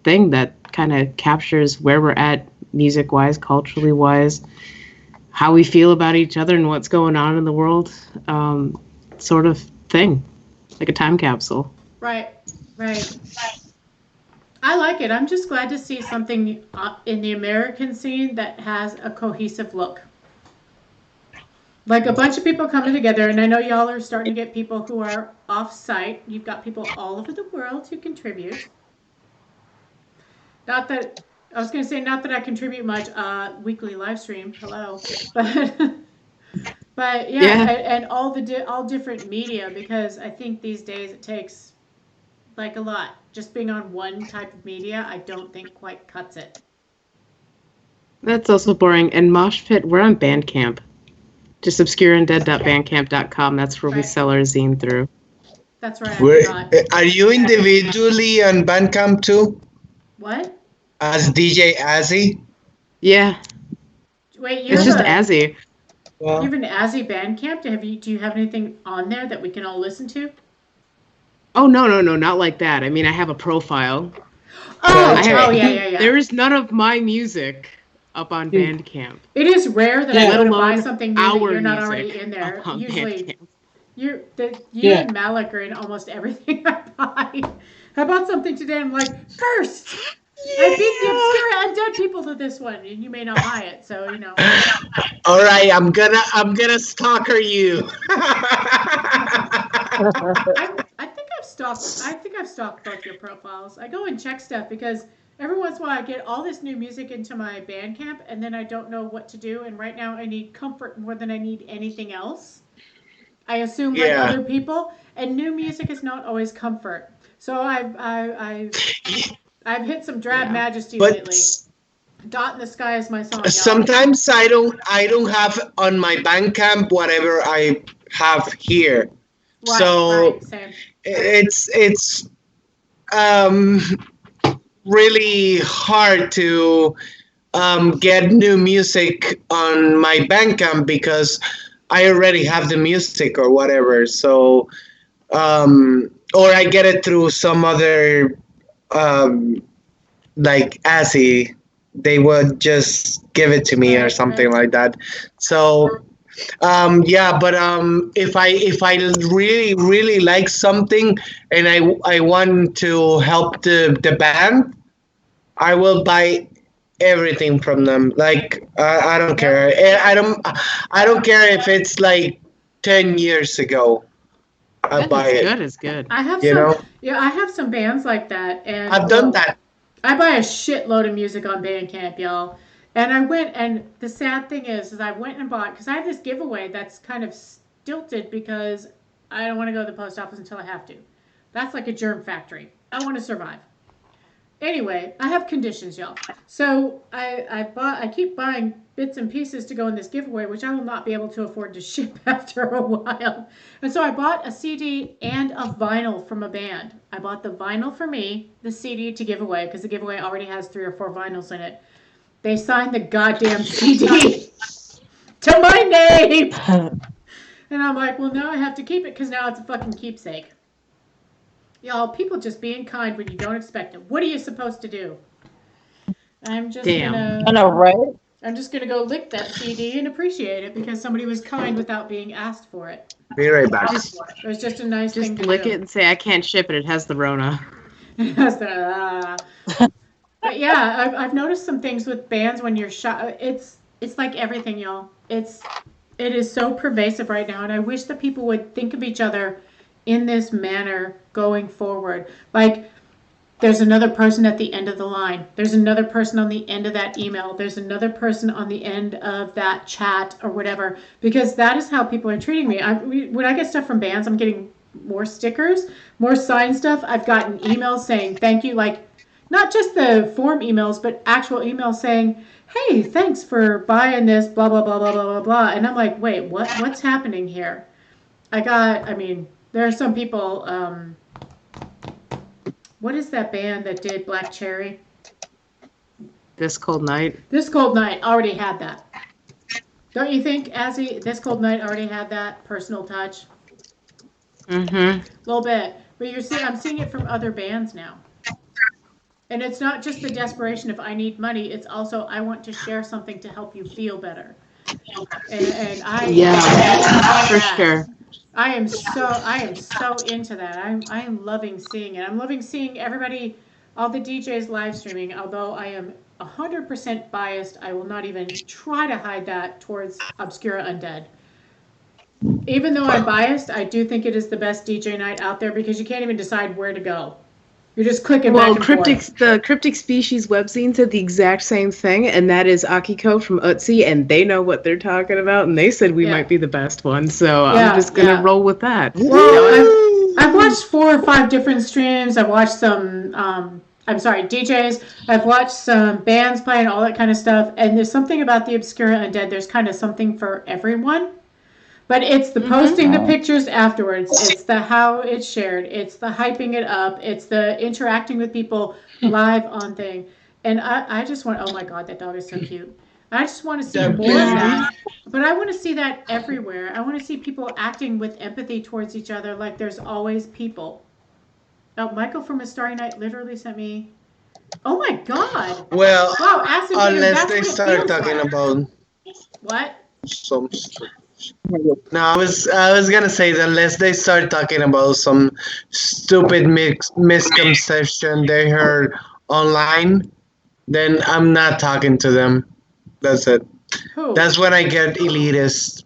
thing that kind of captures where we're at music-wise, culturally-wise, how we feel about each other and what's going on in the world, sort of thing, like a time capsule. Right. I like it. I'm just glad to see something in the American scene that has a cohesive look. Like a bunch of people coming together, and I know y'all are starting to get people who are off-site. You've got people all over the world who contribute. Not that I contribute much. Weekly live stream, hello, but yeah. And all different media, because I think these days it takes like a lot. Just being on one type of media, I don't think quite cuts it. That's also boring. And Mosh Pit, we're on Bandcamp. Just obscureundead.bandcamp.com. That's where we sell our zine through. That's right. Are you individually on Bandcamp too? What? As DJ Azzy? Yeah. Wait, it's just Azzy. Well, you have an Azzy Bandcamp? Do you have anything on there that we can all listen to? Oh, no, not like that. I mean, I have a profile. Yeah. There is none of my music up on Bandcamp. It is rare that I go to buy something new that you're not already in there. Usually, you and Malik are in almost everything I buy. I bought something today, and I'm like, first! I beat the Obscura Undead people to this one, and you may not buy it, so All right, I'm gonna stalker you. I think I've stalked both your profiles. I go and check stuff because every once in a while I get all this new music into my Bandcamp, and then I don't know what to do. And right now I need comfort more than I need anything else. I assume like other people, and new music is not always comfort. So I've hit some Drab Majesty lately. Dot in the Sky is my song. Y'all. Sometimes I don't have on my Bandcamp whatever I have here. Right, so same. It's really hard to get new music on my Bandcamp because I already have the music or whatever. So or I get it through some other like Azzy. They would just give it to me or something like that. So but if I really like something and I want to help the band, I will buy everything from them. Like I don't care. I don't care if it's like 10 years ago. I buy it. Good is good. I have I have some bands like that, and I've done that. I buy a shitload of music on Bandcamp, y'all. And I went, and the sad thing is I went and bought, because I have this giveaway that's kind of stilted because I don't want to go to the post office until I have to. That's like a germ factory. I want to survive. Anyway, I have conditions, y'all. So I keep buying bits and pieces to go in this giveaway, which I will not be able to afford to ship after a while. And so I bought a CD and a vinyl from a band. I bought the vinyl for me, the CD to give away, because the giveaway already has 3 or 4 vinyls in it. They signed the goddamn CD to my name. And I'm like, well, now I have to keep it because now it's a fucking keepsake. Y'all, people just being kind when you don't expect it. What are you supposed to do? I'm just I know, right? I'm just gonna go lick that CD and appreciate it because somebody was kind without being asked for it. Be right back. It was just a nice thing to do. Just lick it and say, I can't ship it. It has the Rona. It has the. But yeah, I've noticed some things with bands when you're shot. It's like everything, y'all. It is so pervasive right now, and I wish that people would think of each other in this manner going forward. Like, There's another person at the end of the line. There's another person on the end of that email. There's another person on the end of that chat or whatever, because that is how people are treating me. When I get stuff from bands, I'm getting more stickers, more signed stuff. I've gotten emails saying thank you, like not just the form emails, but actual emails saying, hey, thanks for buying this, blah, blah, blah, blah, blah, blah, blah. And I'm like, wait, what's happening here? There are some people, what is that band that did Black Cherry? This Cold Night. This Cold Night already had that. Don't you think, Azzy? This Cold Night already had that personal touch? Mm-hmm. A little bit. But I'm seeing it from other bands now. And it's not just the desperation of I need money. It's also I want to share something to help you feel better. And for sure. I am so into that. I am loving seeing it. I'm loving seeing everybody, all the DJs live streaming. Although I am 100% biased, I will not even try to hide that towards Obscura Undead. Even though I'm biased, I do think it is the best DJ night out there because you can't even decide where to go. You're just clicking back and forth. The Cryptic Species webzine said the exact same thing, and that is Akiko from Utsi, and they know what they're talking about, and they said we might be the best one, so I'm just going to roll with that. Well, I've watched 4 or 5 different streams. I've watched some, DJs. I've watched some bands playing, all that kind of stuff, and there's something about the Obscura Undead. There's kind of something for everyone. But it's the posting the pictures afterwards. It's the how it's shared. It's the hyping it up. It's the interacting with people live on thing. And I just want, oh my God, that dog is so cute. I just want to see more of that. But I want to see that everywhere. I want to see people acting with empathy towards each other like there's always people. Oh, Michael from A Starry Night literally sent me, oh my God. Well, wow, Acid unless they start talking about what? Some No, I was gonna say that unless they start talking about some stupid misconception they heard online, then I'm not talking to them. That's it. Who? That's when I get elitist.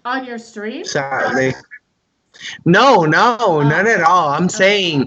On your stream? Sadly. No, not at all. I'm saying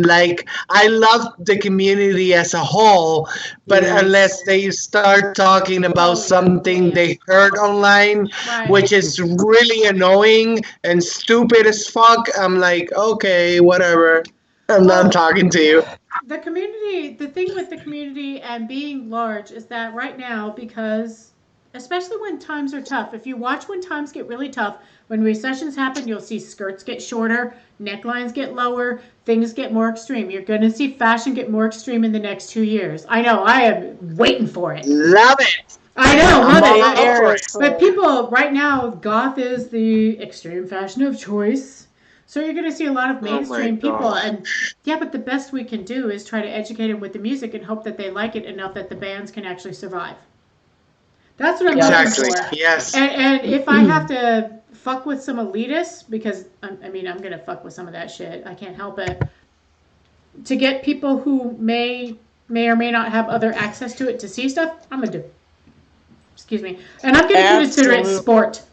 like I love the community as a whole, but unless they start talking about something they heard online, which is really annoying and stupid as fuck, I'm like, okay, whatever. I'm not talking to you. The community, the thing with the community and being large is that right now, because especially when times are tough, if you watch when times get really tough, when recessions happen, you'll see skirts get shorter, necklines get lower, things get more extreme. You're going to see fashion get more extreme in the next 2 years. I know, I am waiting for it. Love it. I know, love it. But people, right now, goth is the extreme fashion of choice. So you're going to see a lot of mainstream people. And yeah, but the best we can do is try to educate them with the music and hope that they like it enough that the bands can actually survive. That's what I'm looking for. Yes. And if I have to fuck with some elitists, because I'm going to fuck with some of that shit. I can't help it. To get people who may or may not have other access to it to see stuff, I'm going to do. Excuse me. And I'm going to consider it sport.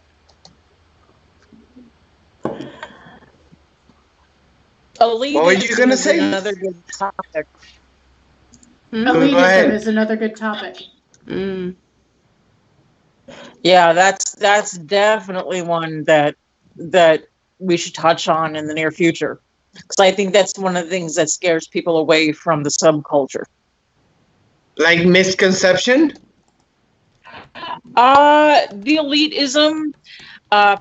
What were you going to say? Another good topic. Elitism is another good topic. Mm. Yeah, that's definitely one that we should touch on in the near future, because I think that's one of the things that scares people away from the subculture. Like misconception? The elitism,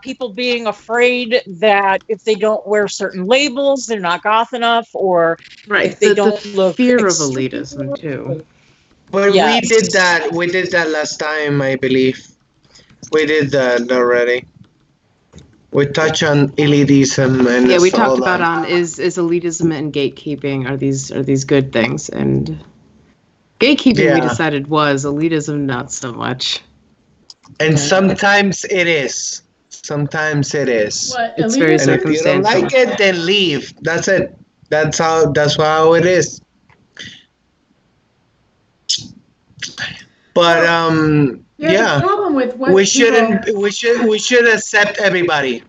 people being afraid that if they don't wear certain labels, they're not goth enough, or if they don't look fear of elitism too. But we did that last time, I believe. We did that already. We touched on elitism and we talked about is elitism and gatekeeping are these good things, and gatekeeping we decided was elitism, not so much. And sometimes it is. Sometimes it is. What, it's very circumstantial. If you don't like it, then leave. That's it. That's how it is. But the problem with what we should accept everybody.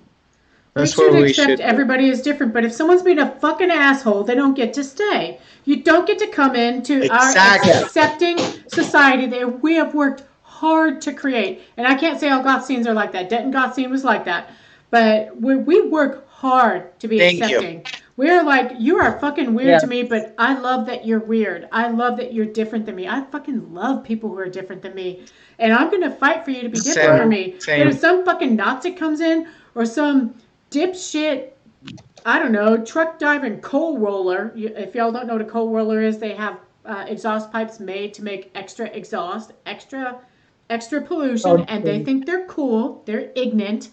That's should where we accept should. everybody is different, but if someone's being a fucking asshole, they don't get to stay. You don't get to come into Exactly. our accepting society that we have worked hard to create. And I can't say all goth scenes are like that. Denton goth scene was like that. But we work hard to be Thank accepting. We're like, you are fucking weird to Yes. me, but I love that you're weird. I love that you're different than me. I fucking love people who are different than me. And I'm going to fight for you to be different Same, from me. same. But if some fucking Nazi comes in or some dipshit, I don't know, truck driving coal roller, if y'all don't know what a coal roller is, they have exhaust pipes made to make extra exhaust, extra pollution, and they think they're cool. They're ignorant.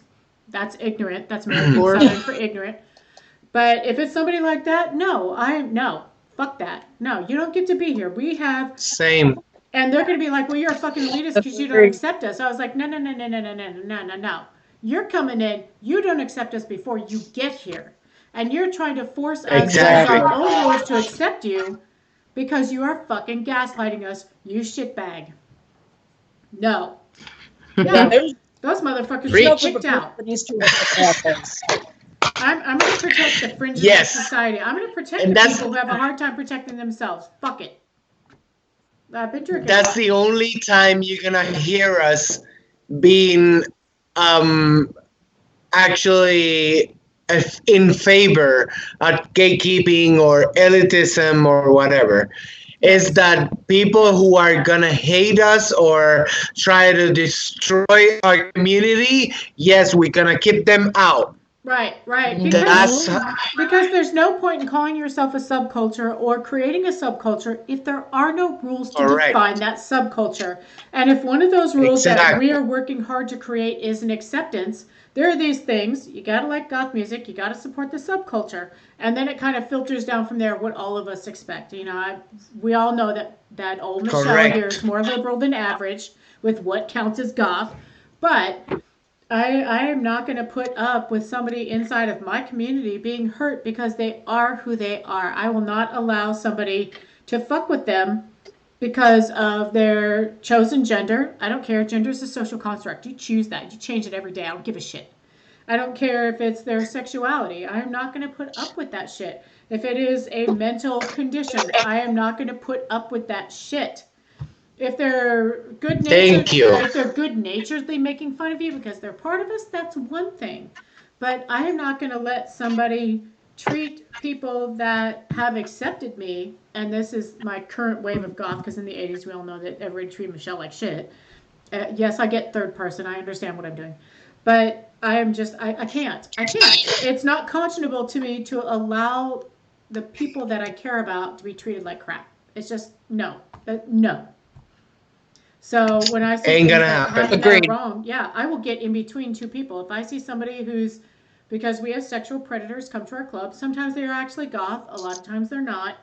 That's ignorant. That's American Southern for ignorant. But if it's somebody like that, no, fuck that. No, you don't get to be here. We have, Same. and they're going to be like, well, you're a fucking elitist because you don't accept us. I was like, no. You're coming in. You don't accept us before you get here. And you're trying to force us Exactly. to our own rules to accept you because you are fucking gaslighting us, you shitbag. No. Yeah, there's Those motherfuckers Preach. should get kicked out. these two assholes. I'm going to protect the fringes Yes. of society. I'm going to protect And the that's- people who have a hard time protecting themselves. Fuck it. I've been drinking. That's the only time you're gonna hear us being actually in favor of gatekeeping or elitism or whatever. Is that people who are gonna hate us or try to destroy our community? Yes, we're gonna keep them out. Right. That's Because there's no point in calling yourself a subculture or creating a subculture if there are no rules to Correct. define that subculture. And if one of those rules that Exactly. we are working hard to create is an acceptance, there are these things. You gotta like goth music. You gotta support the subculture, and then it kind of filters down from there what all of us expect. You know, we all know that old Michelle Correct. here is more liberal than average with what counts as goth, but I am not going to put up with somebody inside of my community being hurt because they are who they are. I will not allow somebody to fuck with them because of their chosen gender. I don't care. Gender is a social construct. You choose that. You change it every day. I don't give a shit. I don't care if it's their sexuality. I am not going to put up with that shit. If it is a mental condition, I am not going to put up with that shit. If they're good natured, Thank you. if they're good naturedly making fun of you because they're part of us, that's one thing. But I am not going to let somebody treat people that have accepted me, and this is my current wave of goth, because in the 80s we all know that everybody treated Michelle like shit. Yes, I get third person. I understand what I'm doing. But I am just, I can't. It's not conscionable to me to allow the people that I care about to be treated like crap. It's just, no. No. So when I see Ain't things gonna that happen. that are Agreed. wrong, yeah, I will get in between two people. If I see somebody who's, because we have sexual predators come to our club, sometimes they are actually goth, a lot of times they're not.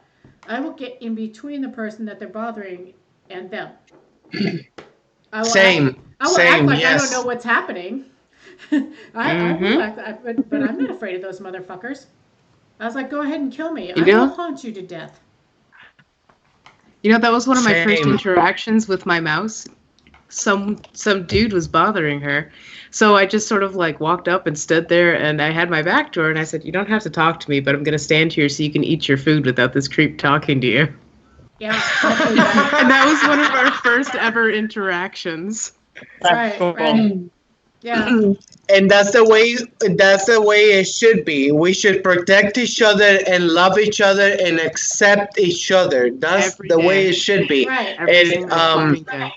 I will get in between the person that they're bothering and them. I will Same. act like Yes. I don't know what's happening. I will act, but I'm not afraid of those motherfuckers. I was like, go ahead and kill me. I know? will haunt you to death. You know, that was one of my first Same. interactions with my mouse. Some dude was bothering her. So I just sort of like walked up and stood there, and I had my back to her, and I said, you don't have to talk to me, but I'm going to stand here so you can eat your food without this creep talking to you. Yeah. Hopefully that- And that was one of our first ever interactions. Right. Yeah. And that's the way it should be. We should protect each other and love each other and accept each other. That's Every the day. way it should be. Right. Every And, single fucking day.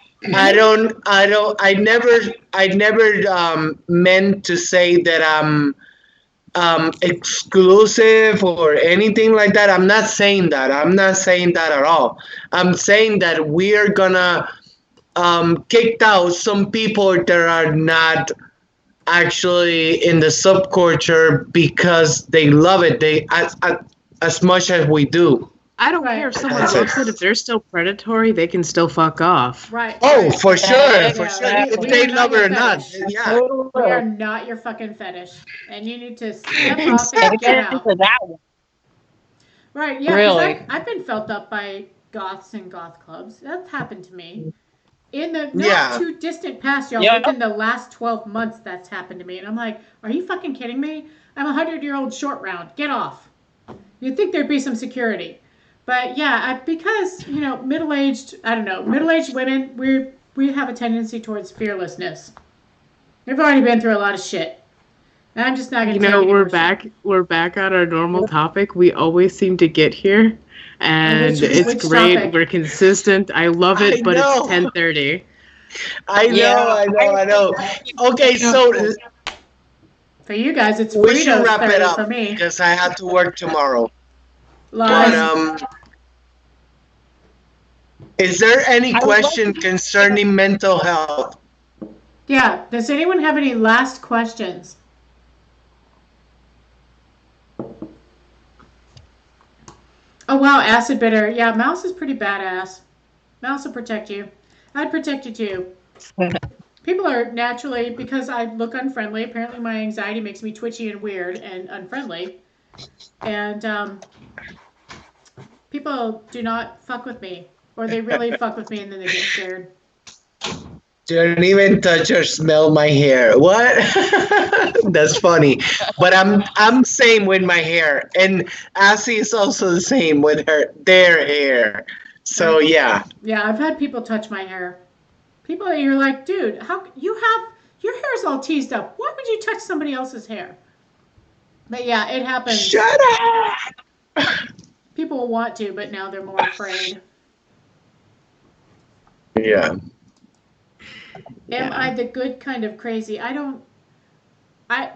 I never meant to say that I'm exclusive or anything like that. I'm not saying that. At all. I'm saying that we are gonna kicked out some people that are not actually in the subculture because they love it. They as much as we do. I don't Right. care if someone That's loves it. it. If they're still predatory, they can still fuck off. Right. Oh, right. for sure, Yeah, for sure. right. If We they are not love it your or not, fetish. yeah. We are not your fucking fetish, and you need to step off Gotta and get get out. into that one. Right? Yeah. 'Cause Really? I've been felt up by goths and goth clubs. That's happened to me. In the not Yeah. too distant past, y'all, Yeah. within the last 12 months, that's happened to me, and I'm like, are you fucking kidding me? I'm a 100-year-old short round. Get off. You'd think there'd be some security. But yeah, because, middle-aged women, we have a tendency towards fearlessness. We've already been through a lot of shit. And I'm just not going to take any more shit. We're back on our normal topic. We always seem to get here. And it's great. Topic? We're consistent. I love it, but it's 10:30. I know. Okay, so for you guys, it's we should wrap it up for me because I have to work tomorrow. Lies. But is there any question concerning mental health? Yeah. Does anyone have any last questions? Oh wow, acid bitter. Yeah, Mouse is pretty badass. Mouse will protect you. I'd protect you too. People are naturally, because I look unfriendly, apparently my anxiety makes me twitchy and weird and unfriendly. And people do not fuck with me. Or they really fuck with me and then they get scared. Don't even touch or smell my hair. What? That's funny. But I'm same with my hair. And Assie is also the same with their hair. So yeah. Yeah, I've had people touch my hair. People, you're like, dude, your hair's all teased up. Why would you touch somebody else's hair? But yeah, it happens. Shut up! People want to, but now they're more afraid. Yeah. Am I the good kind of crazy?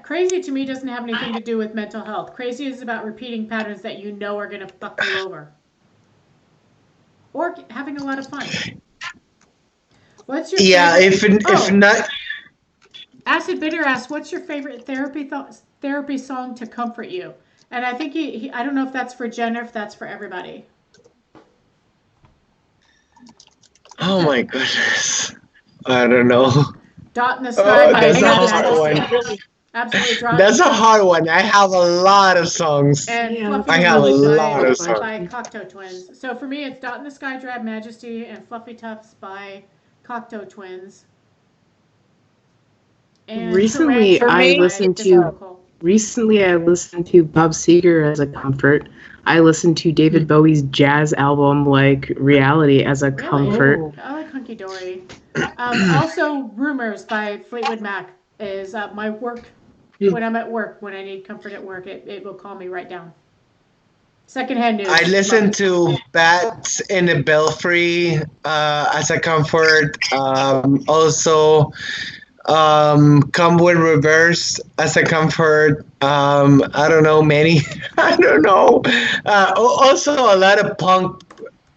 Crazy to me doesn't have anything to do with mental health. Crazy is about repeating patterns that you know are going to fuck you over. Or having a lot of fun. What's your favorite? if not. Acid Bitter asks, what's your favorite therapy song to comfort you? And I think I don't know if that's for Jen or if that's for everybody. Oh my goodness. I don't know. Dot in the Sky by that's a hard one. Absolutely. That's a hard one. I have a lot of songs. And I have a lot of songs. By Cocteau Twins. So for me, it's Dot in the Sky, Drab Majesty, and Fluffy Tufts by Cocteau Twins. And Recently, I listened to Bob Seger as a comfort. I listened to David Bowie's jazz album, like Reality, as a comfort. Oh, I like Hunky Dory. Also, Rumors by Fleetwood Mac is my work. When I'm at work, when I need comfort at work, it will calm me right down. Secondhand news. I listen to Bats in the Belfry as a comfort. Also, Come With Reverse as a comfort. I don't know, many. I don't know. Also, a lot of punk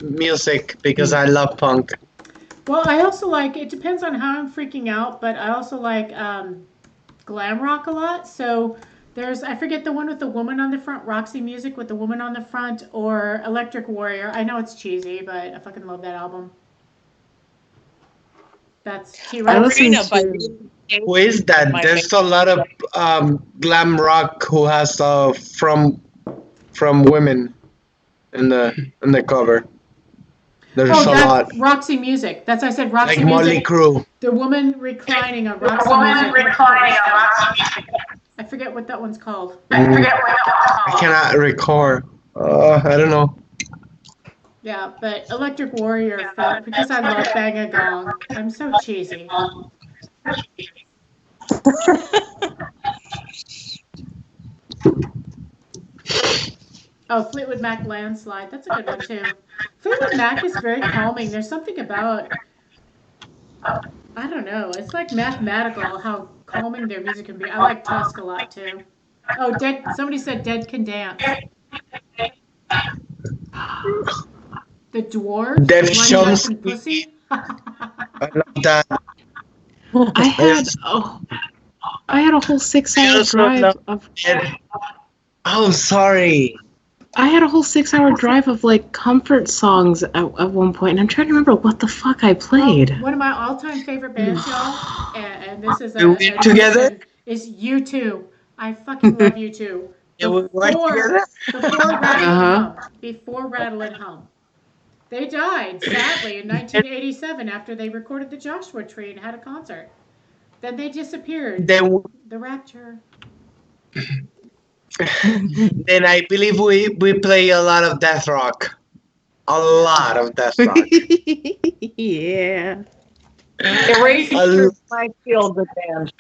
music because I love punk. Well, I also like, it depends on how I'm freaking out, but I also like glam rock a lot. So there's, I forget the one with the woman on the front, Roxy Music with the woman on the front, or Electric Warrior. I know it's cheesy, but I fucking love that album. That's T-Rex. Who is that? There's a lot of glam rock who has from women in the cover. There's a lot. Roxy Music. That's I said Roxy like Music. Motley Crue. The woman reclining on Roxy Music. I forget what that one's called. I cannot recall. I don't know. Yeah, but Electric Warrior, because I love Bang a Gong. I'm so cheesy. Oh, Fleetwood Mac Landslide. That's a good one, too. Fleetwood Mac is very calming. There's something about, I don't know, it's like mathematical how calming their music can be. I like Tusk a lot, too. Oh, somebody said Dead Can Dance. The Dwarves? Def Chums. I love that. I had a whole 6-hour drive of... Oh, sorry. I had a whole 6-hour drive of like comfort songs at one point, and I'm trying to remember what the fuck I played. Well, one of my all-time favorite bands, y'all, and this is together is U2. I fucking love U2. Before Rattle and Hum. They died sadly in 1987 after they recorded the Joshua Tree and had a concert. Then they disappeared. The Rapture. Then I believe we play a lot of death rock. A lot of death rock. Yeah. Erasure might feel good band.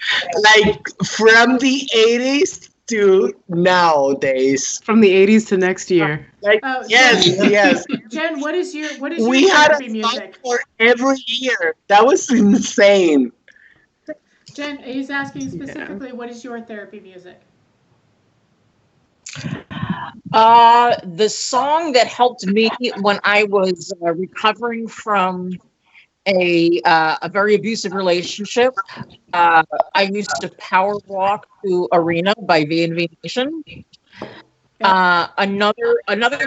Like from the 80s to nowadays. From the 80s to next year. Like Oh, yes, Jen, yes. Jen, what is your We had therapy a song music? for every year. That was insane. Jen, he's asking specifically, what is your therapy music? The song that helped me when I was recovering from a very abusive relationship. I used to power walk to Arena by V&V Nation. Another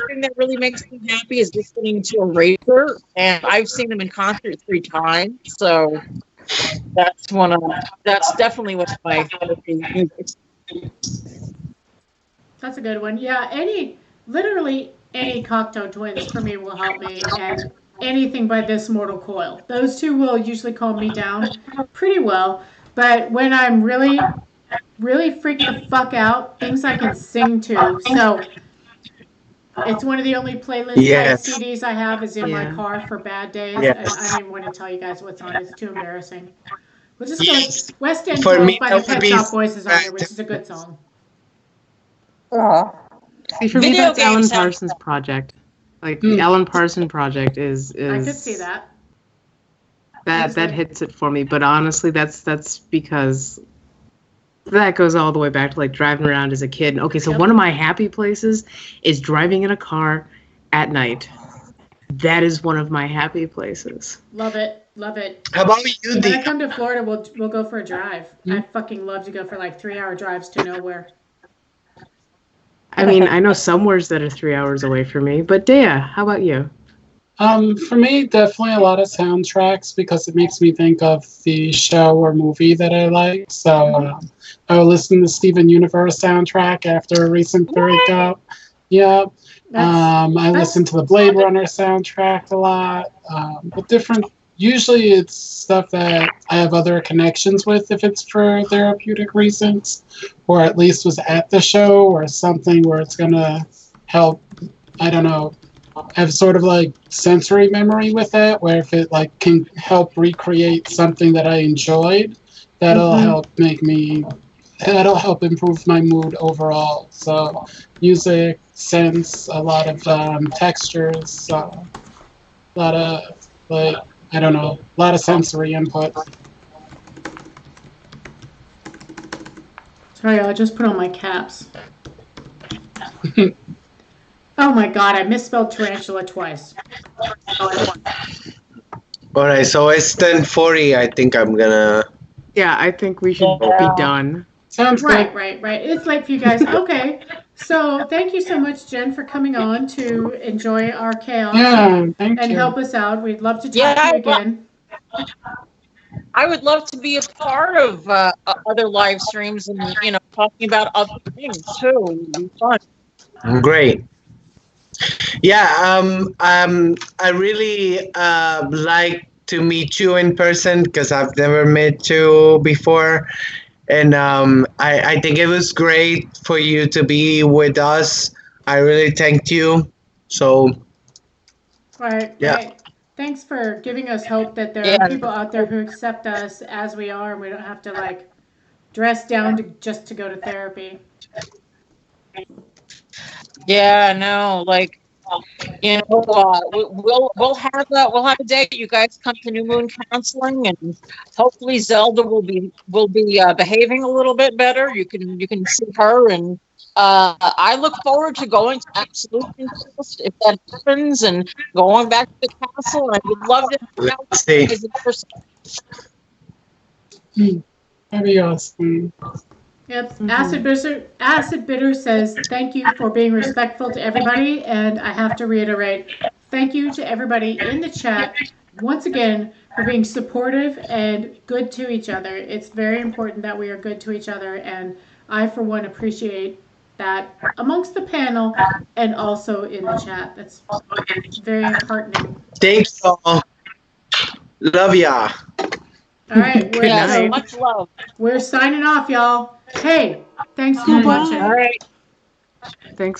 thing that really makes me happy is listening to Erasure, and I've seen them in concert 3 times. So that's definitely one of my favorite music. That's a good one. Yeah, literally any Cocteau Twins for me will help me, and anything by This Mortal Coil. Those two will usually calm me down pretty well. But when I'm really freaked the fuck out, things I can sing to. So it's one of the only playlist type CDs I have is in my car for bad days. Yes. And I don't even want to tell you guys what's on it. It's too embarrassing. We'll just go West End For Girls me, by that the would Pet be Shop Boys is on there, which is a good song. See, for me, Video that's Alan games have- Parsons' project. Like, the Alan Parsons project is I could see that. that hits it for me. But honestly, that's because that goes all the way back to like driving around as a kid. Okay, so one of my happy places is driving in a car at night. That is one of my happy places. Love it. Love it. How about you, When I Dee? come to Florida, we'll go for a drive. I fucking love to go for like 3-hour drives to nowhere. I mean, I know somewheres that are 3 hours away from me, but Dea, how about you? For me, definitely a lot of soundtracks because it makes me think of the show or movie that I like. So I will listen to Steven Universe soundtrack after a recent breakup. Yeah. I listen to the Blade Runner soundtrack a lot. But usually it's stuff that I have other connections with if it's for therapeutic reasons, or at least was at the show or something where it's going to help, I don't know, have sort of like sensory memory with it, where if it like can help recreate something that I enjoyed, that'll help improve my mood overall. So music, scents, a lot of textures, a lot of like, I don't know, a lot of sensory input. Sorry, I just put on my caps. Oh my god, I misspelled tarantula twice. Alright, so it's 10:40. I think I'm gonna. Yeah, I think we should be done. Sounds Right, good. right. It's late for you guys. Okay. So thank you so much, Jen, for coming on to enjoy our chaos Yeah, thank and you. help us out. We'd love to talk to you again. I would love to be a part of other live streams and talking about other things too. It would be fun. Great. Yeah, I really like to meet you in person because I've never met you before. And I think it was great for you to be with us. I really thanked you. So, Right. Thanks for giving us hope that there are people out there who accept us as we are and we don't have to like dress down just to go to therapy. Yeah, no, like we'll have a day. You guys come to New Moon Counseling, and hopefully Zelda will be behaving a little bit better. You can see her, and I look forward to going to Absolution Fest if that happens, and going back to the castle. I would love to hang out with you guys in person. That'd be awesome. Yep. Acid Bitter says, thank you for being respectful to everybody. And I have to reiterate, thank you to everybody in the chat once again for being supportive and good to each other. It's very important that we are good to each other. And I, for one, appreciate that amongst the panel and also in the chat. That's very heartening. thanks all. Love ya. All right. Yeah, so much love. We're signing off, y'all. Hey, thanks for watching. All right. Thanks.